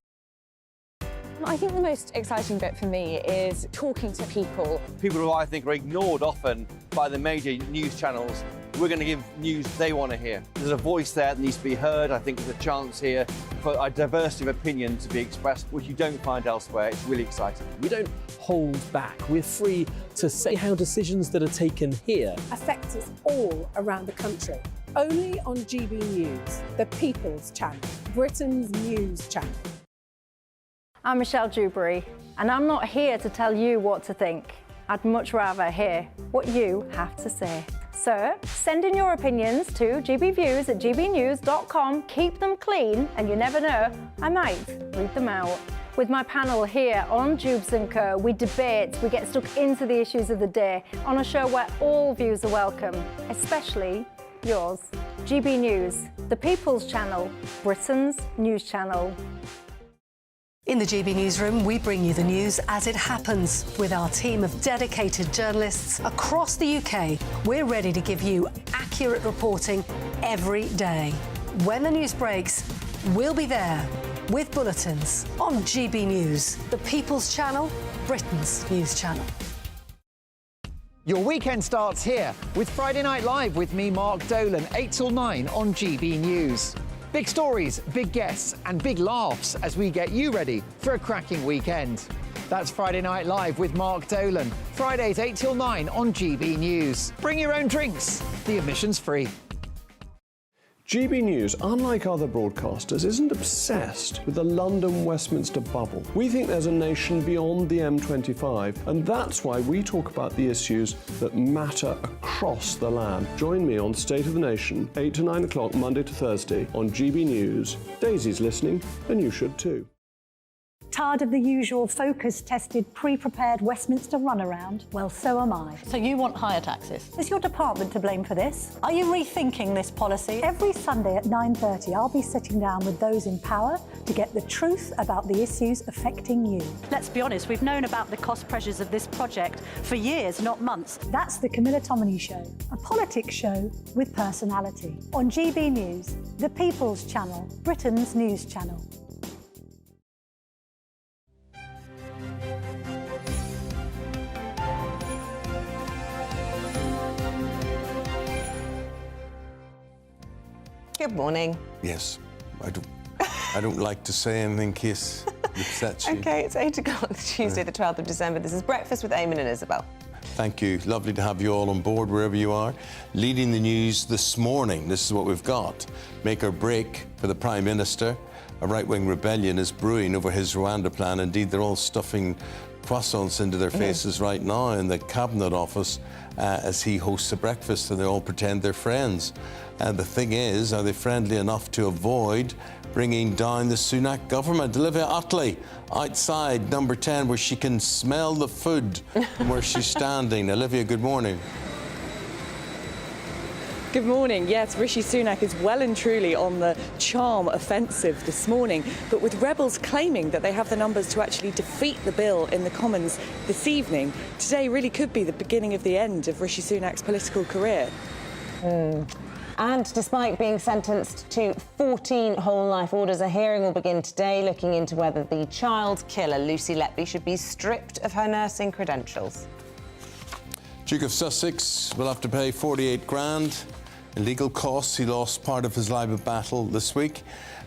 I think the most exciting bit for me is talking to people. People who I think are ignored often by the major news channels. We're going to give news they want to hear. There's a voice there that needs to be heard. I think there's a chance here for a diversity of opinion to be expressed, which you don't find elsewhere. It's really exciting. We don't hold back. We're free to say how decisions that are taken here affects us all around the country. Only on GB News, the People's Channel, Britain's news channel. I'm Michelle Dewberry, and I'm not here to tell you what to think. I'd much rather hear what you have to say. So send in your opinions to gbviews@gbnews.com. Keep them clean, and you never know, I might read them out. With my panel here on Jubes & Co, we debate, we get stuck into the issues of the day on a show where all views are welcome, especially yours. GB News, the People's Channel, Britain's news channel. In the GB Newsroom, we bring you the news as it happens. With our team of dedicated journalists across the UK, we're ready to give you accurate reporting every day. When the news breaks, we'll be there with bulletins on GB News, the People's Channel, Britain's news channel. Your weekend starts here with Friday Night Live with me, Mark Dolan, 8 till 9 on GB News. Big stories, big guests and big laughs as we get you ready for a cracking weekend. That's Friday Night Live with Mark Dolan. Fridays 8 till 9 on GB News. Bring your own drinks. The admission's free. GB News, unlike other broadcasters, isn't obsessed with the London-Westminster bubble. We think there's a nation beyond the M25, and that's why we talk about the issues that matter across the land. Join me on State of the Nation, 8 to 9 o'clock, Monday to Thursday, on GB News. Daisy's listening, and you should too. Tired of the usual focus-tested, pre-prepared Westminster runaround? Well, so am I. So you want higher taxes? Is your department to blame for this? Are you rethinking this policy? Every Sunday at 9:30, I'll be sitting down with those in power to get the truth about the issues affecting you. Let's be honest, we've known about the cost pressures of this project for years, not months. That's the Camilla Tominey Show, a politics show with personality. On GB News, the People's Channel, Britain's news channel. Good morning. Yes, I don't like to say anything in case it upsets you. OK, it's 8 o'clock, Tuesday, the 12th of December. This is Breakfast with Eamonn and Isabel. Thank you. Lovely to have you all on board wherever you are. Leading the news this morning, this is what we've got. Make or break for the Prime Minister. A right-wing rebellion is brewing over his Rwanda plan. Indeed, they're all stuffing croissants into their faces right now in the Cabinet Office as he hosts a breakfast, and they all pretend they're friends. And the thing is, are they friendly enough to avoid bringing down the Sunak government? Olivia Utley, outside number 10, where she can smell the food from where she's standing. Olivia, good morning. Good morning. Yes, Rishi Sunak is well and truly on the charm offensive this morning, but with rebels claiming that they have the numbers to actually defeat the bill in the Commons this evening, today really could be the beginning of the end of Rishi Sunak's political career. And despite being sentenced to 14 whole life orders, a hearing will begin today looking into whether the child killer Lucy Letby should be stripped of her nursing credentials. Duke of Sussex will have to pay 48 grand in legal costs. He lost part of his live battle this week.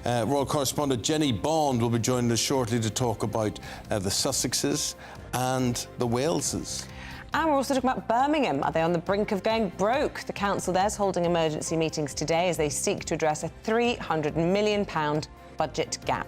Royal correspondent Jenny Bond will be joining us shortly to talk about the Sussexes and the Waleses. And we're also talking about Birmingham. Are they on the brink of going broke? The council there's holding emergency meetings today as they seek to address a £300 million budget gap.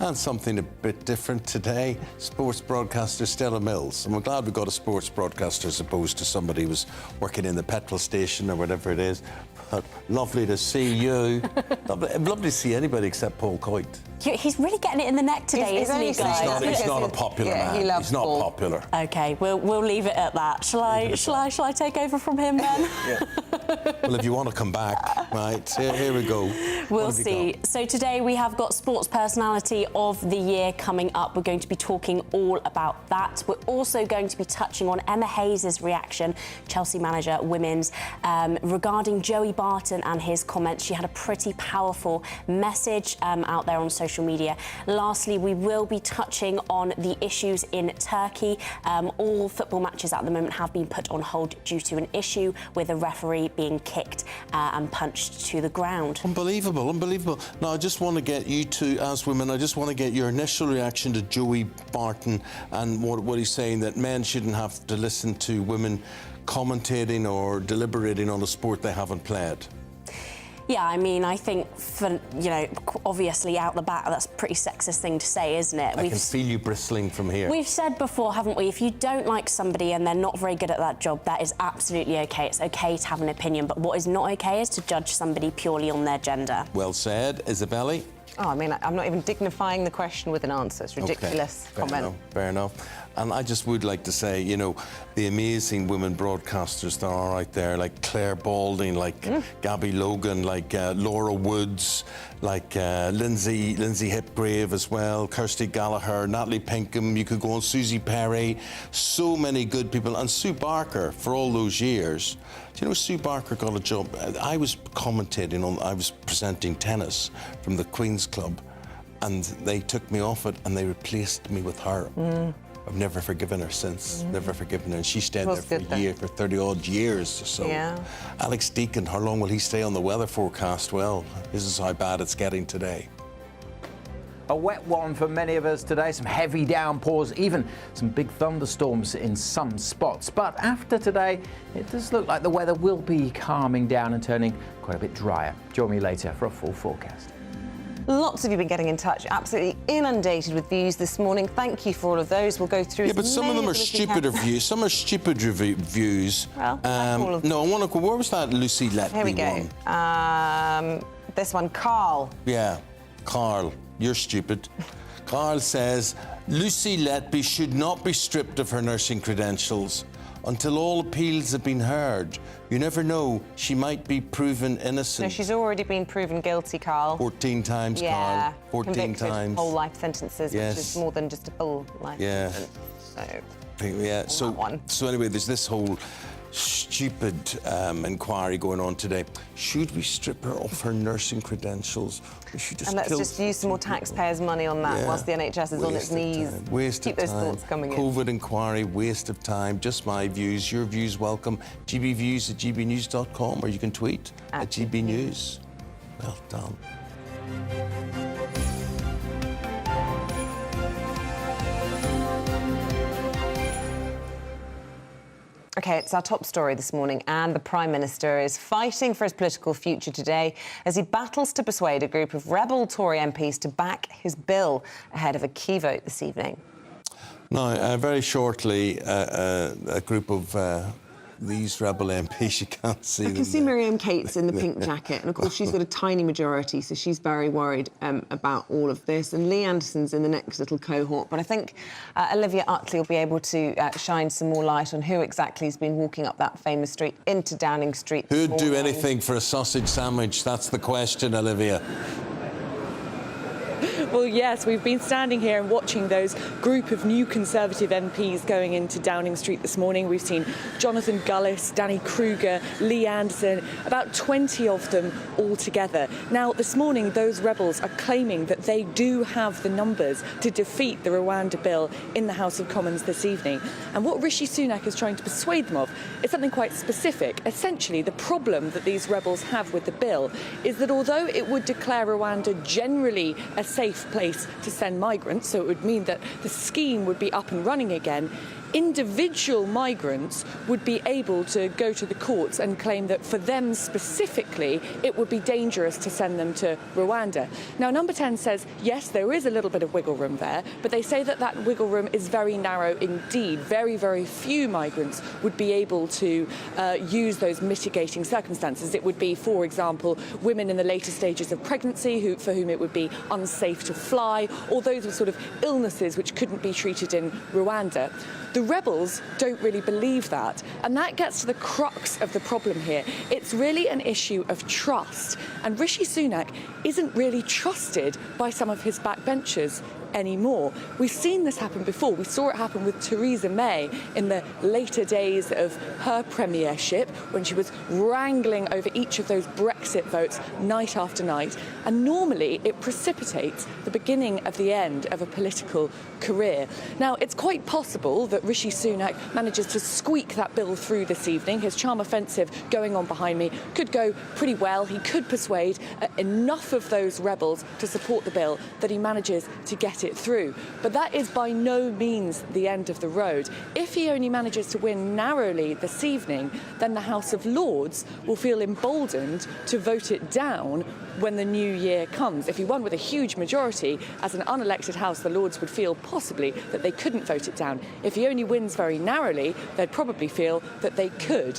And something a bit different today, sports broadcaster Stella Mills. And we're glad we got a sports broadcaster as opposed to somebody who was working in the petrol station or whatever it is. But lovely to see you. lovely to see anybody except Paul Coyte. He's really getting it in the neck today, isn't he, guys? He's not a popular man. He's not popular. OK, we'll leave it at that. Shall I take over from him then? Well, if you want to come back, right, here we go. We'll see. So today we have got Sports Personality of the Year coming up. We're going to be talking all about that. We're also going to be touching on Emma Hayes' reaction, Chelsea manager, women's, regarding Joey Barton and his comments. She had a pretty powerful message out there on social media. Lastly, we will be touching on the issues in Turkey. All football matches at the moment have been put on hold due to an issue with a referee being kicked and punched to the ground. Unbelievable, unbelievable. Now, I just want to get you two, as women, I just want to get your initial reaction to Joey Barton and what he's saying, that men shouldn't have to listen to women commentating or deliberating on a sport they haven't played. Yeah, I mean, I think, obviously out the bat, that's a pretty sexist thing to say, isn't it? I can feel you bristling from here. We've said before, haven't we, if you don't like somebody and they're not very good at that job, that is absolutely OK. It's OK to have an opinion, but what is not OK is to judge somebody purely on their gender. Well said. Isabel? Oh, I mean, I'm not even dignifying the question with an answer. It's ridiculous comment. Fair enough. And I just would like to say, you know, the amazing women broadcasters that are out there, like Claire Balding, like Gabby Logan, like Laura Woods, like Lindsay Hipgrave as well, Kirsty Gallagher, Natalie Pinkham, you could go on, Susie Perry, so many good people, and Sue Barker for all those years. Do you know Sue Barker got a job? I was commentating on, I was presenting tennis from the Queen's Club, and they took me off it and they replaced me with her. I've never forgiven her since, never forgiven her. And she stayed there for a year, for 30-odd years or so. Yeah. Alex Deacon, how long will he stay on the weather forecast? Well, this is how bad it's getting today. A wet one for many of us today, some heavy downpours, even some big thunderstorms in some spots. But after today, it does look like the weather will be calming down and turning quite a bit drier. Join me later for a full forecast. Lots of you been getting in touch, absolutely inundated with views this morning. Thank you for all of those. We'll go through. Yeah, but some of them are stupider views. Some are stupid views. Well, all of them. No, I want to go. Where was that Lucy Letby Here we go. one? This one, Carl. Yeah, Carl, you're stupid. Carl says Lucy Letby should not be stripped of her nursing credentials until all appeals have been heard. You never know, she might be proven innocent. No, she's already been proven guilty, Carl. 14 times, yeah, Carl. 14 convicted, times. Whole life sentences, Yes. which is more than just a full life sentence. So anyway, there's this whole stupid inquiry going on today. Should we strip her of her nursing credentials? Or should and let's just use some more taxpayers' money on that whilst the NHS is on its knees. Waste Keep of those time. thoughts coming in. COVID inquiry, waste of time. Just my views. Your views welcome. gbviews@gbnews.com, or you can tweet at GBNews. Well done. OK, it's our top story this morning, and the Prime Minister is fighting for his political future today as he battles to persuade a group of rebel Tory MPs to back his bill ahead of a key vote this evening. Now, very shortly, a group of these rebel MPs, you can't see them. I can see Miriam Cates in the pink jacket, and of course she's got a tiny majority, so she's very worried about all of this. And Lee Anderson's in the next little cohort, but I think Olivia Utley will be able to shine some more light on who exactly has been walking up that famous street into Downing Street. Who'd do anything for a sausage sandwich? That's the question, Olivia. Well, yes, we've been standing here and watching those group of new Conservative MPs going into Downing Street this morning. We've seen Jonathan Gullis, Danny Kruger, Lee Anderson, about 20 of them all together. Now, this morning, those rebels are claiming that they do have the numbers to defeat the Rwanda bill in the House of Commons this evening. And what Rishi Sunak is trying to persuade them of is something quite specific. Essentially, the problem that these rebels have with the bill is that although it would declare Rwanda generally a safe place to send migrants, so it would mean that the scheme would be up and running again, individual migrants would be able to go to the courts and claim that for them specifically it would be dangerous to send them to Rwanda. Now, Number 10 says, yes, there is a little bit of wiggle room there, but they say that that wiggle room is very narrow indeed. Very, very few migrants would be able to use those mitigating circumstances. It would be, for example, women in the later stages of pregnancy for whom it would be unsafe to fly, or those with sort of illnesses which couldn't be treated in Rwanda. The rebels don't really believe that, and that gets to the crux of the problem here. It's really an issue of trust, and Rishi Sunak isn't really trusted by some of his backbenchers anymore. We've seen this happen before. We saw it happen with Theresa May in the later days of her premiership, when she was wrangling over each of those Brexit votes night after night. And normally it precipitates the beginning of the end of a political career. Now, it's quite possible that Rishi Sunak manages to squeak that bill through this evening. His charm offensive going on behind me could go pretty well. He could persuade enough of those rebels to support the bill that he manages to get it through. But that is by no means the end of the road. If he only manages to win narrowly this evening, then the House of Lords will feel emboldened to vote it down when the new year comes. If he won with a huge majority, as an unelected House, the Lords would feel possibly that they couldn't vote it down. If he only wins very narrowly, they'd probably feel that they could.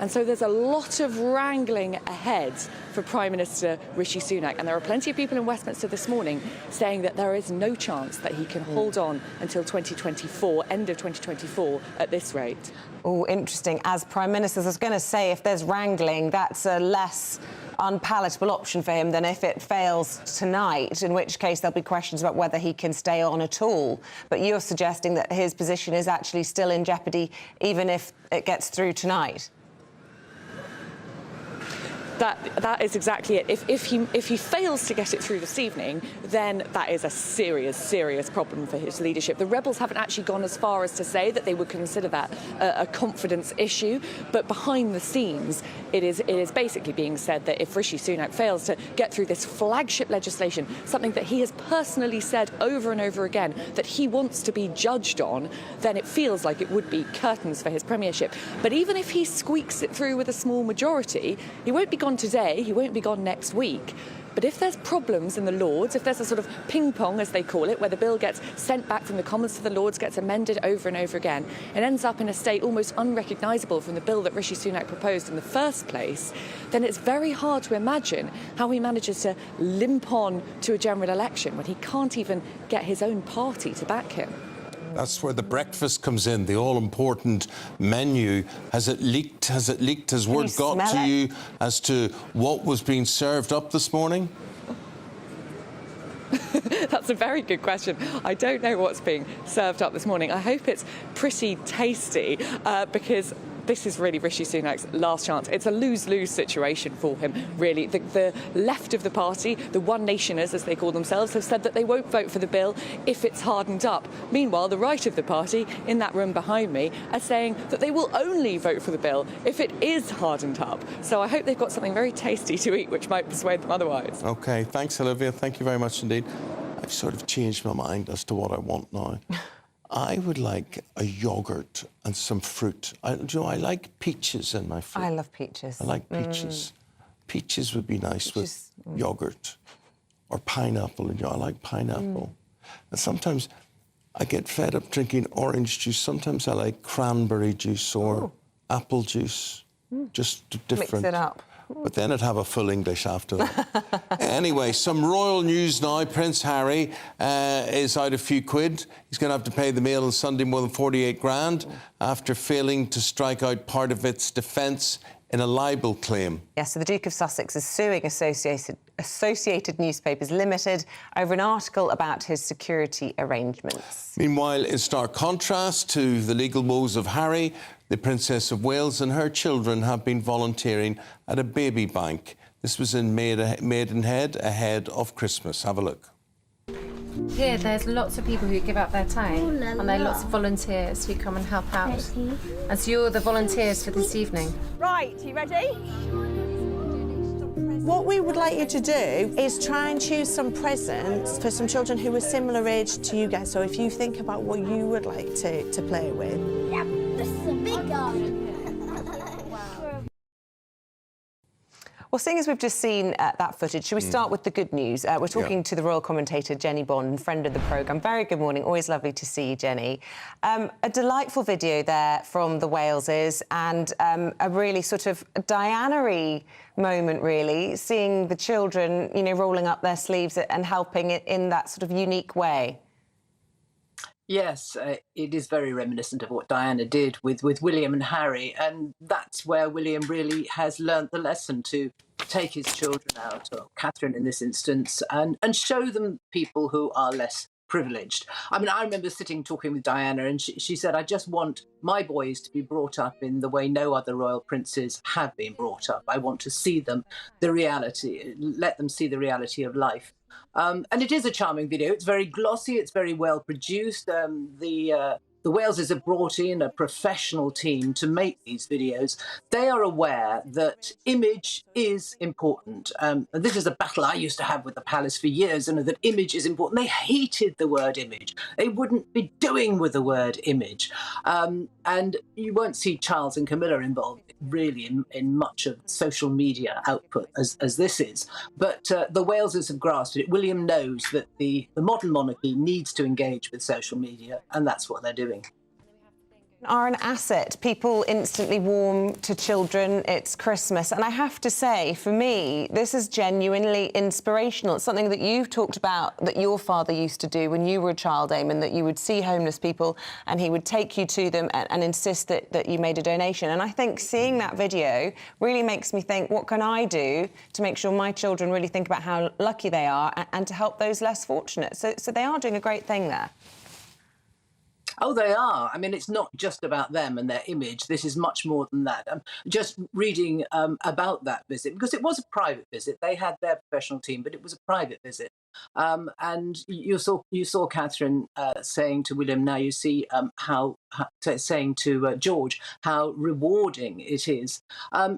And so there's a lot of wrangling ahead for Prime Minister Rishi Sunak. And there are plenty of people in Westminster this morning saying that there is no chance that he can hold on until 2024, end of 2024, at this rate. Oh, interesting. As Prime Minister, I was going to say, if there's wrangling, that's a less unpalatable option for him than if it fails tonight, in which case there'll be questions about whether he can stay on at all. But you're suggesting that his position is actually still in jeopardy even if it gets through tonight. That is exactly it. If he fails to get it through this evening, then that is a serious problem for his leadership. The rebels haven't actually gone as far as to say that they would consider that a confidence issue, but behind the scenes, it is basically being said that if Rishi Sunak fails to get through this flagship legislation, something that he has personally said over and over again that he wants to be judged on, then it feels like it would be curtains for his premiership. But even if he squeaks it through with a small majority, he won't be gone today, he won't be gone next week. But if there's problems in the Lords, if there's a sort of ping-pong, as they call it, where the bill gets sent back from the Commons to the Lords, gets amended over and over again, and ends up in a state almost unrecognisable from the bill that Rishi Sunak proposed in the first place, then it's very hard to imagine how he manages to limp on to a general election when he can't even get his own party to back him. That's where the breakfast comes in, the all-important menu. Has it leaked? Has word got to you as to what was being served up this morning? That's a very good question. I don't know what's being served up this morning. I hope it's pretty tasty because this is really Rishi Sunak's last chance. It's a lose-lose situation for him, really. The left of the party, the One Nationers, as they call themselves, have said that they won't vote for the bill if it's hardened up. Meanwhile, the right of the party, in that room behind me, are saying that they will only vote for the bill if it is hardened up. So I hope they've got something very tasty to eat, which might persuade them otherwise. OK, thanks, Olivia. Thank you very much indeed. I've sort of changed my mind as to what I want now. I would like a yoghurt and some fruit. I like peaches in my fruit. I love peaches. I like peaches. Peaches would be nice with yoghurt. Or pineapple. I like pineapple. And sometimes I get fed up drinking orange juice. Sometimes I like cranberry juice or apple juice. Just different. Mix it up. But then I'd have a full English after that. Anyway, some royal news now. Prince Harry is out a few quid. He's going to have to pay the Mail on Sunday more than 48 grand after failing to strike out part of its defence in a libel claim. Yes, so the Duke of Sussex is suing Associated Newspapers Limited over an article about his security arrangements. Meanwhile, in stark contrast to the legal woes of Harry, the Princess of Wales and her children have been volunteering at a baby bank. This was in Maidenhead ahead of Christmas. Have a look. Here, there's lots of people who give up their time, and there are lots of volunteers who come and help out. And so you're the volunteers for this evening. Right, you ready? What we would like you to do is try and choose some presents for some children who are similar age to you guys. So if you think about what you would like to play with. Yeah, this is a big guy. Well, seeing as we've just seen that footage, should we start with the good news? We're talking to the royal commentator, Jenny Bond, friend of the programme. Very good morning. Always lovely to see you, Jenny. A delightful video there from the Waleses and a really sort of Diana-y moment, really, seeing the children, you know, rolling up their sleeves and helping it in that sort of unique way. Yes, it is very reminiscent of what Diana did with William and Harry, and that's where William really has learnt the lesson to take his children out, or Catherine in this instance, and show them people who are less privileged. I mean, I remember talking with Diana, and she said, I just want my boys to be brought up in the way no other royal princes have been brought up. I want to see them the reality, let them see the reality of life. And it is a charming video. It's very glossy. It's very well produced. The Waleses have brought in a professional team to make these videos. They are aware that image is important. This is a battle I used to have with the palace for years, and that image is important. They hated the word image. They wouldn't be doing with the word image. And you won't see Charles and Camilla involved really in much of social media output as this is. But the Waleses have grasped it. William knows that the modern monarchy needs to engage with social media, and that's what they're doing. Are an asset. People instantly warm to children. It's Christmas. And I have to say, for me, this is genuinely inspirational. It's something that you've talked about that your father used to do when you were a child, Eamonn, that you would see homeless people and he would take you to them and insist that you made a donation. And I think seeing that video really makes me think, what can I do to make sure my children really think about how lucky they are and to help those less fortunate? So they are doing a great thing there. Oh, they are. I mean, it's not just about them and their image. This is much more than that. Just reading about that visit, because it was a private visit. They had their professional team, but it was a private visit. And you saw Catherine saying to William, now you see saying to George how rewarding it is.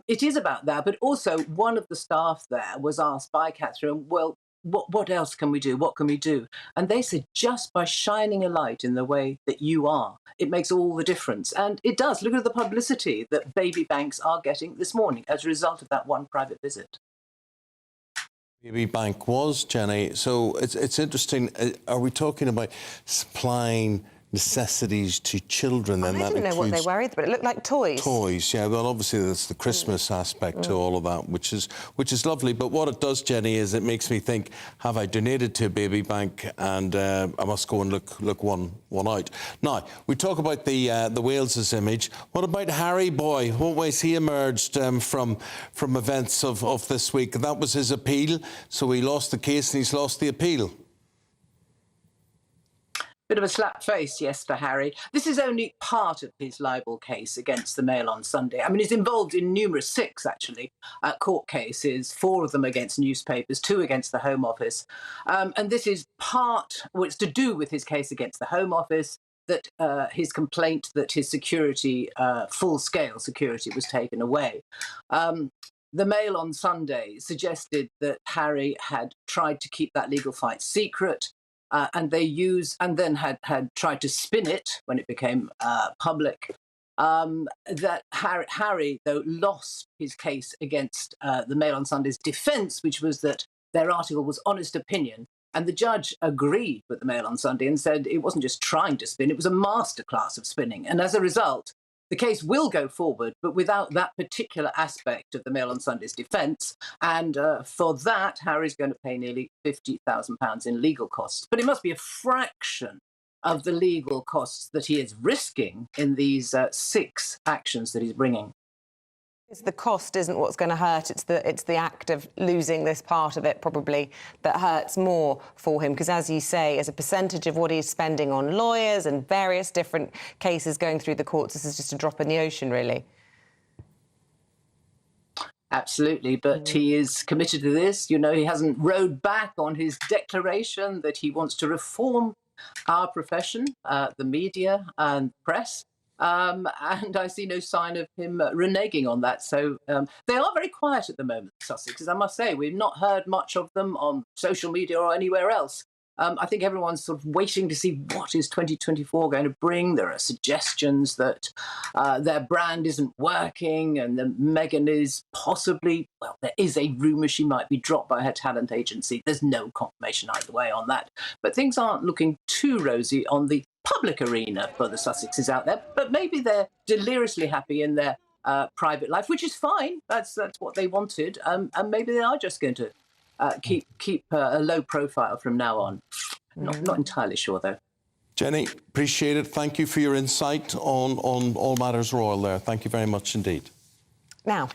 It is about that, but also one of the staff there was asked by Catherine, well, what else can we do? What can we do? And they said, just by shining a light in the way that you are, it makes all the difference. And it does. Look at the publicity that baby banks are getting this morning as a result of that one private visit. Baby bank was, Jenny. So it's interesting. Are we talking about supplying necessities to children? Then I didn't know what they were either, but it looked like toys. Toys, yeah. Well, obviously there's the Christmas aspect to all of that, which is lovely. But what it does, Jenny, is it makes me think: have I donated to a baby bank? And I must go and look one out. Now we talk about the Wales's image. What about Harry boy? What ways he emerged from events of this week? That was his appeal. So he lost the case and he's lost the appeal. Bit of a slap face, yes, for Harry. This is only part of his libel case against the Mail on Sunday. I mean, he's involved in numerous, 6 actually, court cases, 4 of them against newspapers, 2 against the Home Office. And this is it's to do with his case against the Home Office, that his complaint that his security, full-scale security, was taken away. The Mail on Sunday suggested that Harry had tried to keep that legal fight secret, and then had tried to spin it when it became public. That Harry, though, lost his case against the Mail on Sunday's defence, which was that their article was honest opinion. And the judge agreed with the Mail on Sunday and said it wasn't just trying to spin, it was a masterclass of spinning. And as a result, the case will go forward, but without that particular aspect of the Mail on Sunday's defence. And for that, Harry's going to pay nearly £50,000 in legal costs. But it must be a fraction of the legal costs that he is risking in these 6 actions that he's bringing. The cost isn't what's going to hurt. It's the act of losing this part of it probably that hurts more for him, because, as you say, as a percentage of what he's spending on lawyers and various different cases going through the courts, this is just a drop in the ocean, really. Absolutely, but he is committed to this. You know, he hasn't rowed back on his declaration that he wants to reform our profession, the media and press. And I see no sign of him reneging on that. So they are very quiet at the moment, Sussex, I must say. We've not heard much of them on social media or anywhere else. I think everyone's sort of waiting to see what is 2024 going to bring. There are suggestions that their brand isn't working and that Meghan is possibly, well, there is a rumour she might be dropped by her talent agency. There's no confirmation either way on that. But things aren't looking too rosy on the public arena for the Sussexes out there. But maybe they're deliriously happy in their private life, which is fine. That's what they wanted. And maybe they are just going to keep a low profile from now on. Not entirely sure, though. Jenny, appreciate it. Thank you for your insight on all matters royal there. Thank you very much indeed. Now,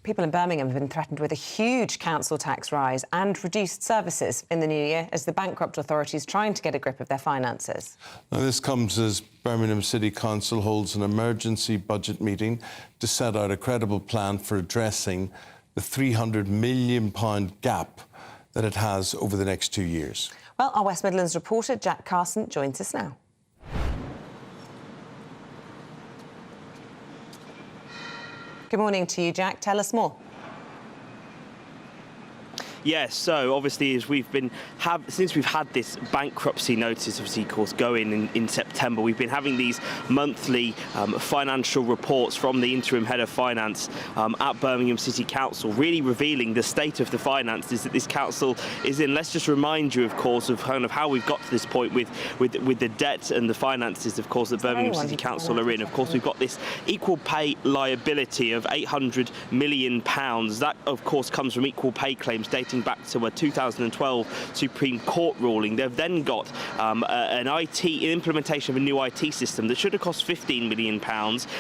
people in Birmingham have been threatened with a huge council tax rise and reduced services in the new year as the bankrupt authorities trying to get a grip of their finances. Now, this comes as Birmingham City Council holds an emergency budget meeting to set out a credible plan for addressing the £300 million gap that it has over the next 2 years. Well, our West Midlands reporter, Jack Carson, joins us now. Good morning to you, Jack. Tell us more. Yes, so obviously as since we've had this bankruptcy notice, obviously, of course, going in September, we've been having these monthly financial reports from the interim head of finance at Birmingham City Council, really revealing the state of the finances that this council is in. Let's just remind you, of course, of kind of how we've got to this point with the debt and the finances, of course, that Birmingham City Council are in. Of course, we've got this equal pay liability of £800 million. That, of course, comes from equal pay claims dating back to a 2012 Supreme Court ruling. They've then got an implementation of a new IT system that should have cost £15 million.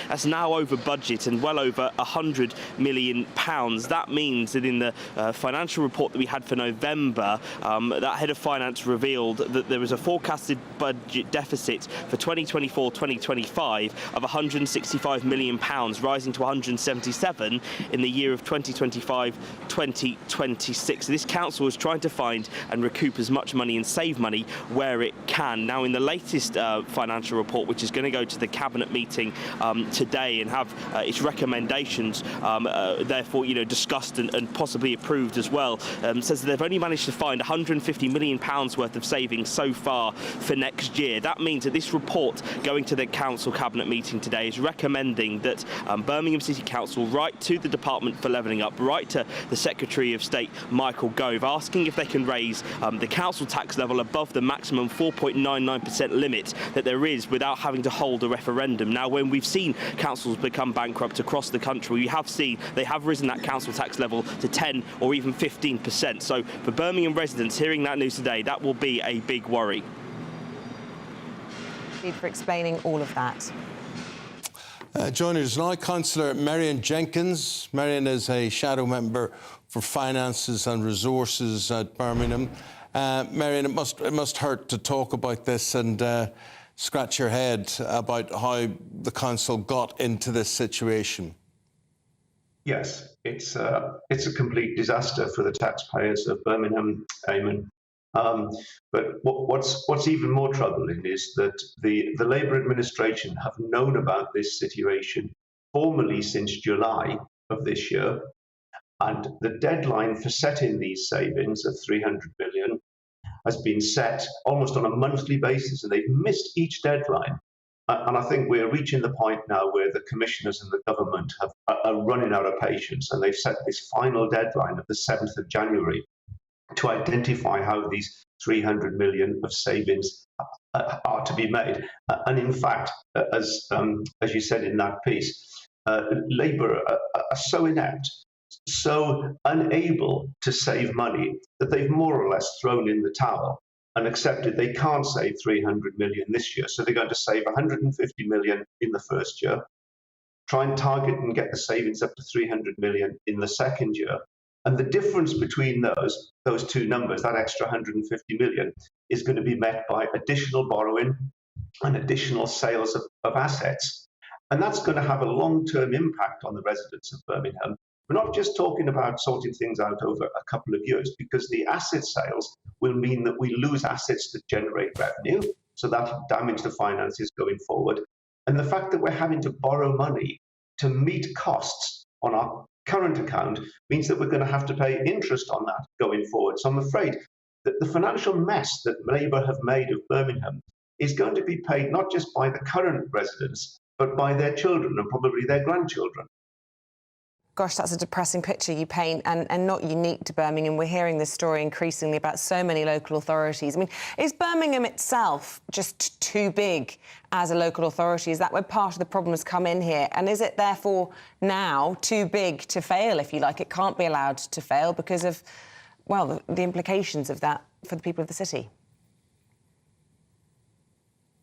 That's now over budget and well over £100 million. That means that in the financial report that we had for November, that head of finance revealed that there was a forecasted budget deficit for 2024-2025 of £165 million, rising to 177 in the year of 2025-2026. This council is trying to find and recoup as much money and save money where it can. Now, in the latest financial report, which is going to go to the cabinet meeting today and have its recommendations, therefore, discussed and possibly approved as well, says that they've only managed to find £150 million worth of savings so far for next year. That means that this report going to the council cabinet meeting today is recommending that Birmingham City Council write to the Department for Levelling Up, write to the Secretary of State Michael Gove, asking if they can raise the council tax level above the maximum 4.99% limit that there is without having to hold a referendum. Now, when we've seen councils become bankrupt across the country, we have seen they have risen that council tax level to 10 or even 15%. So for Birmingham residents hearing that news today, that will be a big worry. Thank you for explaining all of that. Joining us now, Councillor Marion Jenkins. Marion is a shadow member for Finances and Resources at Birmingham. Marion, it must hurt to talk about this and scratch your head about how the council got into this situation. Yes, it's a complete disaster for the taxpayers of Birmingham, Eamonn. But what's even more troubling is that the Labour administration have known about this situation formally since July of this year, and the deadline for setting these savings of 300 million has been set almost on a monthly basis, and they've missed each deadline. And I think we're reaching the point now where the commissioners and the government are running out of patience, and they've set this final deadline of the 7th of January to identify how these 300 million of savings are to be made. And in fact, as you said in that piece, Labour are so inept, so unable to save money that they've more or less thrown in the towel and accepted they can't save 300 million this year. So they're going to save 150 million in the first year, try and target and get the savings up to 300 million in the second year. And the difference between those two numbers, that extra 150 million, is going to be met by additional borrowing and additional sales of assets. And that's going to have a long-term impact on the residents of Birmingham. We're not just talking about sorting things out over a couple of years, because the asset sales will mean that we lose assets that generate revenue, so that'll damage the finances going forward. And the fact that we're having to borrow money to meet costs on our current account means that we're going to have to pay interest on that going forward. So I'm afraid that the financial mess that Labour have made of Birmingham is going to be paid not just by the current residents, but by their children and probably their grandchildren. Gosh, that's a depressing picture you paint, and not unique to Birmingham. We're hearing this story increasingly about so many local authorities. I mean, is Birmingham itself just too big as a local authority? Is that where part of the problem has come in here? And is it therefore now too big to fail, if you like? It can't be allowed to fail because of, well, the implications of that for the people of the city.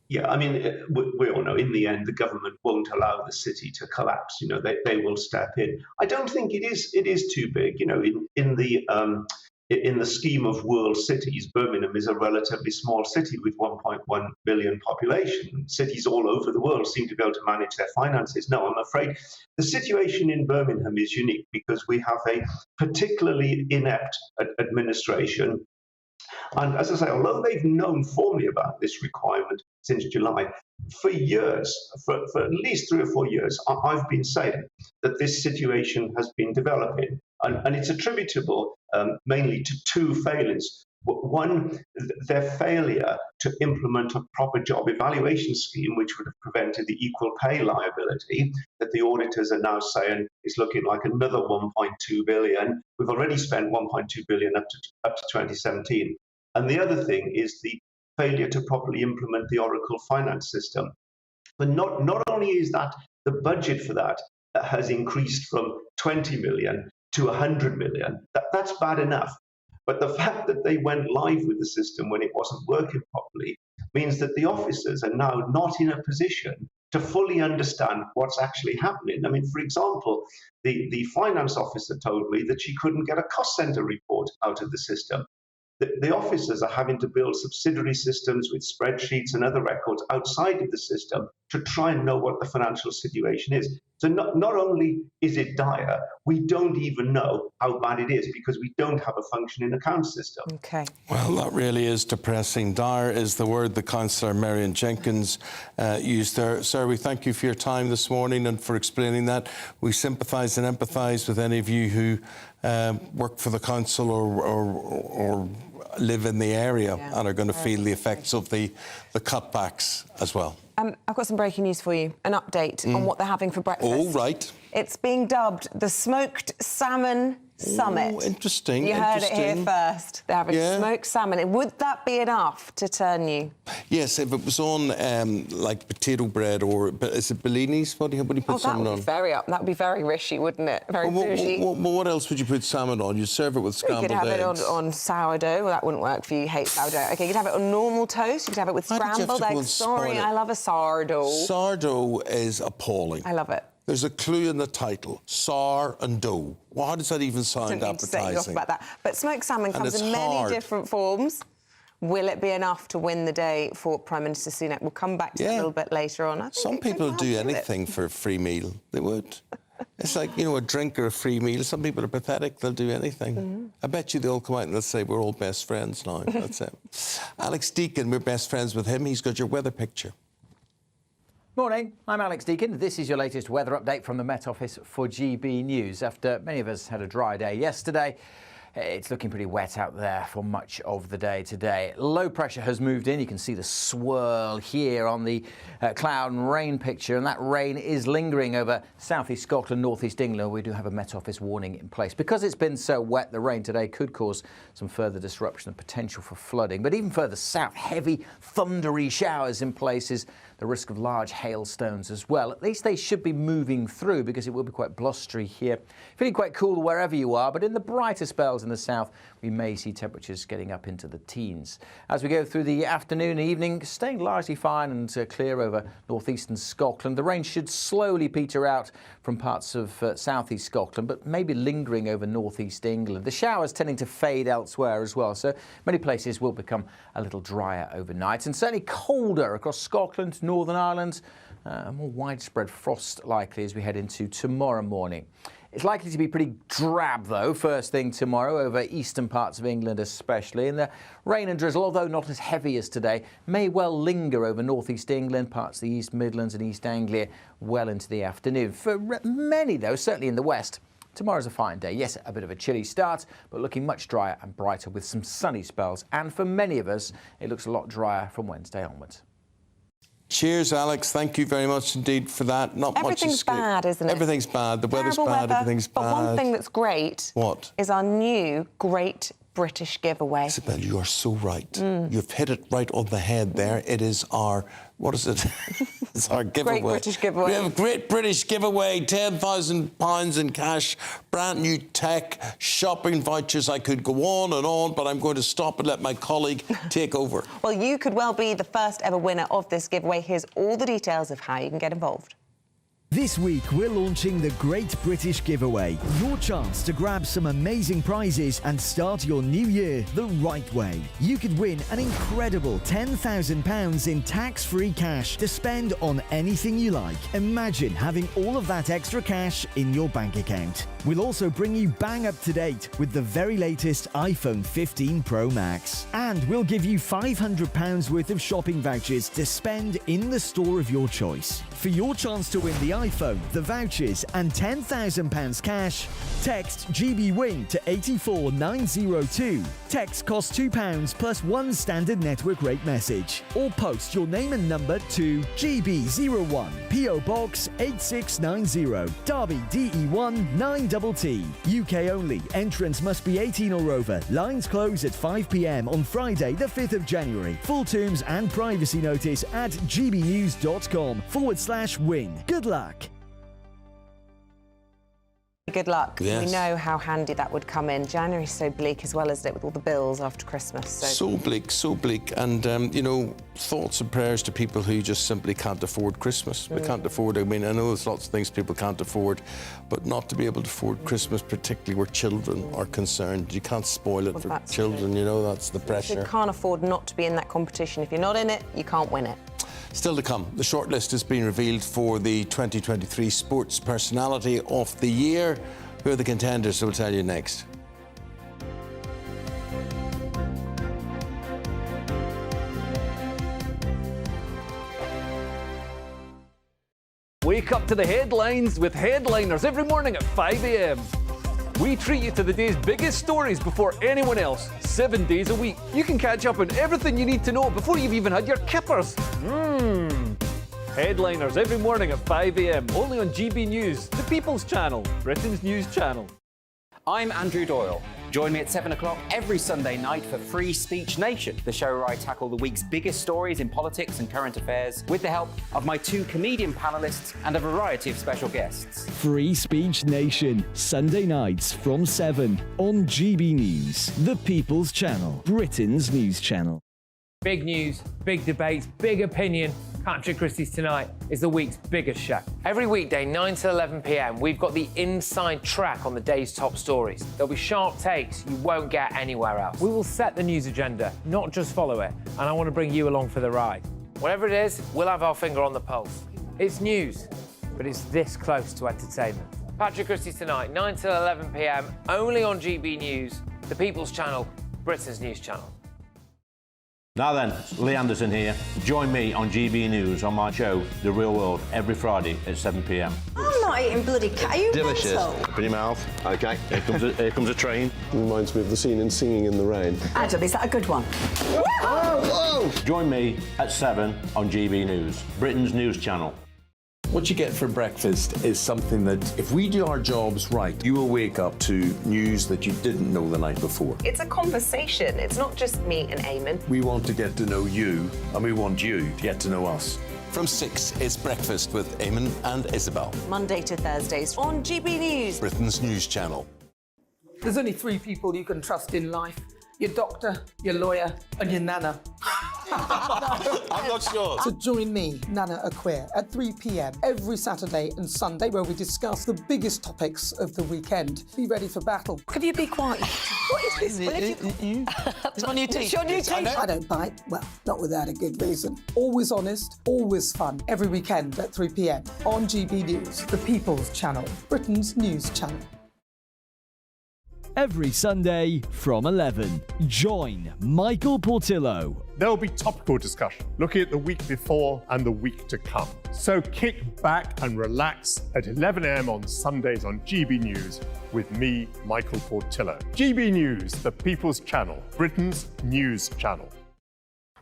Yeah, I mean, we all know in the end the government won't allow the city to collapse. You know, they will step in. I don't think it is too big. You know, in the scheme of world cities, Birmingham is a relatively small city with 1.1 billion population. Cities all over the world seem to be able to manage their finances. No, I'm afraid the situation in Birmingham is unique because we have a particularly inept administration. And as I say, although they've known formally about this requirement since July, for years, for at least 3 or 4 years, I've been saying that this situation has been developing. And it's attributable mainly to two failings. One, their failure to implement a proper job evaluation scheme, which would have prevented the equal pay liability that the auditors are now saying is looking like another 1.2 billion. We've already spent 1.2 billion up to 2017. And the other thing is the failure to properly implement the Oracle finance system. But not only is that the budget for that has increased from 20 million to 100 million, that's bad enough. But the fact that they went live with the system when it wasn't working properly means that the officers are now not in a position to fully understand what's actually happening. I mean, for example, the finance officer told me that she couldn't get a cost center report out of the system. The officers are having to build subsidiary systems with spreadsheets and other records outside of the system to try and know what the financial situation is. So not only is it dire, we don't even know how bad it is because we don't have a functioning account system. Okay. Well, that really is depressing. Dire is the word the Councillor Marion Jenkins used there. Sir, we thank you for your time this morning and for explaining that. We sympathise and empathise with any of you who work for the council or live in the area and are going to feel the effects of the cutbacks as well. I've got some breaking news for you, an update on what they're having for breakfast. Oh, right. It's being dubbed the Smoked Salmon Summit. Oh, interesting. You heard it here first. They're having smoked salmon. Would that be enough to turn you? Yes, if it was on like potato bread or is it Bellinis? What do you put salmon on? That would be very rishy, wouldn't it? Very bougie. What else would you put salmon on? You serve it with scrambled eggs. You could have it on sourdough. Well, that wouldn't work for you. You hate sourdough. Okay, you could have it on normal toast. You could have it with scrambled eggs. Sorry, I love a sourdough. Sourdough is appalling. I love it. There's a clue in the title, sour and dough. Well, how does that even sound appetizing? Off about that. But smoked salmon comes in many different forms. Will it be enough to win the day for Prime Minister Sunak? We'll come back to that a little bit later on. Some people do anything for a free meal. They would. It's like, you know, a drink or a free meal. Some people are pathetic. They'll do anything. I bet you they'll come out and they'll say, we're all best friends now. That's it. Alex Deakin, we're best friends with him. He's got your weather picture. Morning, I'm Alex Deakin. This is your latest weather update from the Met Office for GB News. After many of us had a dry day yesterday, it's looking pretty wet out there for much of the day today. Low pressure has moved in. You can see the swirl here on the cloud and rain picture, and that rain is lingering over southeast Scotland, northeast England. We do have a Met Office warning in place. Because it's been so wet, the rain today could cause some further disruption and potential for flooding. But even further south, heavy, thundery showers in places. The risk of large hailstones as well. At least they should be moving through because it will be quite blustery here. Feeling quite cool wherever you are, but in the brighter spells in the south, we may see temperatures getting up into the teens. As we go through the afternoon and evening, staying largely fine and clear over northeastern Scotland. The rain should slowly peter out from parts of southeast Scotland, but maybe lingering over northeast England. The showers tending to fade elsewhere as well, so many places will become a little drier overnight and certainly colder across Scotland, Northern Ireland, a more widespread frost likely as we head into tomorrow morning. It's likely to be pretty drab, though, first thing tomorrow over eastern parts of England especially. And the rain and drizzle, although not as heavy as today, may well linger over northeast England, parts of the East Midlands and East Anglia well into the afternoon. For many, though, certainly in the west, tomorrow's a fine day. Yes, a bit of a chilly start, but looking much drier and brighter with some sunny spells. And for many of us, it looks a lot drier from Wednesday onwards. Cheers, Alex. Thank you very much indeed for that. Not Everything's much bad, isn't it? Everything's bad. The weather's bad. Everything's bad. But one thing that's great is our new Great British Giveaway. Isabel, you are so right. You've hit it right on the head there. It is our, what is it? It's our giveaway. Great British Giveaway. We have a Great British Giveaway, £10,000 in cash, brand new tech, shopping vouchers. I could go on, but I'm going to stop and let my colleague take over. Well, you could well be the first ever winner of this giveaway. Here's all the details of how you can get involved. This week, we're launching the Great British Giveaway. Your chance to grab some amazing prizes and start your new year the right way. You could win an incredible £10,000 in tax-free cash to spend on anything you like. Imagine having all of that extra cash in your bank account. We'll also bring you bang up to date with the very latest iPhone 15 Pro Max. And we'll give you £500 worth of shopping vouchers to spend in the store of your choice. For your chance to win the iPhone, the vouchers and £10,000 cash, text GB Win to 84902. Text costs £2 plus one standard network rate message. Or post your name and number to GB01, PO Box 8690, Derby DE1 9TT. UK only. Entrance must be 18 or over. Lines close at 5 p.m. on Friday, the 5th of January. Full terms and privacy notice at gbnews.com/win. Good luck. Good luck. Yes. We know how handy that would come in. January's so bleak as well, isn't it, with all the bills after Christmas? So bleak. And, thoughts and prayers to people who just simply can't afford Christmas. We can't afford, I know there's lots of things people can't afford, but not to be able to afford Christmas, particularly where children are concerned. You can't spoil it for children, that's the pressure. You can't afford not to be in that competition. If you're not in it, you can't win it. Still to come, the shortlist has been revealed for the 2023 Sports Personality of the Year. Who are the contenders? We'll tell you next. Wake up to the headlines with Headliners every morning at 5 a.m. We treat you to the day's biggest stories before anyone else, 7 days a week. You can catch up on everything you need to know before you've even had your kippers. Headliners every morning at 5 a.m. only on GB News, the People's Channel, Britain's news channel. I'm Andrew Doyle. Join me at 7 o'clock every Sunday night for Free Speech Nation, the show where I tackle the week's biggest stories in politics and current affairs with the help of my two comedian panellists and a variety of special guests. Free Speech Nation, Sunday nights from 7 on GB News, the People's Channel, Britain's news channel. Big news, big debates, big opinion. Patrick Christie's Tonight is the week's biggest show. Every weekday, 9 to 11 p.m, we've got the inside track on the day's top stories. There'll be sharp takes you won't get anywhere else. We will set the news agenda, not just follow it, and I want to bring you along for the ride. Whatever it is, we'll have our finger on the pulse. It's news, but it's this close to entertainment. Patrick Christie's Tonight, 9 to 11 p.m, only on GB News, the People's Channel, Britain's news channel. Now then, Lee Anderson here. Join me on GB News on my show, The Real World, every Friday at 7 p.m. I'm not eating bloody cat. Are you Delicious. mental? Open your mouth. OK, here comes a train. Reminds me of the scene in Singing in the Rain. Adam, is that a good one? Join me at 7 on GB News, Britain's news channel. What you get for breakfast is something that, if we do our jobs right, you will wake up to news that you didn't know the night before. It's a conversation. It's not just me and Eamonn. We want to get to know you, and we want you to get to know us. From 6, it's Breakfast with Eamonn and Isabel. Monday to Thursdays on GB News, Britain's news channel. There's only 3 people you can trust in life. Your doctor, your lawyer, and your nana. I'm not sure. So join me, Nana Aquare, at 3 p.m. every Saturday and Sunday, where we discuss the biggest topics of the weekend. Be ready for battle. Could you be quiet? What is this? It's my new It's teeth. your new teeth. I I don't bite. Well, not without a good reason. Always honest, always fun. Every weekend at 3 p.m. on GB News, the People's Channel, Britain's news channel. Every Sunday from 11. Join Michael Portillo. There'll be topical discussion, looking at the week before and the week to come. So kick back and relax at 11 a.m. on Sundays on GB News with me, Michael Portillo. GB News, the People's Channel, Britain's news channel.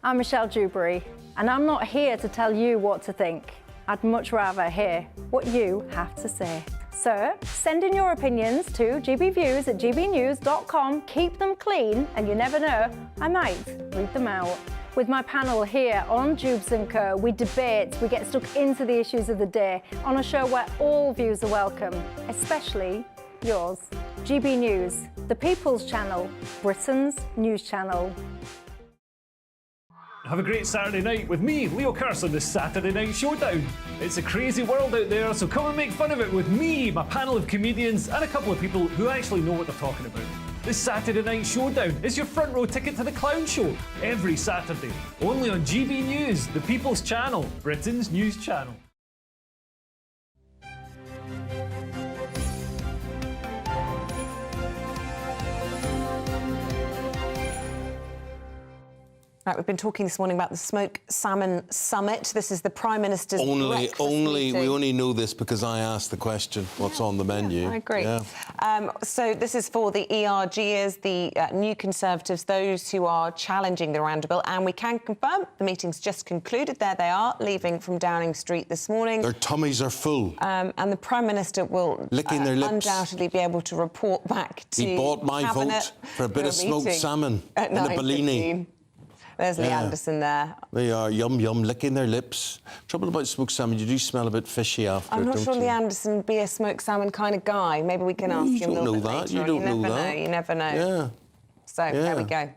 I'm Michelle Dewberry, and I'm not here to tell you what to think. I'd much rather hear what you have to say. So, send in your opinions to gbviews@gbnews.com. Keep them clean, and you never know, I might read them out. With my panel here on Jubes & Co, we debate, we get stuck into the issues of the day on a show where all views are welcome, especially yours. GB News, the People's Channel, Britain's news channel. Have a great Saturday night with me, Leo Curse, on the Saturday Night Showdown. It's a crazy world out there, so come and make fun of it with me, my panel of comedians, and a couple of people who actually know what they're talking about. This Saturday Night Showdown is your front row ticket to the clown show, every Saturday, only on GB News, the People's Channel, Britain's news channel. Right, we've been talking this morning about the Smoked Salmon Summit. This is the Prime Minister's We meeting. only know this because I asked the question, what's on the menu? I agree. Yeah. So this is for the ERGers, the New Conservatives, those who are challenging the Rwanda bill, and we can confirm the meeting's just concluded. There they are, leaving from Downing Street this morning. Their tummies are full. And the Prime Minister will licking their lips. undoubtedly be able to report back to He bought my Cabinet vote for a bit of smoked meeting salmon at in a Bellini. 9:15. There's Lee Anderson there. They are yum yum, licking their lips. Trouble about smoked salmon, you do smell a bit fishy after. I'm not don't sure you? Lee Anderson would be a smoked salmon kind of guy. Maybe we can ask You him a don't little know bit that. later You on. don't know that. You never know. Yeah. So there we go.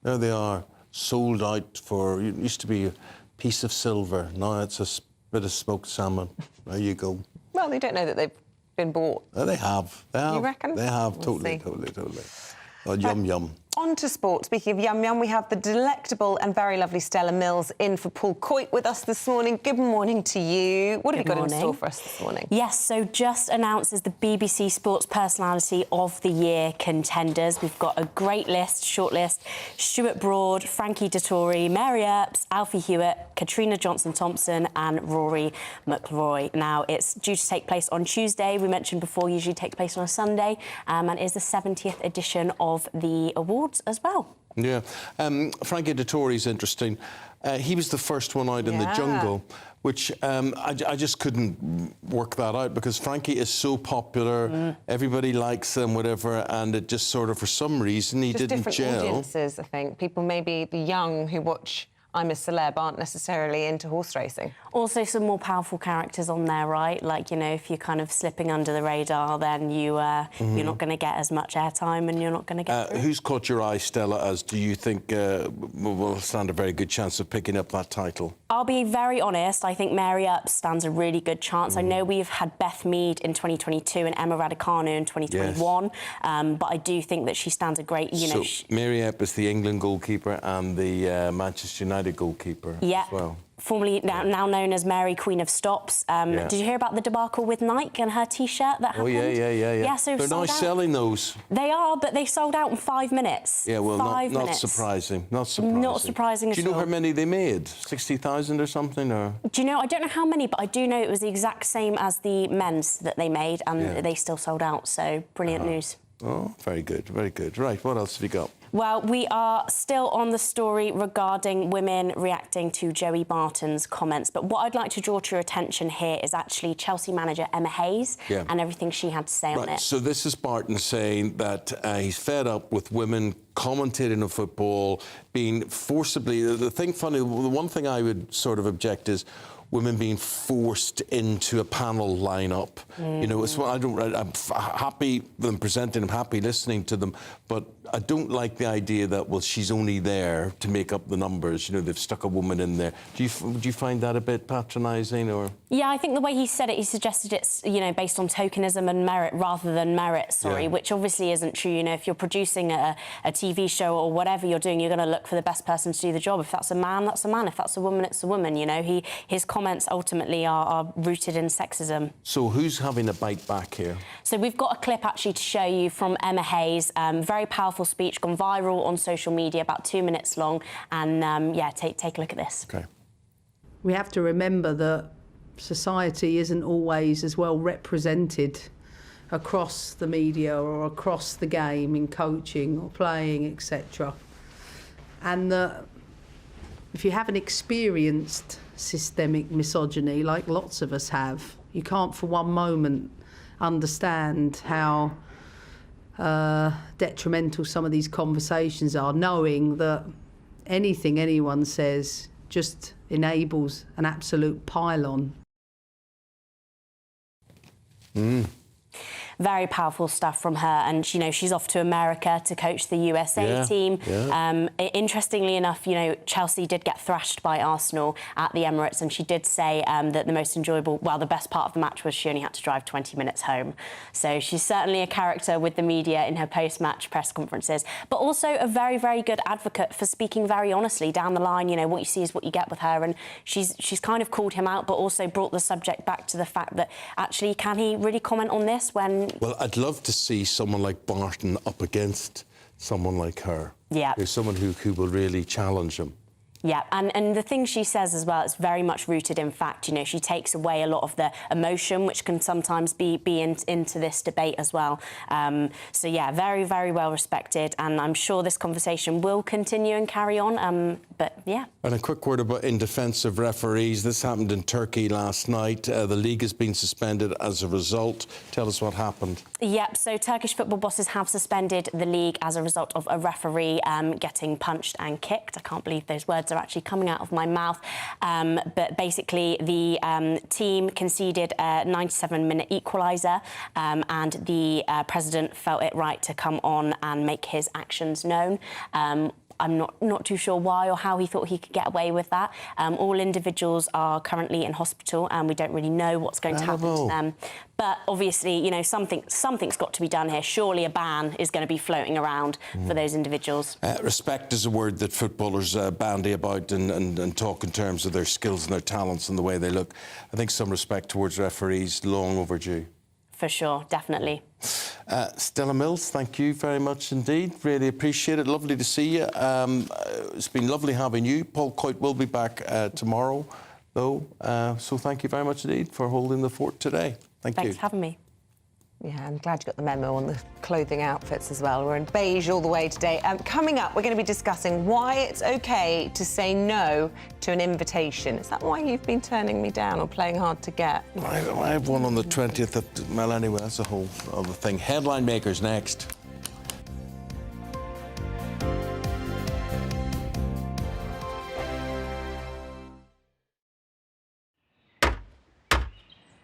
There they are, sold out for. It used to be a piece of silver. Now it's a bit of smoked salmon. There you go. Well, they don't know that they've been bought. Oh, they have. They have. You reckon? They have. We'll Totally. Oh, yum yum. On to sport. Speaking of yum yum, we have the delectable and very lovely Stella Mills in for Paul Coit with us this morning. Good morning to you. What have you got in store for us this morning? Yes, so just announced as the BBC Sports Personality of the Year contenders. We've got a great list, short list. Stuart Broad, Frankie Dettori, Mary Earps, Alfie Hewitt, Katrina Johnson-Thompson and Rory McIlroy. Now, it's due to take place on Tuesday. We mentioned before, usually takes place on a Sunday, and is the 70th edition of the awards as well. Yeah. Frankie Dettori's interesting. He was the first one out in the jungle, which I just couldn't work that out because Frankie is so popular, everybody likes him, whatever, and it just sort of, for some reason, he Just didn't different gel. audiences, I think. People maybe the young who watch I'm a Celeb aren't necessarily into horse racing. Also some more powerful characters on there, right? Like, you know, if you're kind of slipping under the radar, then you're not going to get as much airtime and you're not going to get Who's caught your eye, Stella, as do you think will stand a very good chance of picking up that title? I'll be very honest, I think Mary Earps stands a really good chance. I know we've had Beth Mead in 2022 and Emma Raducanu in 2021, but I do think that she stands a great, you know... So Mary Earp is the England goalkeeper and the Manchester United goalkeeper as well. Formerly now known as Mary Queen of Stops. Did you hear about the debacle with Nike and her T-shirt that happened? Oh, yeah. So they're now selling those. They are, but they sold out in 5 minutes. Yeah, well, not surprising. Not surprising. Not surprising at all. Do you know how many they made? 60,000 or something? Or? Do you know, I don't know how many, but I do know it was the exact same as the men's that they made, and they still sold out, so brilliant news. Oh, very good, very good. Right, what else have you got? Well, we are still on the story regarding women reacting to Joey Barton's comments. But what I'd like to draw to your attention here is actually Chelsea manager Emma Hayes and everything she had to say on it. So this is Barton saying that he's fed up with women commentating on football, being forcibly... The one thing I would sort of object is women being forced into a panel lineup. You know, it's what I'm happy them presenting, I'm happy listening to them, but I don't like the idea that, well, she's only there to make up the numbers. You know, they've stuck a woman in there. Do you find that a bit patronising, or...? Yeah, I think the way he said it, he suggested it's, you know, based on tokenism and merit rather than merit, which obviously isn't true. You know, if you're producing a TV show or whatever you're doing, you're going to look for the best person to do the job. If that's a man, that's a man. If that's a woman, it's a woman, you know. His comments ultimately are rooted in sexism. So who's having a bite back here? So we've got a clip actually to show you from Emma Hayes. Very powerful speech, gone viral on social media, about 2 minutes long. And take a look at this. Okay. We have to remember that society isn't always as well represented across the media or across the game in coaching or playing, etc. And that if you haven't experienced systemic misogyny, like lots of us have, you can't for one moment understand how detrimental some of these conversations are, knowing that anything anyone says just enables an absolute pile-on. Very powerful stuff from her, and you know she's off to America to coach the USA team. Interestingly enough, you know Chelsea did get thrashed by Arsenal at the Emirates, and she did say that the most enjoyable, the best part of the match was she only had to drive 20 minutes home. So she's certainly a character with the media in her post-match press conferences, but also a very, very good advocate for speaking very honestly down the line. You know, what you see is what you get with her, and she's kind of called him out, but also brought the subject back to the fact that actually, can he really comment on this when? Well, I'd love to see someone like Barton up against someone like her. Yeah. There's someone who will really challenge him. Yeah, and the thing she says as well, it's very much rooted in fact. You know, she takes away a lot of the emotion, which can sometimes be into this debate as well. So yeah, very, very well respected, and I'm sure this conversation will continue and carry on. But yeah. And a quick word about in defence of referees. This happened in Turkey last night. The league has been suspended as a result. Tell us what happened. Yep, so Turkish football bosses have suspended the league as a result of a referee getting punched and kicked. I can't believe those words are actually coming out of my mouth. But basically, the team conceded a 97-minute equaliser, and the president felt it right to come on and make his actions known. I'm not too sure why or how he thought he could get away with that. All individuals are currently in hospital, and we don't really know what's going to happen to them. But obviously, you know, something's got to be done here. Surely a ban is going to be floating around for those individuals. Respect is a word that footballers bandy about and talk in terms of their skills and their talents and the way they look. I think some respect towards referees, long overdue. For sure, definitely. Stella Mills, thank you very much indeed. Really appreciate it. Lovely to see you. It's been lovely having you. Paul Coit will be back tomorrow, though. So thank you very much indeed for holding the fort today. Thanks you. Thanks for having me. Yeah, I'm glad you got the memo on the clothing outfits as well. We're in beige all the way today. Coming up, we're going to be discussing why it's OK to say no to an invitation. Is that why you've been turning me down or playing hard to get? I have one on the 20th. Well, anyway, that's a whole other thing. Headline makers next.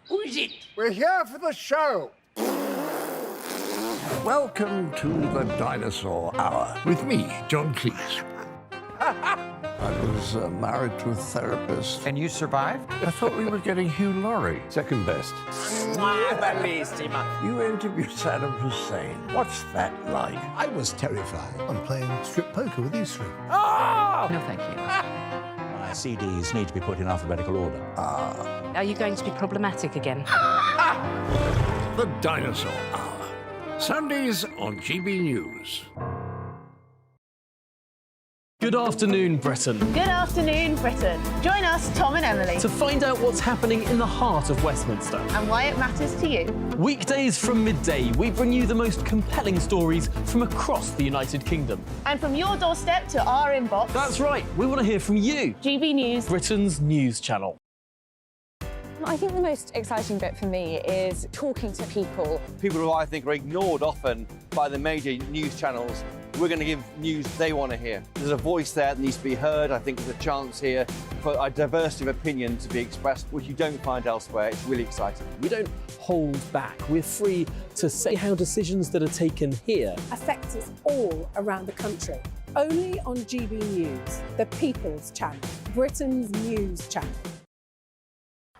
Who is it? We're here for the show. Welcome to the Dinosaur Hour with me, John Cleese. I was married to a therapist. And you survived? I thought we were getting Hugh Laurie. Second best. You interviewed Saddam Hussein. What's that like? I was terrified. I'm playing strip poker with these three. Oh! No, thank you. My CDs need to be put in alphabetical order. Are you going to be problematic again? The Dinosaur Hour. Sundays on GB News. Good afternoon, Britain. Good afternoon, Britain. Join us, Tom and Emily, To find out what's happening in the heart of Westminster. and why it matters to you. Weekdays from midday, we bring you the most compelling stories from across the United Kingdom. And from your doorstep to our inbox. That's right, we want to hear from you. GB News, Britain's news channel. I think the most exciting bit for me is talking to people. People who I think are ignored often by the major news channels. We're going to give news they want to hear. There's a voice there that needs to be heard. I think there's a chance here for a diversity of opinion to be expressed, which you don't find elsewhere. It's really exciting. We don't hold back. We're free to say how decisions that are taken here affects us all around the country. Only on GB News, the People's Channel, Britain's news channel.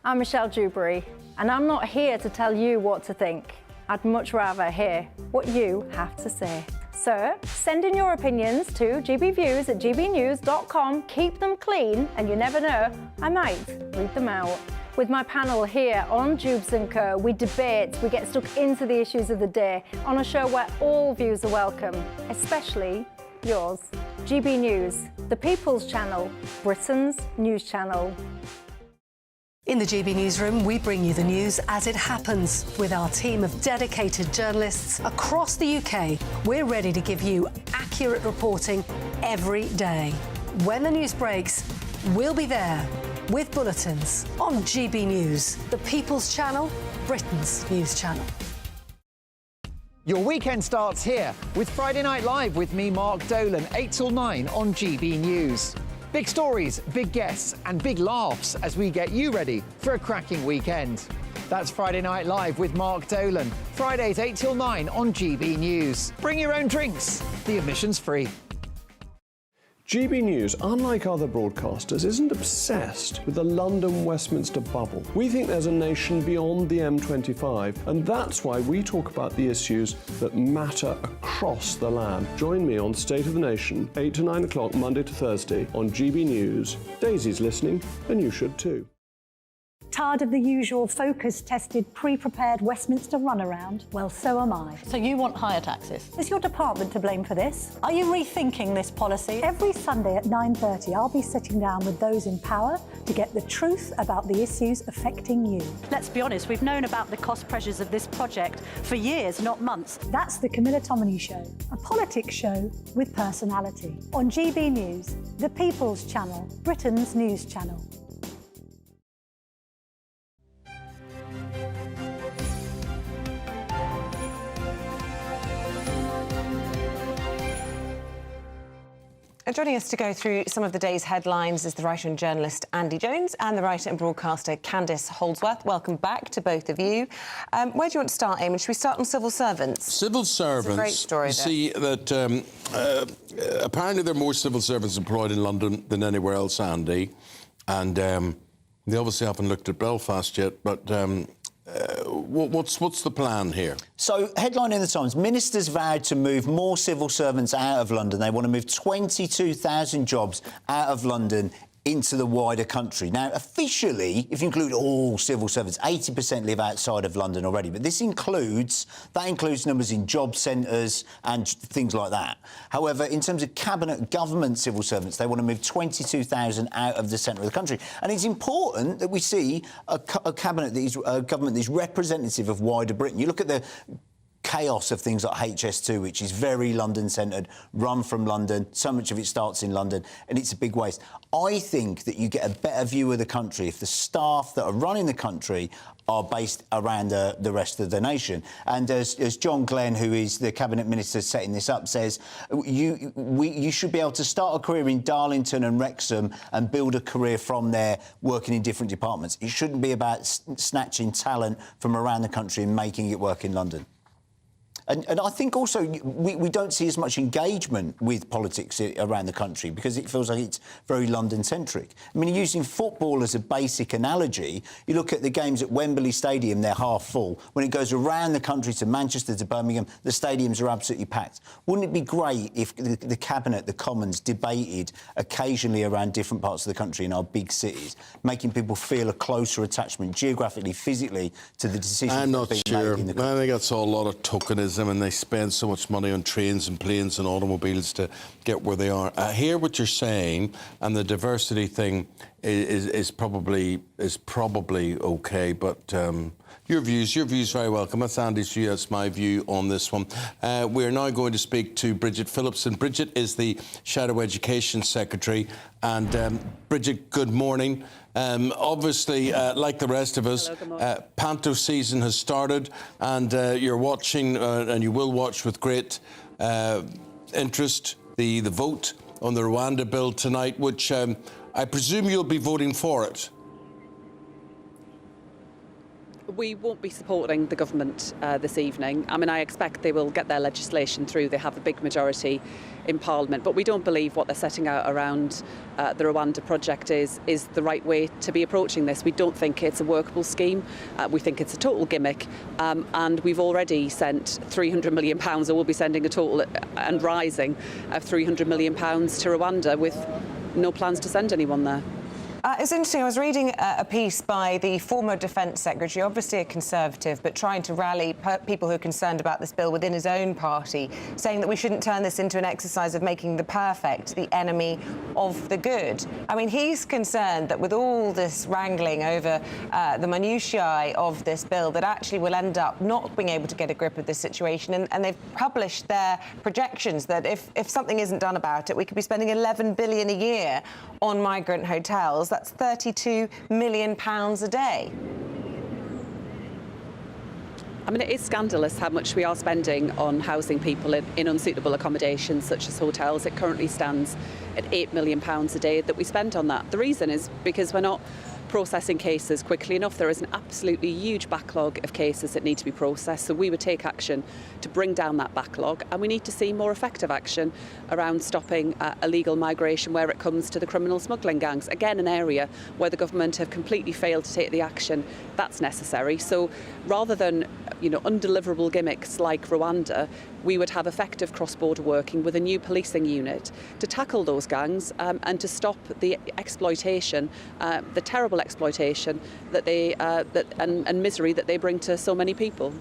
I'm Michelle Dewberry, and I'm not here to tell you what to think. I'd much rather hear what you have to say. So send in your opinions to gbviews@gbnews.com. Keep them clean, and you never know, I might read them out. With my panel here on Jubes & Co, we debate, we get stuck into the issues of the day on a show where all views are welcome, especially yours. GB News, the People's Channel, Britain's news channel. In the GB Newsroom, we bring you the news as it happens. With our team of dedicated journalists across the UK, we're ready to give you accurate reporting every day. When the news breaks, we'll be there with bulletins on GB News, the People's Channel, Britain's news channel. Your weekend starts here with Friday Night Live with me, Mark Dolan, 8 till 9 on GB News. Big stories, big guests, and big laughs as we get you ready for a cracking weekend. That's Friday Night Live with Mark Dolan. Fridays 8 till 9 on GB News. Bring your own drinks. The admission's free. GB News, unlike other broadcasters, isn't obsessed with the London-Westminster bubble. We think there's a nation beyond the M25, and that's why we talk about the issues that matter across the land. Join me on State of the Nation, 8 to 9 o'clock, Monday to Thursday, on GB News. Daisy's listening, and you should too. Tired of the usual focus-tested, pre-prepared Westminster runaround? Well, so am I. So you want higher taxes? Is your department to blame for this? Are you rethinking this policy? Every Sunday at 9:30, I'll be sitting down with those in power to get the truth about the issues affecting you. Let's be honest, we've known about the cost pressures of this project for years, not months. That's the Camilla Tominey Show, a politics show with personality. On GB News, the People's Channel, Britain's news channel. Joining us to go through some of the day's headlines is the writer and journalist Andy Jones and the writer and broadcaster Candice Holdsworth. Welcome back to both of you. Where do you want to start, Eamonn? Should we start on civil servants? Civil servants. It's a great story. See that apparently there are more civil servants employed in London than anywhere else, Andy, and they obviously haven't looked at Belfast yet. But what's the plan here? So, headline in the Times, ministers vowed to move more civil servants out of London. They want to move 22,000 jobs out of London into the wider country. Now, officially, if you include all civil servants, 80% live outside of London already, but that includes numbers in job centres and things like that. However, in terms of cabinet government civil servants, they want to move 22,000 out of the centre of the country. And it's important that we see a cabinet that is a government that is representative of wider Britain. You look at the chaos of things like HS2, which is very London-centred, run from London, so much of it starts in London, and it's a big waste. I think that you get a better view of the country if the staff that are running the country are based around the rest of the nation. And as John Glenn, who is the Cabinet Minister setting this up, says, you should be able to start a career in Darlington and Wrexham and build a career from there, working in different departments. It shouldn't be about snatching talent from around the country and making it work in London. And I think also we don't see as much engagement with politics around the country because it feels like it's very London-centric. I mean, using football as a basic analogy, you look at the games at Wembley Stadium, they're half full. When it goes around the country to Manchester, to Birmingham, the stadiums are absolutely packed. Wouldn't it be great if the Cabinet, the Commons, debated occasionally around different parts of the country in our big cities, making people feel a closer attachment geographically, physically, to the decisions I'm not being sure. made in the country? I think that's all a lot of tokenism, and they spend so much money on trains and planes and automobiles to get where they are. I hear what you're saying, and the diversity thing is probably okay, but your views very welcome. That's Andy's view, that's my view on this one. We're now going to speak to Bridget Phillipson. Bridget is the Shadow Education Secretary, and Bridget, good morning. Obviously, like the rest of us, Panto season has started, and you're watching, and you will watch with great interest, the vote on the Rwanda bill tonight, which I presume you'll be voting for it. We won't be supporting the government this evening. I mean, I expect they will get their legislation through. They have a big majority in Parliament, but we don't believe what they're setting out around the Rwanda project is the right way to be approaching this. We don't think it's a workable scheme. We think it's a total gimmick, and we've already sent £300 million, or we'll be sending a total and rising of £300 million to Rwanda with no plans to send anyone there. It's interesting, I was reading a piece by the former Defence Secretary, obviously a Conservative, but trying to rally people who are concerned about this bill within his own party, saying that we shouldn't turn this into an exercise of making the perfect the enemy of the good. I mean, he's concerned that with all this wrangling over the minutiae of this bill, that actually we'll end up not being able to get a grip of this situation. And they've published their projections that if something isn't done about it, we could be spending £11 billion a year on migrant hotels. That's £32 million a day. I mean, it is scandalous how much we are spending on housing people in unsuitable accommodations such as hotels. It currently stands at £8 million a day that we spend on that. The reason is because we're not processing cases quickly enough. There is an absolutely huge backlog of cases that need to be processed, so we would take action to bring down that backlog, and we need to see more effective action around stopping illegal migration where it comes to the criminal smuggling gangs. Again, an area where the government have completely failed to take the action that's necessary. So rather than undeliverable gimmicks like Rwanda, we would have effective cross-border working with a new policing unit to tackle those gangs and to stop the exploitation, the terrible exploitation and misery that they bring to so many people.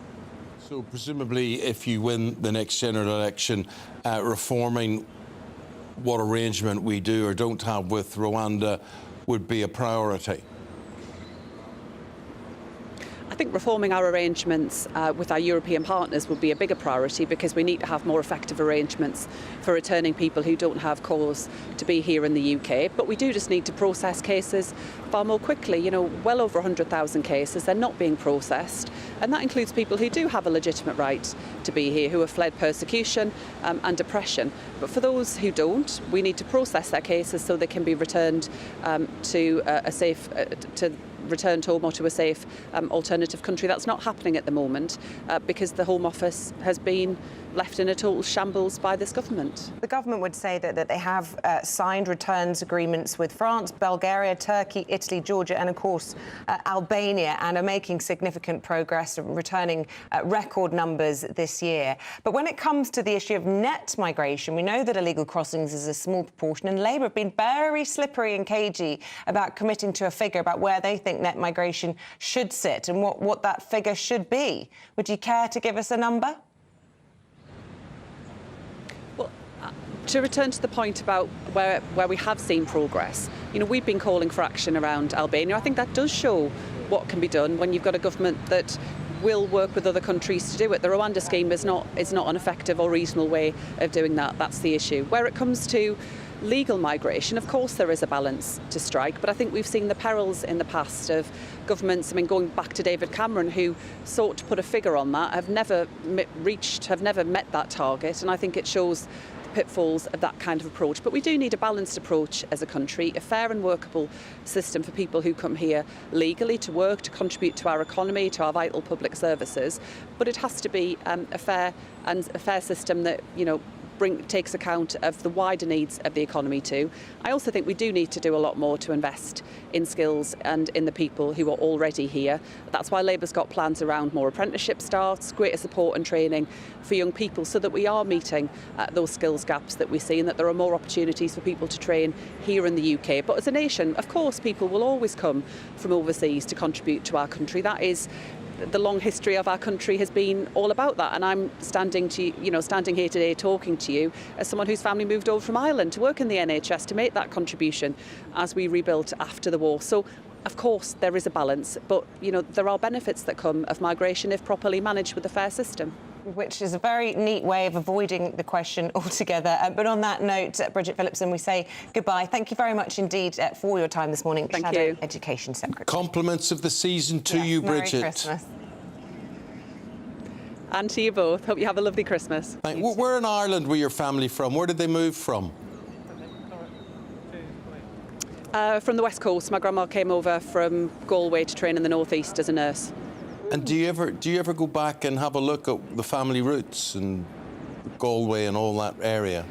So presumably, if you win the next general election, reforming what arrangement we do or don't have with Rwanda would be a priority? I think reforming our arrangements with our European partners would be a bigger priority, because we need to have more effective arrangements for returning people who don't have cause to be here in the UK. But we do just need to process cases far more quickly. Well over 100,000 cases, they're not being processed. And that includes people who do have a legitimate right to be here, who have fled persecution and oppression. But for those who don't, we need to process their cases so they can be returned to a safe, returned home or to a safe alternative country. That's not happening at the moment because the Home Office has been left in a total shambles by this government. The government would say that they have signed returns agreements with France, Bulgaria, Turkey, Italy, Georgia and, of course, Albania, and are making significant progress, returning record numbers this year. But when it comes to the issue of net migration, we know that illegal crossings is a small proportion, and Labour have been very slippery and cagey about committing to a figure about where they think net migration should sit and what that figure should be. Would you care to give us a number? To return to the point about where we have seen progress, we've been calling for action around Albania. I think that does show what can be done when you've got a government that will work with other countries to do it. The Rwanda scheme is not an effective or reasonable way of doing that. That's the issue. Where it comes to legal migration, of course there is a balance to strike, but I think we've seen the perils in the past of governments, going back to David Cameron, who sought to put a figure on that, have never met that target, and I think it shows pitfalls of that kind of approach. But we do need a balanced approach as a country, a fair and workable system for people who come here legally to work, to contribute to our economy, to our vital public services. But it has to be a fair system that, takes account of the wider needs of the economy too. I also think we do need to do a lot more to invest in skills and in the people who are already here. That's why Labour's got plans around more apprenticeship starts, greater support and training for young people, so that we are meeting those skills gaps that we see, and that there are more opportunities for people to train here in the UK. But as a nation, of course, people will always come from overseas to contribute to our country. That is the long history of our country has been all about that, and I'm standing here today talking to you as someone whose family moved over from Ireland to work in the NHS to make that contribution as we rebuilt after the war. So of course there is a balance, but there are benefits that come of migration if properly managed with a fair system. Which is a very neat way of avoiding the question altogether. But on that note, Bridget Phillipson, we say goodbye. Thank you very much indeed for your time this morning. Thank Shadow you. Education Secretary. Compliments of the season to you, Bridget. Merry Christmas. And to you both. Hope you have a lovely Christmas. Where in Ireland were your family from? Where did they move from? From the West Coast. My grandma came over from Galway to train in the North East as a nurse. And do you ever go back and have a look at the family roots and Galway and all that area?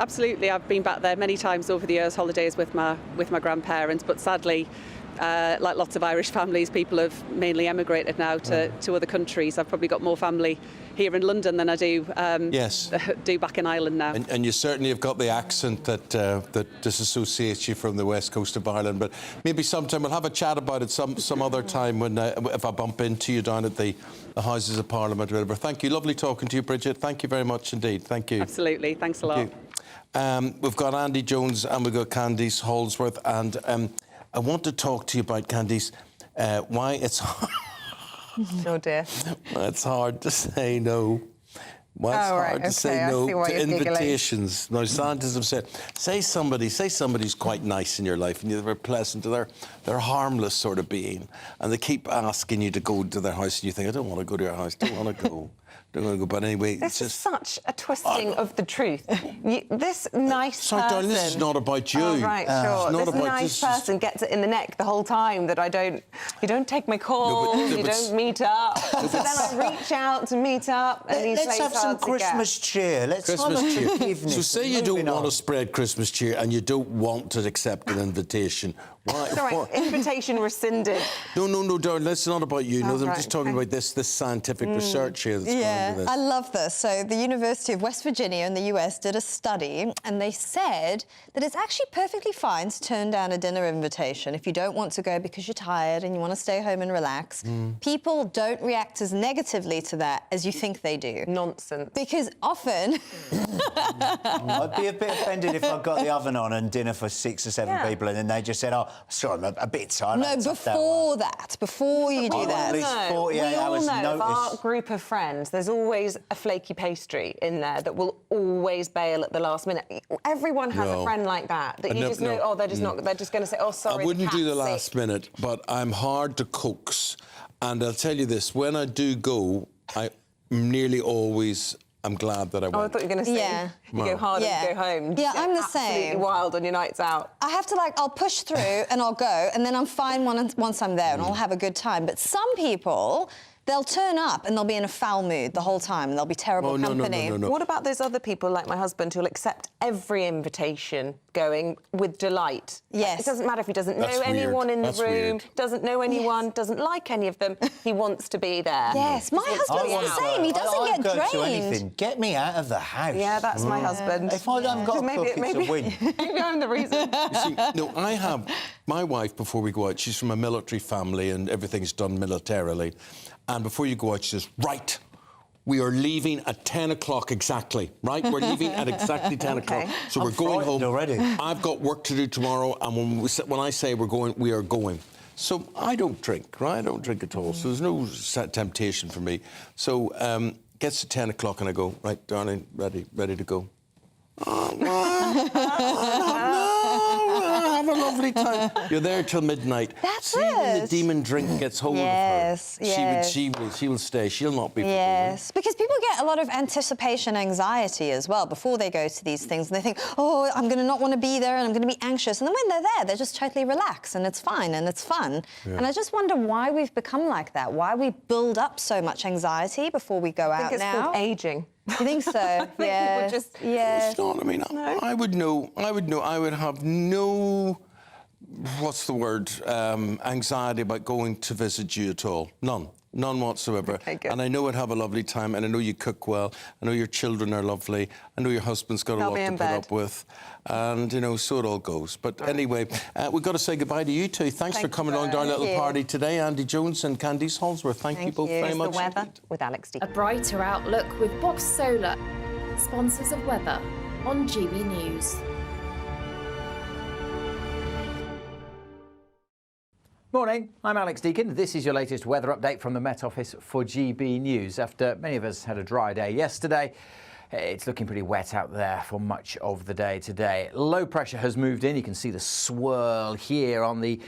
Absolutely. I've been back there many times over the years, holidays with my grandparents. But sadly, like lots of Irish families, people have mainly emigrated now to other countries. I've probably got more family here in London than I do do back in Ireland now. And you certainly have got the accent that disassociates you from the west coast of Ireland. But maybe sometime we'll have a chat about it some other time when if I bump into you down at the Houses of Parliament or whatever. Thank you. Lovely talking to you, Bridget. Thank you very much indeed. Thank you. Absolutely. Thanks a lot. We've got Andy Jones and we've got Candice Holdsworth, and I want to talk to you about, Candice, why it's Oh dear. It's hard to say no. Well, it's hard to say no to invitations. Now, scientists have said, say somebody's quite nice in your life and you're very pleasant, they're a harmless sort of being, and they keep asking you to go to their house and you think, I don't want to go to your house, don't want to go. But anyway, this is such a twisting of the truth. This nice person... Darling, this is not about you. Oh, right, sure. This nice person gets it in the neck the whole time that you don't take my calls, you don't meet up. So then I reach out to meet up and let's have some Christmas cheer. Let's have forgiveness. So say you don't want to spread Christmas cheer and you don't want to accept an invitation. Why? Sorry, invitation rescinded. No, darling, that's not about you. No, I'm right, just talking about this scientific research here that's gone into this. I love this. So the University of West Virginia in the US did a study, and they said that it's actually perfectly fine to turn down a dinner invitation if you don't want to go because you're tired and you want to stay home and relax. People don't react as negatively to that as you think they do. Nonsense. Because often... I'd be a bit offended if I got the oven on and dinner for 6 or 7 people and then they just said, oh, sorry, I'm a bit tired. No, before you do that. At least 48 hours notice. notice. Our group of friends, there's always a flaky pastry in there that will always bail at the last minute. Everyone has a friend like that you just know, oh, they're just not, they're just going to say, oh, sorry. I wouldn't do the last minute, but I'm hard to coax. And I'll tell you this, when I do go, I nearly always... I'm glad that I went. Oh, I thought you were going to say you go hard and you go home. Yeah, I'm the absolutely same. Wild on your nights out. I have to, I'll push through and I'll go, and then I'm fine once I'm there and I'll have a good time. But some people... they'll turn up and they'll be in a foul mood the whole time and they'll be terrible company. No. What about those other people like my husband who'll accept every invitation going with delight? Yes. It doesn't matter if he doesn't know anyone in the room, doesn't know anyone, doesn't like any of them. He wants to be there. Yes, my husband's the same. He doesn't get drained. To anything. Get me out of the house. Yeah, that's my husband. If I haven't got a cook, it's a win. Maybe I'm the reason. You see, no, I have... my wife, before we go out, she's from a military family and everything's done militarily. And before you go out, she says, right, we are leaving at 10 o'clock exactly, right? We're leaving at exactly 10 o'clock. So we're going home. Already. I've got work to do tomorrow, and when I say we're going, we are going. So I don't drink, right? I don't drink at all. So there's no temptation for me. So gets to 10 o'clock and I go, right, darling, ready to go. Have a lovely time. You're there till midnight. That's when the demon drink gets hold of her, she will stay. She'll not be. Yes, because people get a lot of anticipation anxiety as well before they go to these things, and they think, oh, I'm going to not want to be there and I'm going to be anxious. And then when they're there, they're just totally relaxed and it's fine and it's fun. Yeah. And I just wonder why we've become like that, why we build up so much anxiety before we go out now. I think it's called ageing. You think so? Yeah. It's not. I mean, no. I would know. I would have no, what's the word, anxiety about going to visit you at all. None whatsoever. Okay, and I know I'd have a lovely time, and I know you cook well. I know your children are lovely. I know your husband's got a lot to put up with. And, you know, so it all goes. But anyway, we've got to say goodbye to you two. Thanks for coming along to our little party today. Andy Jones and Candice Holsworth. Thank you both very much. The weather with Alex D. A brighter outlook with Box Solar, sponsors of weather on GB News. Morning, I'm Alex Deakin. This is your latest weather update from the Met Office for GB News. After many of us had a dry day yesterday, it's looking pretty wet out there for much of the day today. Low pressure has moved in. You can see the swirl here on the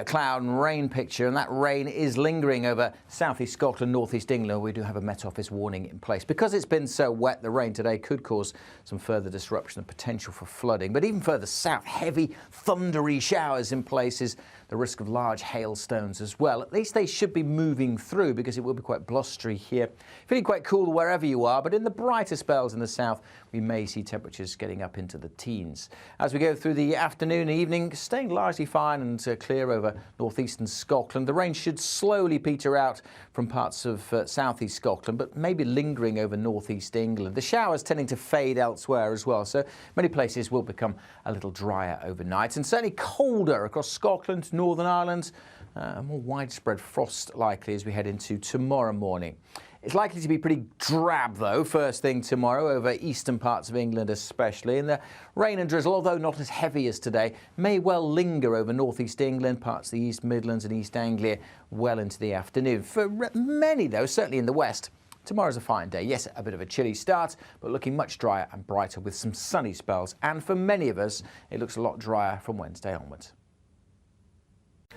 cloud and rain picture, and that rain is lingering over southeast Scotland, northeast England. We do have a Met Office warning in place. Because it's been so wet, the rain today could cause some further disruption and potential for flooding. But even further south, heavy, thundery showers in places, the risk of large hailstones as well. At least they should be moving through because it will be quite blustery here. Feeling quite cool wherever you are, but in the brighter spells in the south, we may see temperatures getting up into the teens. As we go through the afternoon and evening, staying largely fine and clear over northeastern Scotland. The rain should slowly peter out from parts of southeast Scotland, but maybe lingering over northeast England. The showers tending to fade elsewhere as well, so many places will become a little drier overnight, and certainly colder across Scotland, Northern Ireland. A more widespread frost likely as we head into tomorrow morning. It's likely to be pretty drab, though, first thing tomorrow over eastern parts of England especially. And the rain and drizzle, although not as heavy as today, may well linger over northeast England, parts of the East Midlands and East Anglia well into the afternoon. For many, though, certainly in the west, tomorrow's a fine day. Yes, a bit of a chilly start, but looking much drier and brighter with some sunny spells. And for many of us, it looks a lot drier from Wednesday onwards.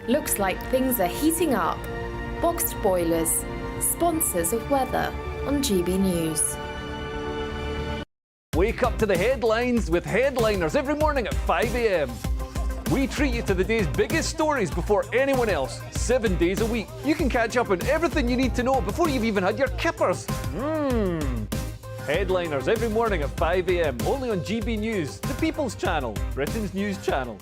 Looks like things are heating up. Boxed boilers, sponsors of weather on GB News. Wake up to the headlines with Headliners every morning at 5 a.m. We treat you to the day's biggest stories before anyone else, 7 days a week. You can catch up on everything you need to know before you've even had your kippers. Headliners every morning at 5 a.m. only on GB News, the People's Channel, Britain's news channel.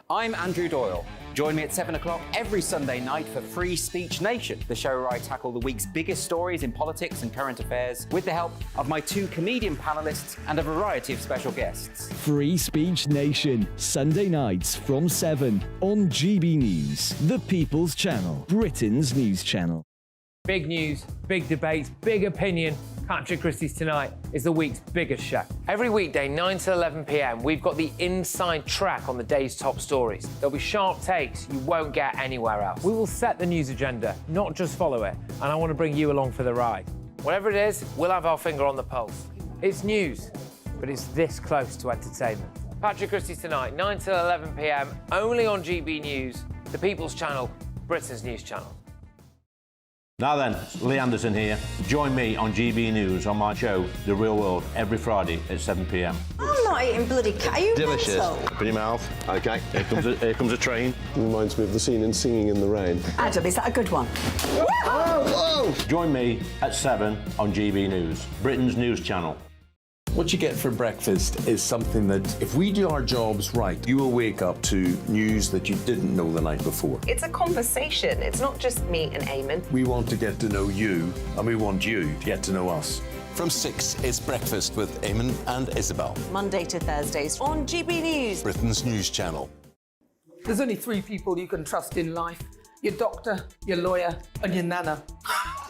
I'm Andrew Doyle. Join me at 7 o'clock every Sunday night for Free Speech Nation, the show where I tackle the week's biggest stories in politics and current affairs with the help of my 2 comedian panellists and a variety of special guests. Free Speech Nation, Sunday nights from 7 on GB News, the People's Channel, Britain's news channel. Big news, big debates, big opinion. Patrick Christie's Tonight is the week's biggest show. Every weekday, 9 to 11 p.m, we've got the inside track on the day's top stories. There'll be sharp takes you won't get anywhere else. We will set the news agenda, not just follow it, and I want to bring you along for the ride. Whatever it is, we'll have our finger on the pulse. It's news, but it's this close to entertainment. Patrick Christie's Tonight, 9 to 11 p.m, only on GB News, the People's Channel, Britain's news channel. Now then, Lee Anderson here. Join me on GB News on my show, The Real World, every Friday at 7 p.m. I'm not eating bloody cat. Are you Delicious. mental? Open your mouth. OK, here comes a train. Reminds me of the scene in Singing in the Rain. Adam, is that a good one? Whoa! Join me at 7 on GB News, Britain's news channel. What you get for breakfast is something that, if we do our jobs right, you will wake up to news that you didn't know the night before. It's a conversation. It's not just me and Eamonn. We want to get to know you, and we want you to get to know us. From 6, it's Breakfast with Eamonn and Isabel. Monday to Thursdays on GB News, Britain's news channel. There's only 3 people you can trust in life. Your doctor, your lawyer, and your nana.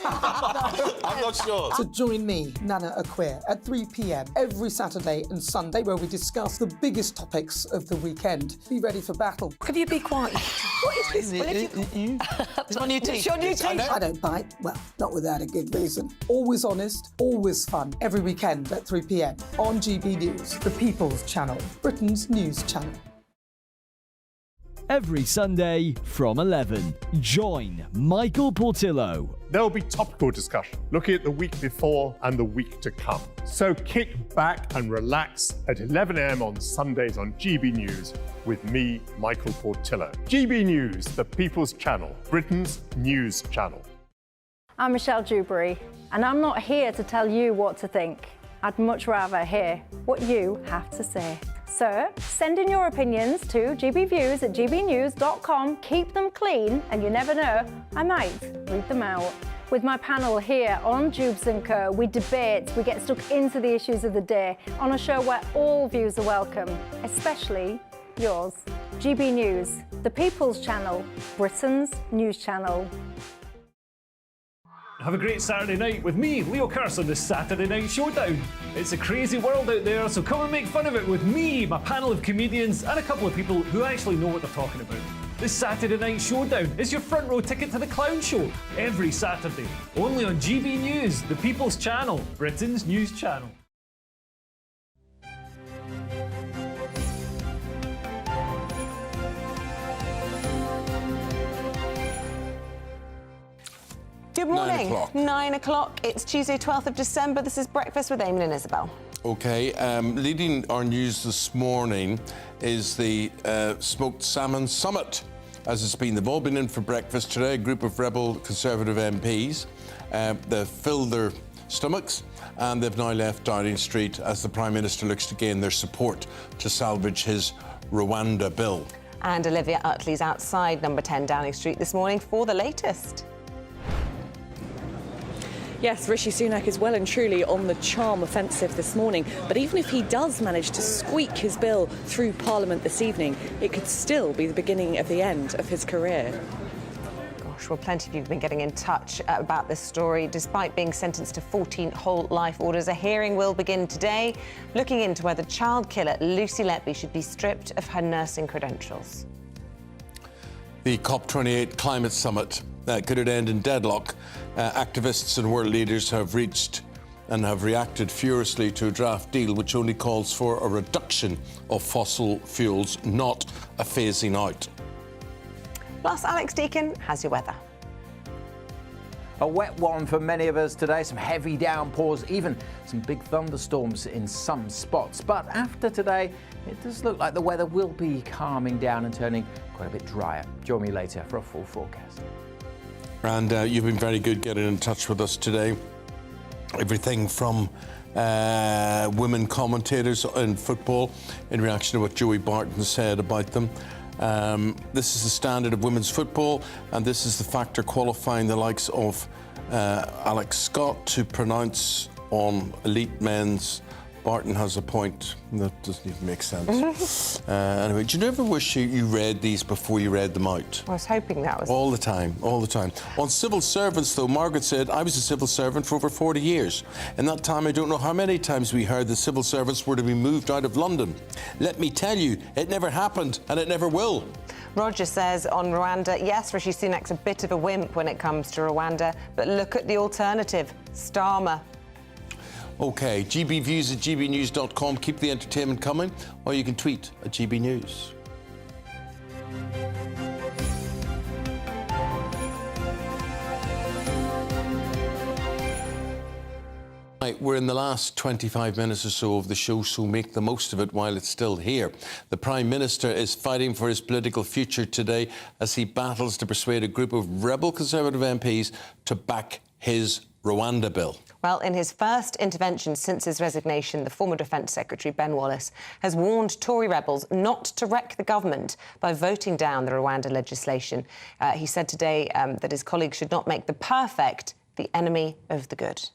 I'm not sure. So join me, Nana Aquare, at 3 p.m. every Saturday and Sunday, where we discuss the biggest topics of the weekend. Be ready for battle. Could you be quiet? What is this? It's my new teeth. It's your new teeth. I don't bite. Well, not without a good reason. Always honest, always fun. Every weekend at 3 p.m. on GB News, the People's Channel, Britain's news channel. Every Sunday from 11, join Michael Portillo. There'll be topical discussion, looking at the week before and the week to come. So kick back and relax at 11 a.m. on Sundays on GB News with me, Michael Portillo. GB News, the People's Channel, Britain's news channel. I'm Michelle Dewberry, and I'm not here to tell you what to think. I'd much rather hear what you have to say. So, send in your opinions to gbviews@gbnews.com. Keep them clean, and you never know, I might read them out. With my panel here on Jubes & Co, we debate, we get stuck into the issues of the day on a show where all views are welcome, especially yours. GB News, the People's Channel, Britain's news channel. Have a great Saturday night with me, Leo Curse, on the Saturday Night Showdown. It's a crazy world out there, so come and make fun of it with me, my panel of comedians, and a couple of people who actually know what they're talking about. This Saturday Night Showdown is your front row ticket to the clown show every Saturday, only on GB News, the People's Channel, Britain's news channel. Good morning. 9 o'clock. 9 o'clock. It's Tuesday, 12th of December. This is Breakfast with Eamonn and Isabel. OK, leading our news this morning is the Smoked Salmon Summit. As it's been, they've all been in for breakfast today, a group of rebel Conservative MPs. They've filled their stomachs and they've now left Downing Street as the Prime Minister looks to gain their support to salvage his Rwanda bill. And Olivia Utley's outside number 10 Downing Street this morning for the latest. Yes, Rishi Sunak is well and truly on the charm offensive this morning. But even if he does manage to squeak his bill through Parliament this evening, it could still be the beginning of the end of his career. Gosh, well, plenty of you have been getting in touch about this story. Despite being sentenced to 14 whole life orders, a hearing will begin today, looking into whether child killer Lucy Letby should be stripped of her nursing credentials. The COP28 climate summit, could it end in deadlock? Activists and world leaders have reached and have reacted furiously to a draft deal which only calls for a reduction of fossil fuels, not a phasing out. Plus, Alex Deakin has your weather. A wet one for many of us today, some heavy downpours, even some big thunderstorms in some spots. But after today, it does look like the weather will be calming down and turning quite a bit drier. Join me later for a full forecast. And you've been very good getting in touch with us today. Everything from women commentators in football in reaction to what Joey Barton said about them, This is the standard of women's football, and this is the factor qualifying the likes of Alex Scott to pronounce on elite men's. Barton has a point. That doesn't even make sense. Anyway, do you ever wish you read these before you read them out? I was hoping that was... All the time, all the time. On civil servants, though, Margaret said, I was a civil servant for over 40 years. In that time, I don't know how many times we heard that civil servants were to be moved out of London. Let me tell you, it never happened, and it never will. Roger says on Rwanda, yes, Rishi Sunak's a bit of a wimp when it comes to Rwanda, but look at the alternative, Starmer. OK, gbviews at gbnews.com. Keep the entertainment coming, or you can tweet at gbnews. Right, we're in the last 25 minutes or so of the show, so make the most of it while it's still here. The Prime Minister is fighting for his political future today as he battles to persuade a group of rebel Conservative MPs to back his Rwanda bill. Well, in his first intervention since his resignation, the former Defence Secretary, Ben Wallace, has warned Tory rebels not to wreck the government by voting down the Rwanda legislation. He said today that his colleagues should not make the perfect the enemy of the good.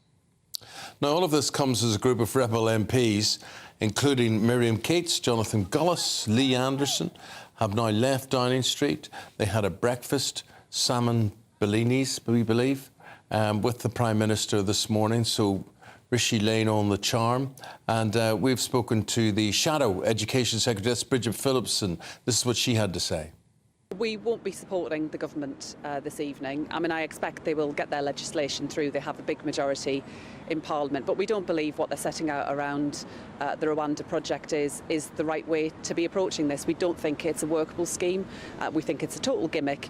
Now, all of this comes as a group of rebel MPs, including Miriam Cates, Jonathan Gullis, Lee Anderson, have now left Downing Street. They had a breakfast, salmon Bellinis, we believe, with the Prime Minister this morning, so Rishi laying on the charm. And we've spoken to the Shadow Education Secretary, that's Bridget Phillipson. This is what she had to say. We won't be supporting the government this evening. I mean, I expect they will get their legislation through. They have a big majority in Parliament, but we don't believe what they're setting out around the Rwanda project is the right way to be approaching this. We don't think it's a workable scheme. We think it's a total gimmick.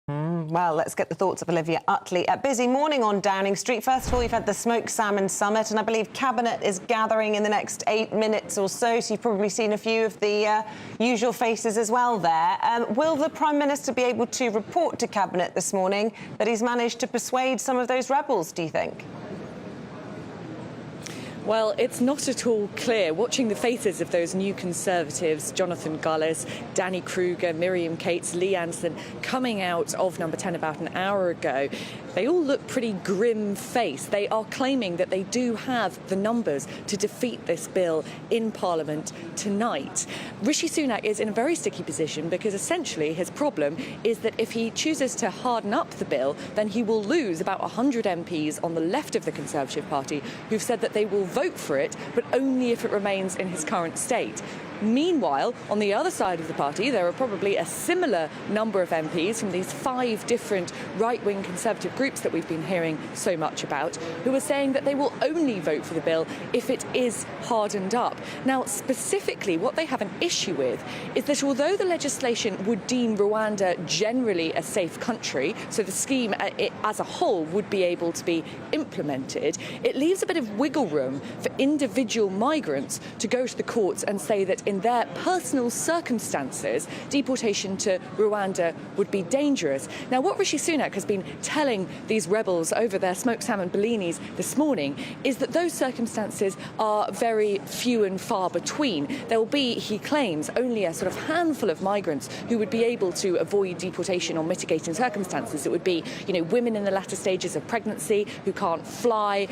Well, let's get the thoughts of Olivia Utley. A busy morning on Downing Street. First of all, you've had the Smoked Salmon Summit, and I believe Cabinet is gathering in the next 8 minutes or so, so you've probably seen a few of the usual faces as well there. Will the Prime Minister be able to report to Cabinet this morning that he's managed to persuade some of those rebels, do you think? Well, it's not at all clear. Watching the faces of those new Conservatives, Jonathan Gullis, Danny Kruger, Miriam Cates, Lee Anderson, coming out of Number 10 about an hour ago, they all look pretty grim-faced. They are claiming that they do have the numbers to defeat this bill in Parliament tonight. Rishi Sunak is in a very sticky position because essentially his problem is that if he chooses to harden up the bill, then he will lose about 100 MPs on the left of the Conservative Party who've said that they will vote for it, but only if it remains in his current state. Meanwhile, on the other side of the party, there are probably a similar number of MPs from these 5 different right-wing Conservative groups that we've been hearing so much about, who are saying that they will only vote for the bill if it is hardened up. Now, specifically, what they have an issue with is that although the legislation would deem Rwanda generally a safe country, so the scheme as a whole would be able to be implemented, it leaves a bit of wiggle room for individual migrants to go to the courts and say that in their personal circumstances, deportation to Rwanda would be dangerous. Now, what Rishi Sunak has been telling these rebels over their smoked salmon Bellinis this morning is that those circumstances are very few and far between. There will be, he claims, only a sort of handful of migrants who would be able to avoid deportation on mitigating circumstances. It would be, women in the latter stages of pregnancy who can't fly,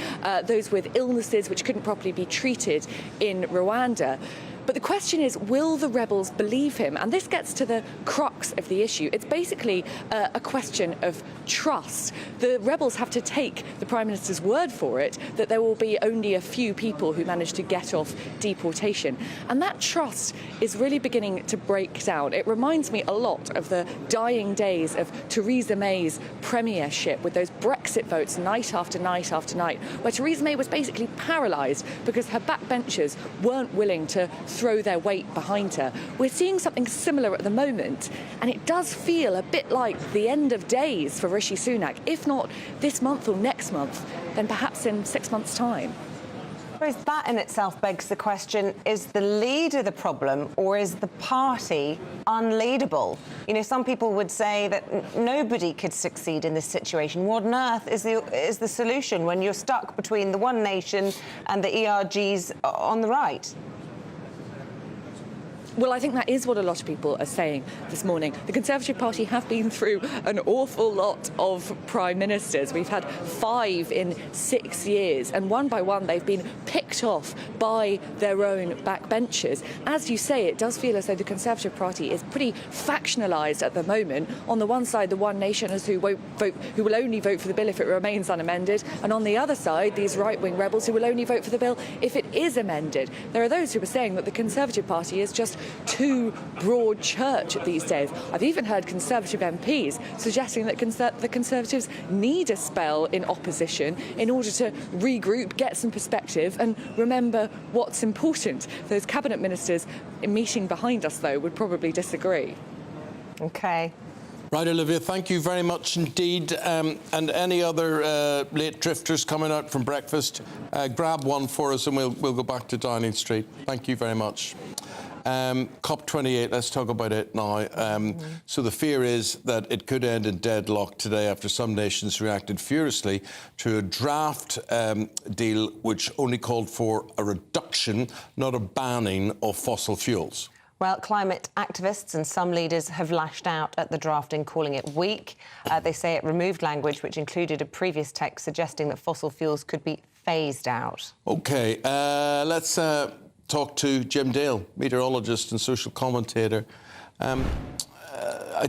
those with illnesses which couldn't properly be treated in Rwanda. But the question is, will the rebels believe him? And this gets to the crux of the issue. It's basically a question of trust. The rebels have to take the Prime Minister's word for it that there will be only a few people who manage to get off deportation. And that trust is really beginning to break down. It reminds me a lot of the dying days of Theresa May's premiership with those Brexit votes night after night after night, where Theresa May was basically paralysed because her backbenchers weren't willing to throw their weight behind her. We're seeing something similar at the moment, and it does feel a bit like the end of days for Rishi Sunak. If not this month or next month, then perhaps in 6 months' time. I suppose that in itself begs the question, is the leader the problem or is the party unleadable? Some people would say that nobody could succeed in this situation. What on earth is the solution when you're stuck between the One Nation and the ERGs on the right? Well, I think that is what a lot of people are saying this morning. The Conservative Party have been through an awful lot of prime ministers. We've had 5 in 6 years, and one by one they've been picked off by their own backbenchers. As you say, it does feel as though the Conservative Party is pretty factionalised at the moment. On the one side, the One Nationers who won't vote, who will only vote for the bill if it remains unamended, and on the other side, these right-wing rebels who will only vote for the bill if it is amended. There are those who are saying that the Conservative Party is just too broad church these days. I've even heard Conservative MPs suggesting that the Conservatives need a spell in opposition in order to regroup, get some perspective and remember what's important. Those cabinet ministers meeting behind us, though, would probably disagree. OK. Right, Olivia, thank you very much indeed. And any other late drifters coming out from breakfast, grab one for us and we'll go back to Downing Street. Thank you very much. COP28, let's talk about it now. So the fear is that it could end in deadlock today after some nations reacted furiously to a draft deal which only called for a reduction, not a banning, of fossil fuels. Well, climate activists and some leaders have lashed out at the drafting, calling it weak. They say it removed language which included a previous text suggesting that fossil fuels could be phased out. OK, let's talk to Jim Dale, meteorologist and social commentator.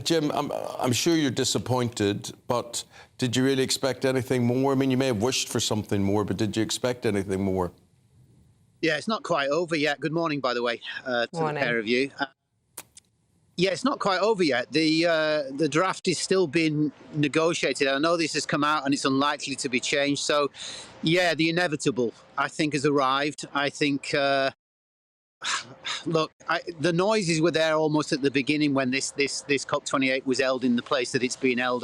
Jim, I'm sure you're disappointed, but did you really expect anything more? I mean, you may have wished for something more, but did you expect anything more? Yeah, it's not quite over yet. Good morning, by the way, to the pair of you. Yeah, it's not quite over yet. The draft is still being negotiated. I know this has come out and it's unlikely to be changed. So, yeah, the inevitable, I think, has arrived. I think, look, the noises were there almost at the beginning when this COP28 was held in the place that it's been held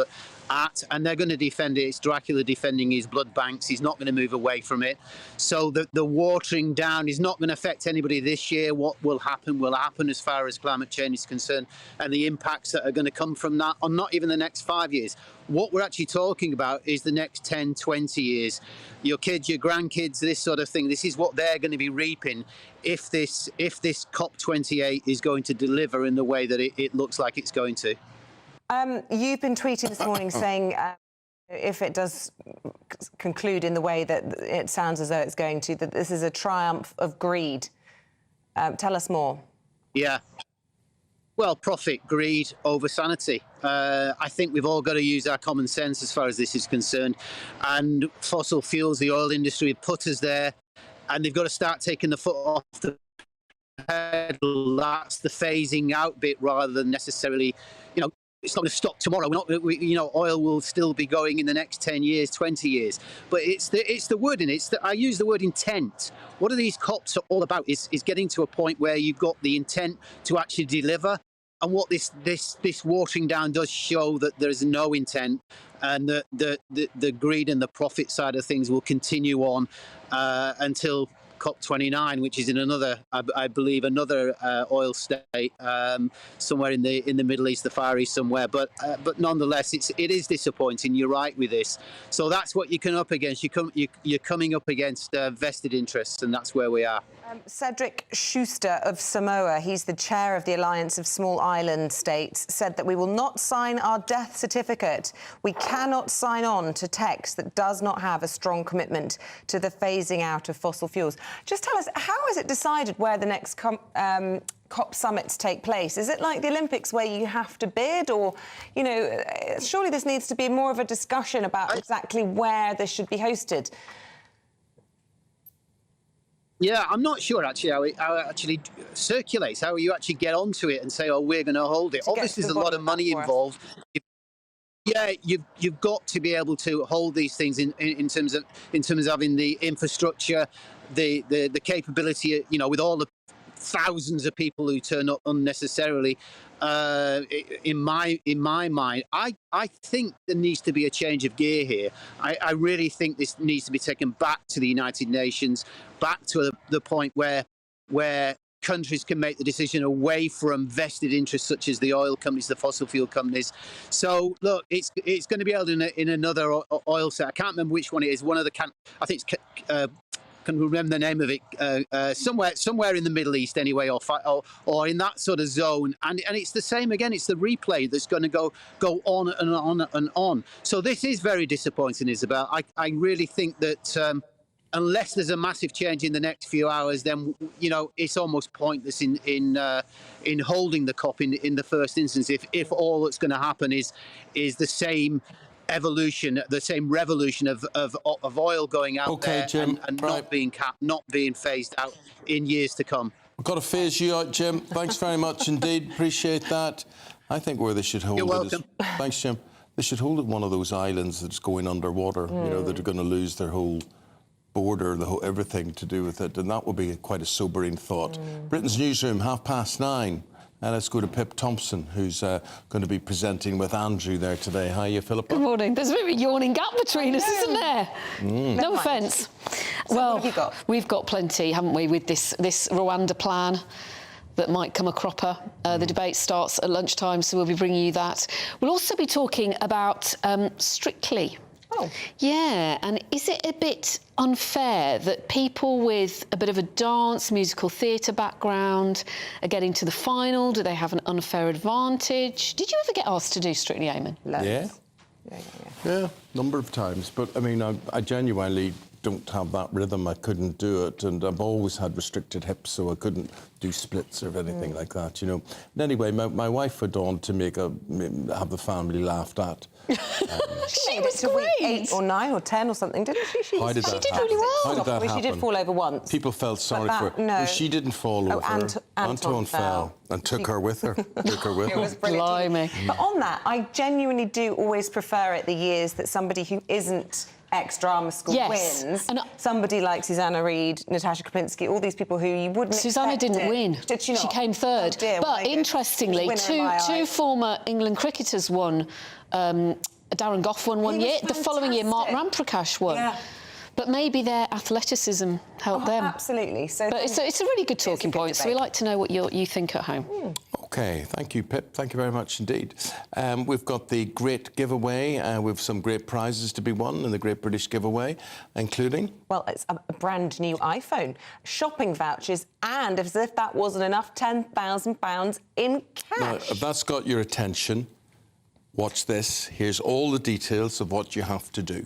at, and they're going to defend it. It's Dracula defending his blood banks. He's not going to move away from it. So the watering down is not going to affect anybody this year. What will happen as far as climate change is concerned, and the impacts that are going to come from that are not even the next 5 years. What we're actually talking about is the next 10, 20 years. Your kids, your grandkids, this sort of thing. This is what they're going to be reaping if this COP28 is going to deliver in the way that it looks like it's going to. You've been tweeting this morning saying if it does conclude in the way that it sounds as though it's going to, that this is a triumph of greed. Tell us more. Yeah. Well, profit, greed over sanity. I think we've all got to use our common sense as far as this is concerned. And fossil fuels, the oil industry have put us there, and they've got to start taking the foot off the pedal. That's the phasing out bit rather than necessarily, it's not going to stop tomorrow. Oil will still be going in the next 10 years, 20 years. But it's the word in it. I use the word intent. What are these COPs all about? Is getting to a point where you've got the intent to actually deliver. And what this watering down does show that there is no intent, and the greed and the profit side of things will continue on until COP29, which is in another, I believe, another oil state somewhere in the Middle East, the Far East somewhere. But nonetheless, it is disappointing. You're right with this. So that's what you come up against. You're coming up against vested interests, and that's where we are. Cedric Schuster of Samoa, he's the chair of the Alliance of Small Island States, said that we will not sign our death certificate. We cannot sign on to text that does not have a strong commitment to the phasing out of fossil fuels. Just tell us, how is it decided where the next COP summits take place? Is it like the Olympics where you have to bid, or, surely this needs to be more of a discussion about exactly where this should be hosted? Yeah, I'm not sure actually how it actually circulates, how you actually get onto it and say, oh, we're going to hold it. Obviously, there's a lot of money involved. Yeah, you've got to be able to hold these things in terms of having the infrastructure, the capability, with all the thousands of people who turn up unnecessarily. In my mind, I think there needs to be a change of gear here. I really think this needs to be taken back to the United Nations, back to the point where countries can make the decision away from vested interests such as the oil companies, the fossil fuel companies. So look, it's going to be held in another oil set. I can't remember which one it is. One of the I think it's can remember the name of it, somewhere in the Middle East anyway, or in that sort of zone. And it's the same again. It's the replay that's going to go on and on and on. So this is very disappointing, Isabel. I really think that unless there's a massive change in the next few hours, then it's almost pointless in holding the COP in the first instance. If all that's going to happen is the same evolution, the same revolution of oil going out there, Jim, and not being capped, not being phased out in years to come. I've got to phase you out, Jim. Thanks very much indeed. Appreciate that. I think where they should hold You're welcome. Thanks, Jim. They should hold it one of those islands that's going underwater, that are going to lose their whole border, everything to do with it, and that would be quite a sobering thought. Britain's newsroom, 9:30. And let's go to Pip Thompson, who's going to be presenting with Andrew there today. Hiya, Philippa. Good morning. There's a bit of a yawning gap between us, isn't there? No offence. So well, what have you got? We've got plenty, haven't we, with this Rwanda plan that might come a cropper. The debate starts at lunchtime, so we'll be bringing you that. We'll also be talking about Strictly. Oh. Yeah, and is it a bit unfair that people with a bit of a dance, musical theatre background are getting to the final? Do they have an unfair advantage? Did you ever get asked to do Strictly, Eamonn? Yeah, number of times. But, I mean, I genuinely don't have that rhythm. I couldn't do it, and I've always had restricted hips, so I couldn't do splits or anything like that, And anyway, my wife went on to have the family laughed at. She was great. 8 or 9 or 10 or something, didn't she? How did that did happen? really well. How did that happen? She did fall over once. People felt sorry for her. No. She didn't fall over. Anton fell and took her with her. It was brilliant. Blimey. But on that, I genuinely do always prefer it the years that somebody who isn't ex-drama school wins. And somebody like Susanna Reid, Natasha Kopinski, all these people who you wouldn't Susanna expect didn't win. Did she not? She came third. Oh dear, but interestingly, two former England cricketers won. Darren Gough won one year. The following year, Mark Ramprakash won. Yeah. But maybe their athleticism helped them. Absolutely. So but it's a really good talking point, so we like to know what you think at home. OK, thank you, Pip. Thank you very much indeed. We've got the great giveaway with some great prizes to be won in the Great British Giveaway, including... Well, it's a brand new iPhone, shopping vouchers, and as if that wasn't enough, £10,000 in cash. Now, if that's got your attention, watch this. Here's all the details of what you have to do.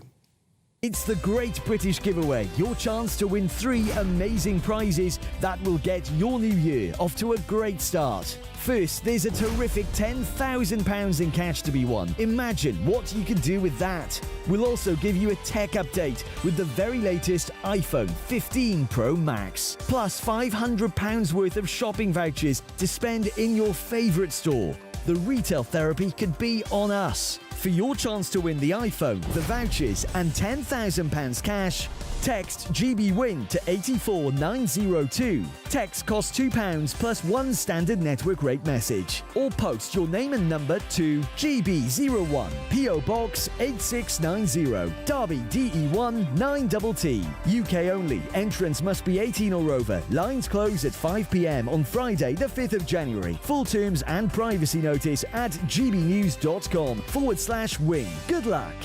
It's the Great British Giveaway, your chance to win 3 amazing prizes that will get your new year off to a great start. First, there's a terrific £10,000 in cash to be won. Imagine what you can do with that. We'll also give you a tech update with the very latest iPhone 15 Pro Max, plus £500 worth of shopping vouchers to spend in your favourite store. The retail therapy could be on us. For your chance to win the iPhone, the vouchers and £10,000 cash, text GBWIN to 84902. Text costs £2 plus 1 standard network rate message. Or post your name and number to GB01, PO Box 8690, Derby DE1 9TT. UK only. Entrance must be 18 or over. Lines close at 5 p.m. on Friday, the 5th of January. Full terms and privacy notice at gbnews.com/win. Good luck.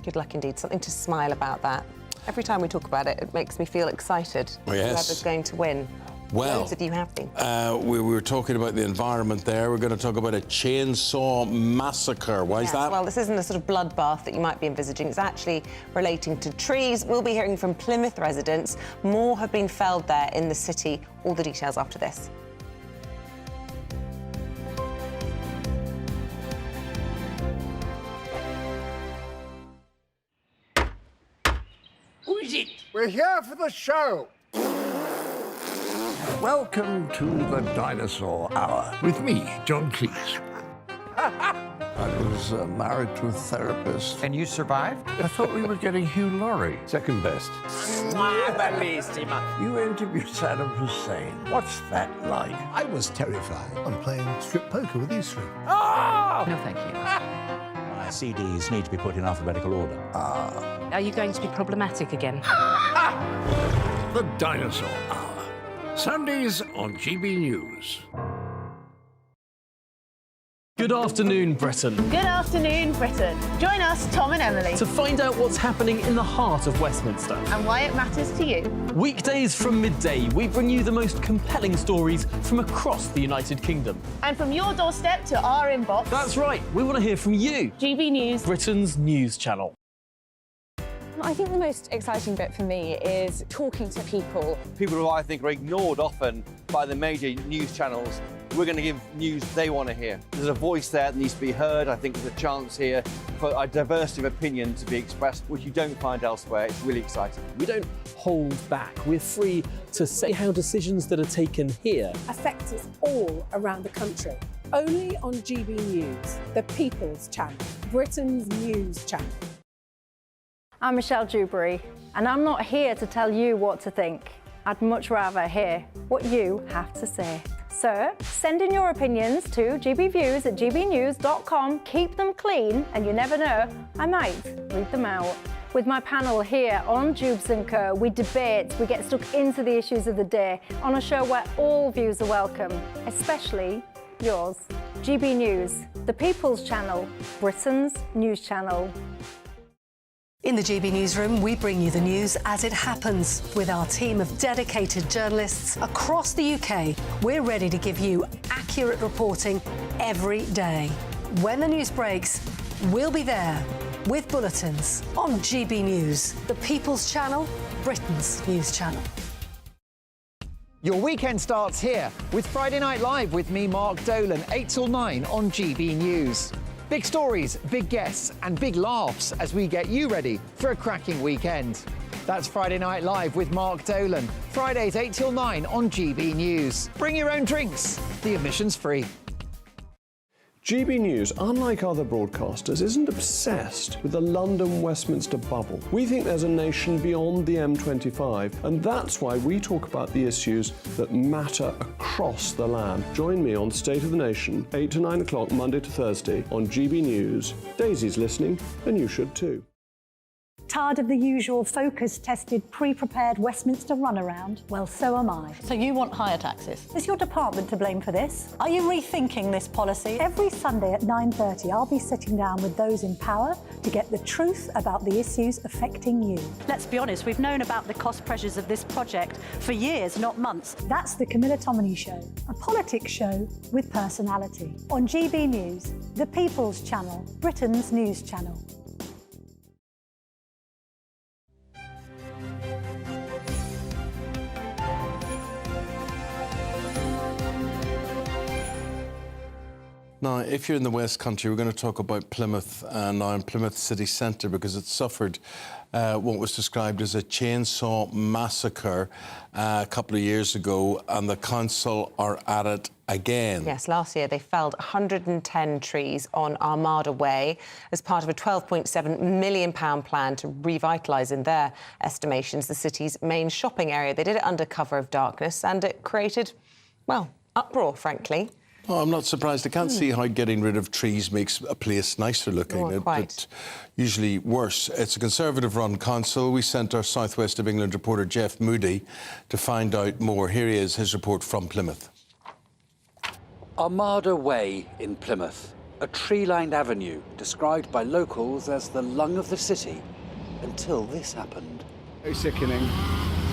Good luck indeed. Something to smile about that. Every time we talk about it, it makes me feel excited. Oh, yes. Whoever's going to win. Well, loads of you have been. We were talking about the environment there. We're going to talk about a chainsaw massacre. Why is that? Well, this isn't a sort of bloodbath that you might be envisaging. It's actually relating to trees. We'll be hearing from Plymouth residents. More have been felled there in the city. All the details after this. Who is it? We're here for the show. Welcome to the Dinosaur Hour with me, John Cleese. I was married to a therapist. And you survived? I thought we were getting Hugh Laurie. Second best. You interviewed Saddam Hussein. What's that like? I was terrified. I'm playing strip poker with these three. Oh! No, thank you. My CDs need to be put in alphabetical order. Are you going to be problematic again? The Dinosaur Hour. Sundays on GB News. Good afternoon, Britain. Good afternoon, Britain. Join us, Tom and Emily, To find out what's happening in the heart of Westminster. and why it matters to you. Weekdays from midday, we bring you the most compelling stories from across the United Kingdom. And from your doorstep to our inbox. That's right, we want to hear from you. GB News, Britain's news channel. I think the most exciting bit for me is talking to people. People who I think are ignored often by the major news channels. We're going to give news they want to hear. There's a voice there that needs to be heard. I think there's a chance here for a diversity of opinion to be expressed, which you don't find elsewhere. It's really exciting. We don't hold back. We're free to say how decisions that are taken here affect us all around the country. Only on GB News, the People's Channel, Britain's news channel. I'm Michelle Dewberry, and I'm not here to tell you what to think. I'd much rather hear what you have to say. So send in your opinions to gbviews@gbnews.com. Keep them clean, and you never know, I might read them out. With my panel here on Jubes & Co, we debate, we get stuck into the issues of the day on a show where all views are welcome, especially yours. GB News, the People's Channel, Britain's news channel. In the GB Newsroom, we bring you the news as it happens. With our team of dedicated journalists across the UK, we're ready to give you accurate reporting every day. When the news breaks, we'll be there with bulletins on GB News, the People's Channel, Britain's news channel. Your weekend starts here with Friday Night Live with me, Mark Dolan, 8 till 9 on GB News. Big stories, big guests and big laughs as we get you ready for a cracking weekend. That's Friday Night Live with Mark Dolan. Fridays 8 till 9 on GB News. Bring your own drinks. The admission's free. GB News, unlike other broadcasters, isn't obsessed with the London-Westminster bubble. We think there's a nation beyond the M25, and that's why we talk about the issues that matter across the land. Join me on State of the Nation, 8 to 9 o'clock, Monday to Thursday, on GB News. Daisy's listening, and you should too. Tired of the usual focus-tested, pre-prepared Westminster runaround? Well, so am I. So you want higher taxes? Is your department to blame for this? Are you rethinking this policy? Every Sunday at 9:30, I'll be sitting down with those in power to get the truth about the issues affecting you. Let's be honest, we've known about the cost pressures of this project for years, not months. That's the Camilla Tominey Show, a politics show with personality. On GB News, the People's Channel, Britain's news channel. Now, if you're in the West Country, we're going to talk about Plymouth and now in Plymouth city centre because it suffered what was described as a chainsaw massacre a couple of years ago, and the council are at it again. Yes, last year they felled 110 trees on Armada Way as part of a £12.7 million plan to revitalise, in their estimations, the city's main shopping area. They did it under cover of darkness, and it created, well, uproar, frankly. Oh, I'm not surprised. I can't see how getting rid of trees makes a place nicer looking. It's usually worse. It's a Conservative-run council. We sent our South West of England reporter Jeff Moody to find out more. Here he is, his report from Plymouth. Armada Way in Plymouth, a tree-lined avenue described by locals as the lung of the city, until this happened. Very sickening.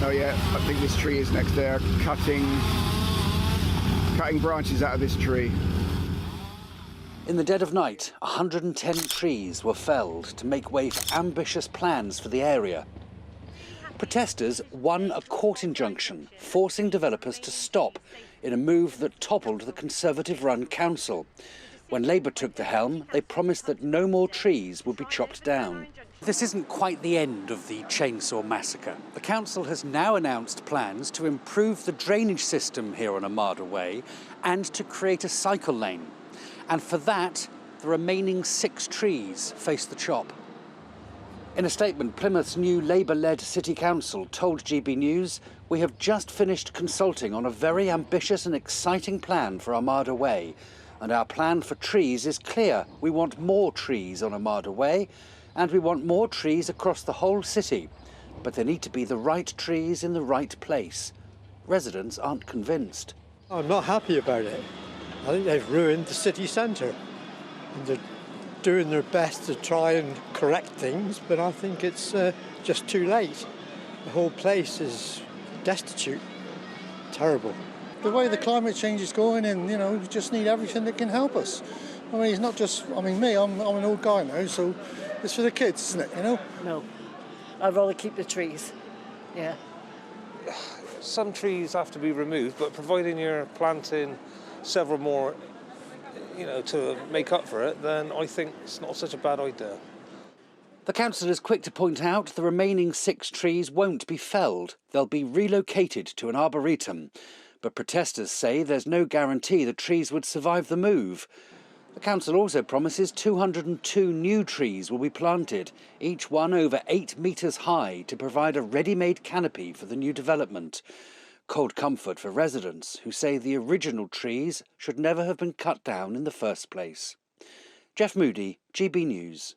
Oh yeah, I think this tree is next there, cutting branches out of this tree. In the dead of night, 110 trees were felled to make way for ambitious plans for the area. Protesters won a court injunction forcing developers to stop in a move that toppled the Conservative-run council. When Labour took the helm, they promised that no more trees would be chopped down. This isn't quite the end of the chainsaw massacre. The council has now announced plans to improve the drainage system here on Armada Way and to create a cycle lane. And for that, the remaining 6 trees face the chop. In a statement, Plymouth's new Labour-led City Council told GB News, "We have just finished consulting on a very ambitious and exciting plan for Armada Way. And our plan for trees is clear. We want more trees on Armada Way, and we want more trees across the whole city. But they need to be the right trees in the right place." Residents aren't convinced. I'm not happy about it. I think they've ruined the city centre. And they're doing their best to try and correct things, but I think it's just too late. The whole place is destitute. Terrible. The way the climate change is going, and we just need everything that can help us. I mean, it's not just, me, I'm an old guy now, so it's for the kids, isn't it, No, I'd rather keep the trees, yeah. Some trees have to be removed, but providing you're planting several more, to make up for it, then I think it's not such a bad idea. The council is quick to point out the remaining 6 trees won't be felled. They'll be relocated to an arboretum. But protesters say there's no guarantee the trees would survive the move. The council also promises 202 new trees will be planted, each one over 8 metres high, to provide a ready-made canopy for the new development. Cold comfort for residents who say the original trees should never have been cut down in the first place. Jeff Moody, GB News.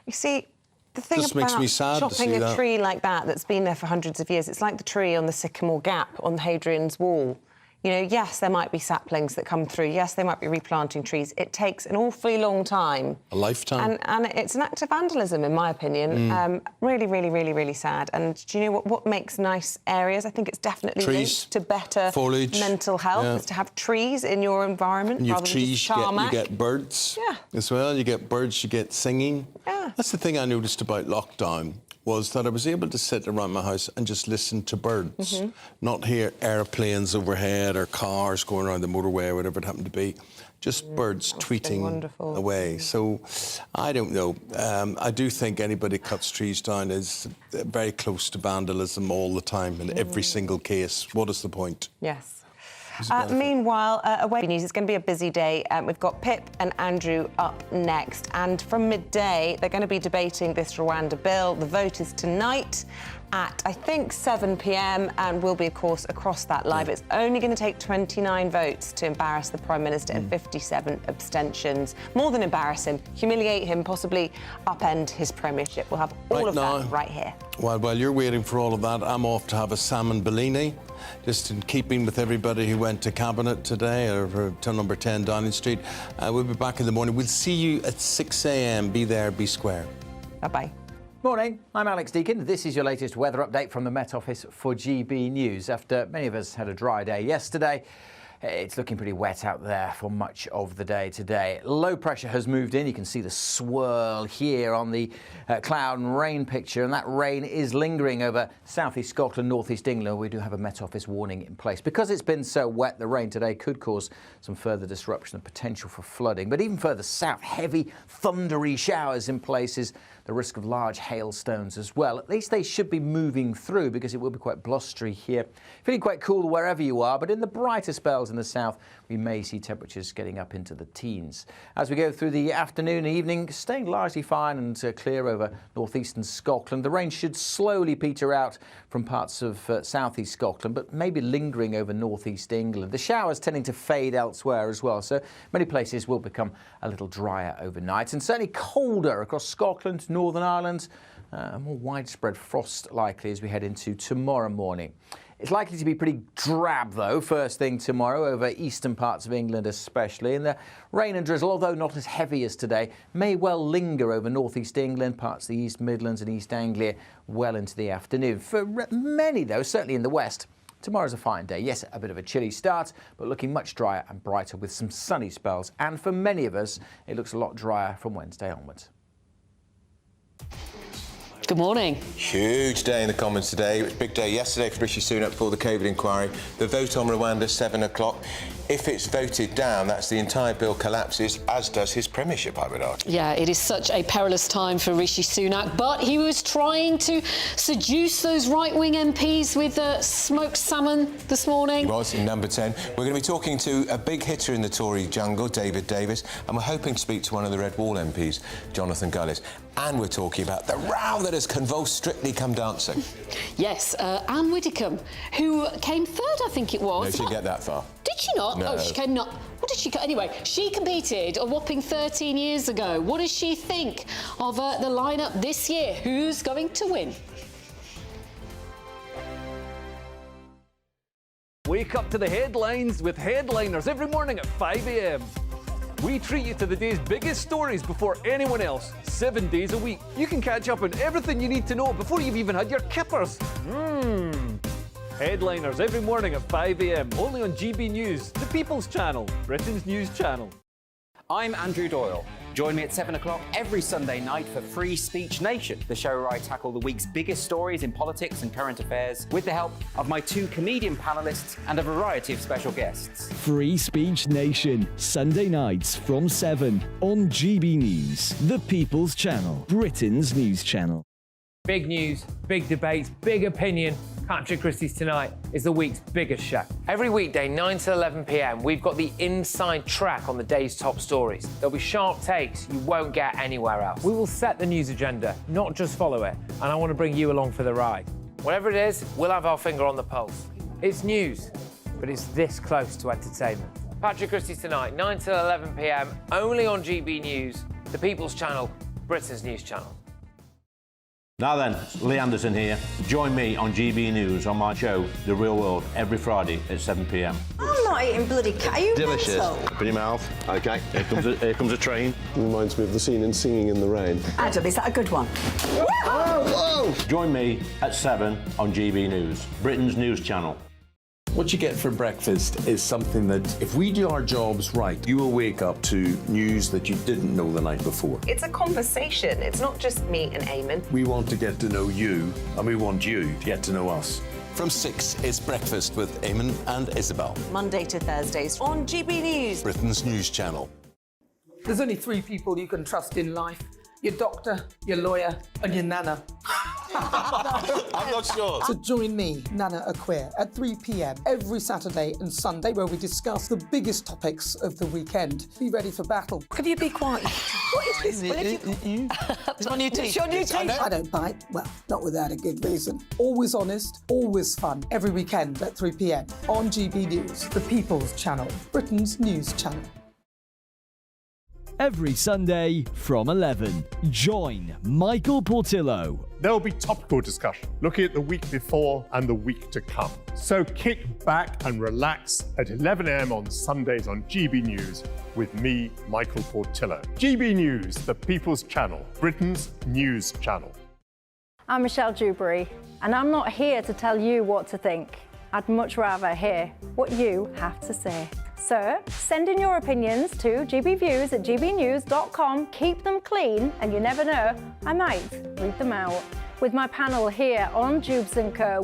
You see, the thing Just about makes me sad to chopping see a that. tree like that's been there for hundreds of years, it's like the tree on the Sycamore Gap on Hadrian's Wall. Yes, there might be saplings that come through. Yes, they might be replanting trees. It takes an awfully long time. A lifetime. And it's an act of vandalism, in my opinion. Really, really, really, really sad. And do you know what makes nice areas? I think it's definitely linked to better foliage, mental health, is to have trees in your environment And you rather have than trees, just you tarmac. get birds as well. You get birds, you get singing. Yeah. That's the thing I noticed about lockdown, was that I was able to sit around my house and just listen to birds, not hear airplanes overhead or cars going around the motorway or whatever it happened to be. Just birds tweeting away. So, I don't know. I do think anybody cuts trees down is very close to vandalism all the time in every single case. What is the point? Yes. Meanwhile, away news, it's going to be a busy day. We've got Pip and Andrew up next. And from midday, they're going to be debating this Rwanda bill. The vote is tonight at, I think, 7 p.m. and will be, of course, across that live. It's only going to take 29 votes to embarrass the Prime Minister and 57 abstentions. More than embarrass him, humiliate him, possibly upend his premiership. We'll have all of that right here. While you're waiting for all of that, I'm off to have a salmon Bellini, just in keeping with everybody who went to Cabinet today, or to number 10 Downing Street. We'll be back in the morning. We'll see you at 6 a.m. Be there, be square. Bye-bye. Morning, I'm Alex Deakin. This is your latest weather update from the Met Office for GB News. After many of us had a dry day yesterday, it's looking pretty wet out there for much of the day today. Low pressure has moved in. You can see the swirl here on the cloud and rain picture, and that rain is lingering over southeast Scotland, northeast England. We do have a Met Office warning in place. Because it's been so wet, the rain today could cause some further disruption and potential for flooding. But even further south, heavy, thundery showers in places, the risk of large hailstones as well. At least they should be moving through, because it will be quite blustery here. Feeling quite cool wherever you are, but in the brighter spells in the south, we may see temperatures getting up into the teens. As we go through the afternoon and evening, staying largely fine and clear over northeastern Scotland. The rain should slowly peter out from parts of southeast Scotland, but maybe lingering over northeast England. The showers tending to fade elsewhere as well, so many places will become a little drier overnight, and certainly colder across Scotland, Northern Ireland. A more widespread frost likely as we head into tomorrow morning. It's likely to be pretty drab, though, first thing tomorrow over eastern parts of England especially. And the rain and drizzle, although not as heavy as today, may well linger over northeast England, parts of the East Midlands and East Anglia well into the afternoon. For many, though, certainly in the west, tomorrow's a fine day. Yes, a bit of a chilly start, but looking much drier and brighter with some sunny spells. And for many of us, it looks a lot drier from Wednesday onwards. Good morning. Huge day in the Commons today. It was a big day yesterday for Rishi Sunak for the COVID inquiry. The vote on Rwanda, 7 o'clock. If it's voted down, that's the entire bill collapses, as does his premiership, I would argue. Yeah, it is such a perilous time for Rishi Sunak, but he was trying to seduce those right-wing MPs with smoked salmon this morning. He was, in number 10. We're going to be talking to a big hitter in the Tory jungle, David Davis, and we're hoping to speak to one of the Red Wall MPs, Jonathan Gullis. And we're talking about the row that has convulsed Strictly Come Dancing. Yes, Anne Widdecombe, who came third, I think it was. No, she didn't get that far. Did she not? No. Oh, she came not. What did she... Anyway, she competed a whopping 13 years ago. What does she think of the lineup this year? Who's going to win? Wake up to the headlines with Headliners every morning at 5 a.m. We treat you to the day's biggest stories before anyone else, 7 days a week. You can catch up on everything you need to know before you've even had your kippers. Headliners every morning at 5 a.m, only on GB News, the People's Channel, Britain's news channel. I'm Andrew Doyle. Join me at 7 o'clock every Sunday night for Free Speech Nation, the show where I tackle the week's biggest stories in politics and current affairs with the help of my 2 comedian panellists and a variety of special guests. Free Speech Nation, Sunday nights from 7 on GB News, the People's Channel, Britain's news channel. Big news, big debates, big opinion. Patrick Christie's Tonight is the week's biggest show. Every weekday, 9 to 11 p.m, we've got the inside track on the day's top stories. There'll be sharp takes you won't get anywhere else. We will set the news agenda, not just follow it, and I want to bring you along for the ride. Whatever it is, we'll have our finger on the pulse. It's news, but it's this close to entertainment. Patrick Christie's Tonight, 9 to 11 p.m, only on GB News, the People's Channel, Britain's news channel. Now then, Lee Anderson here. Join me on GB News on my show, The Real World, every Friday at 7 p.m. I'm not eating bloody cat. Are you Delicious. mental? Open your mouth. OK, here comes a train. Reminds me of the scene in Singing in the Rain. Adam, is that a good one? Whoa! Join me at 7 on GB News, Britain's news channel. What you get for breakfast is something that, if we do our jobs right, you will wake up to news that you didn't know the night before. It's a conversation. It's not just me and Eamonn. We want to get to know you, and we want you to get to know us. From 6, it's Breakfast with Eamonn and Isabel. Monday to Thursdays on GB News, Britain's news channel. There's only 3 people you can trust in life. Your doctor, your lawyer, and your nana. I'm not sure. So join me, Nana Aquare, at 3 p.m. every Saturday and Sunday, where we discuss the biggest topics of the weekend. Be ready for battle. Could you be quiet? What is this? It's my new teeth. It's your new teeth. I don't bite. Well, not without a good reason. Always honest, always fun. Every weekend at 3 p.m. on GB News, the People's Channel, Britain's news channel. Every Sunday from 11, join Michael Portillo. There will be topical discussion, looking at the week before and the week to come. So kick back and relax at 11 a.m. on Sundays on GB News with me, Michael Portillo. GB News, the People's Channel, Britain's news channel. I'm Michelle Dewberry, and I'm not here to tell you what to think. I'd much rather hear what you have to say. So, send in your opinions to gbviews@gbnews.com. Keep them clean, and you never know, I might read them out. With my panel here on Jubes & Co.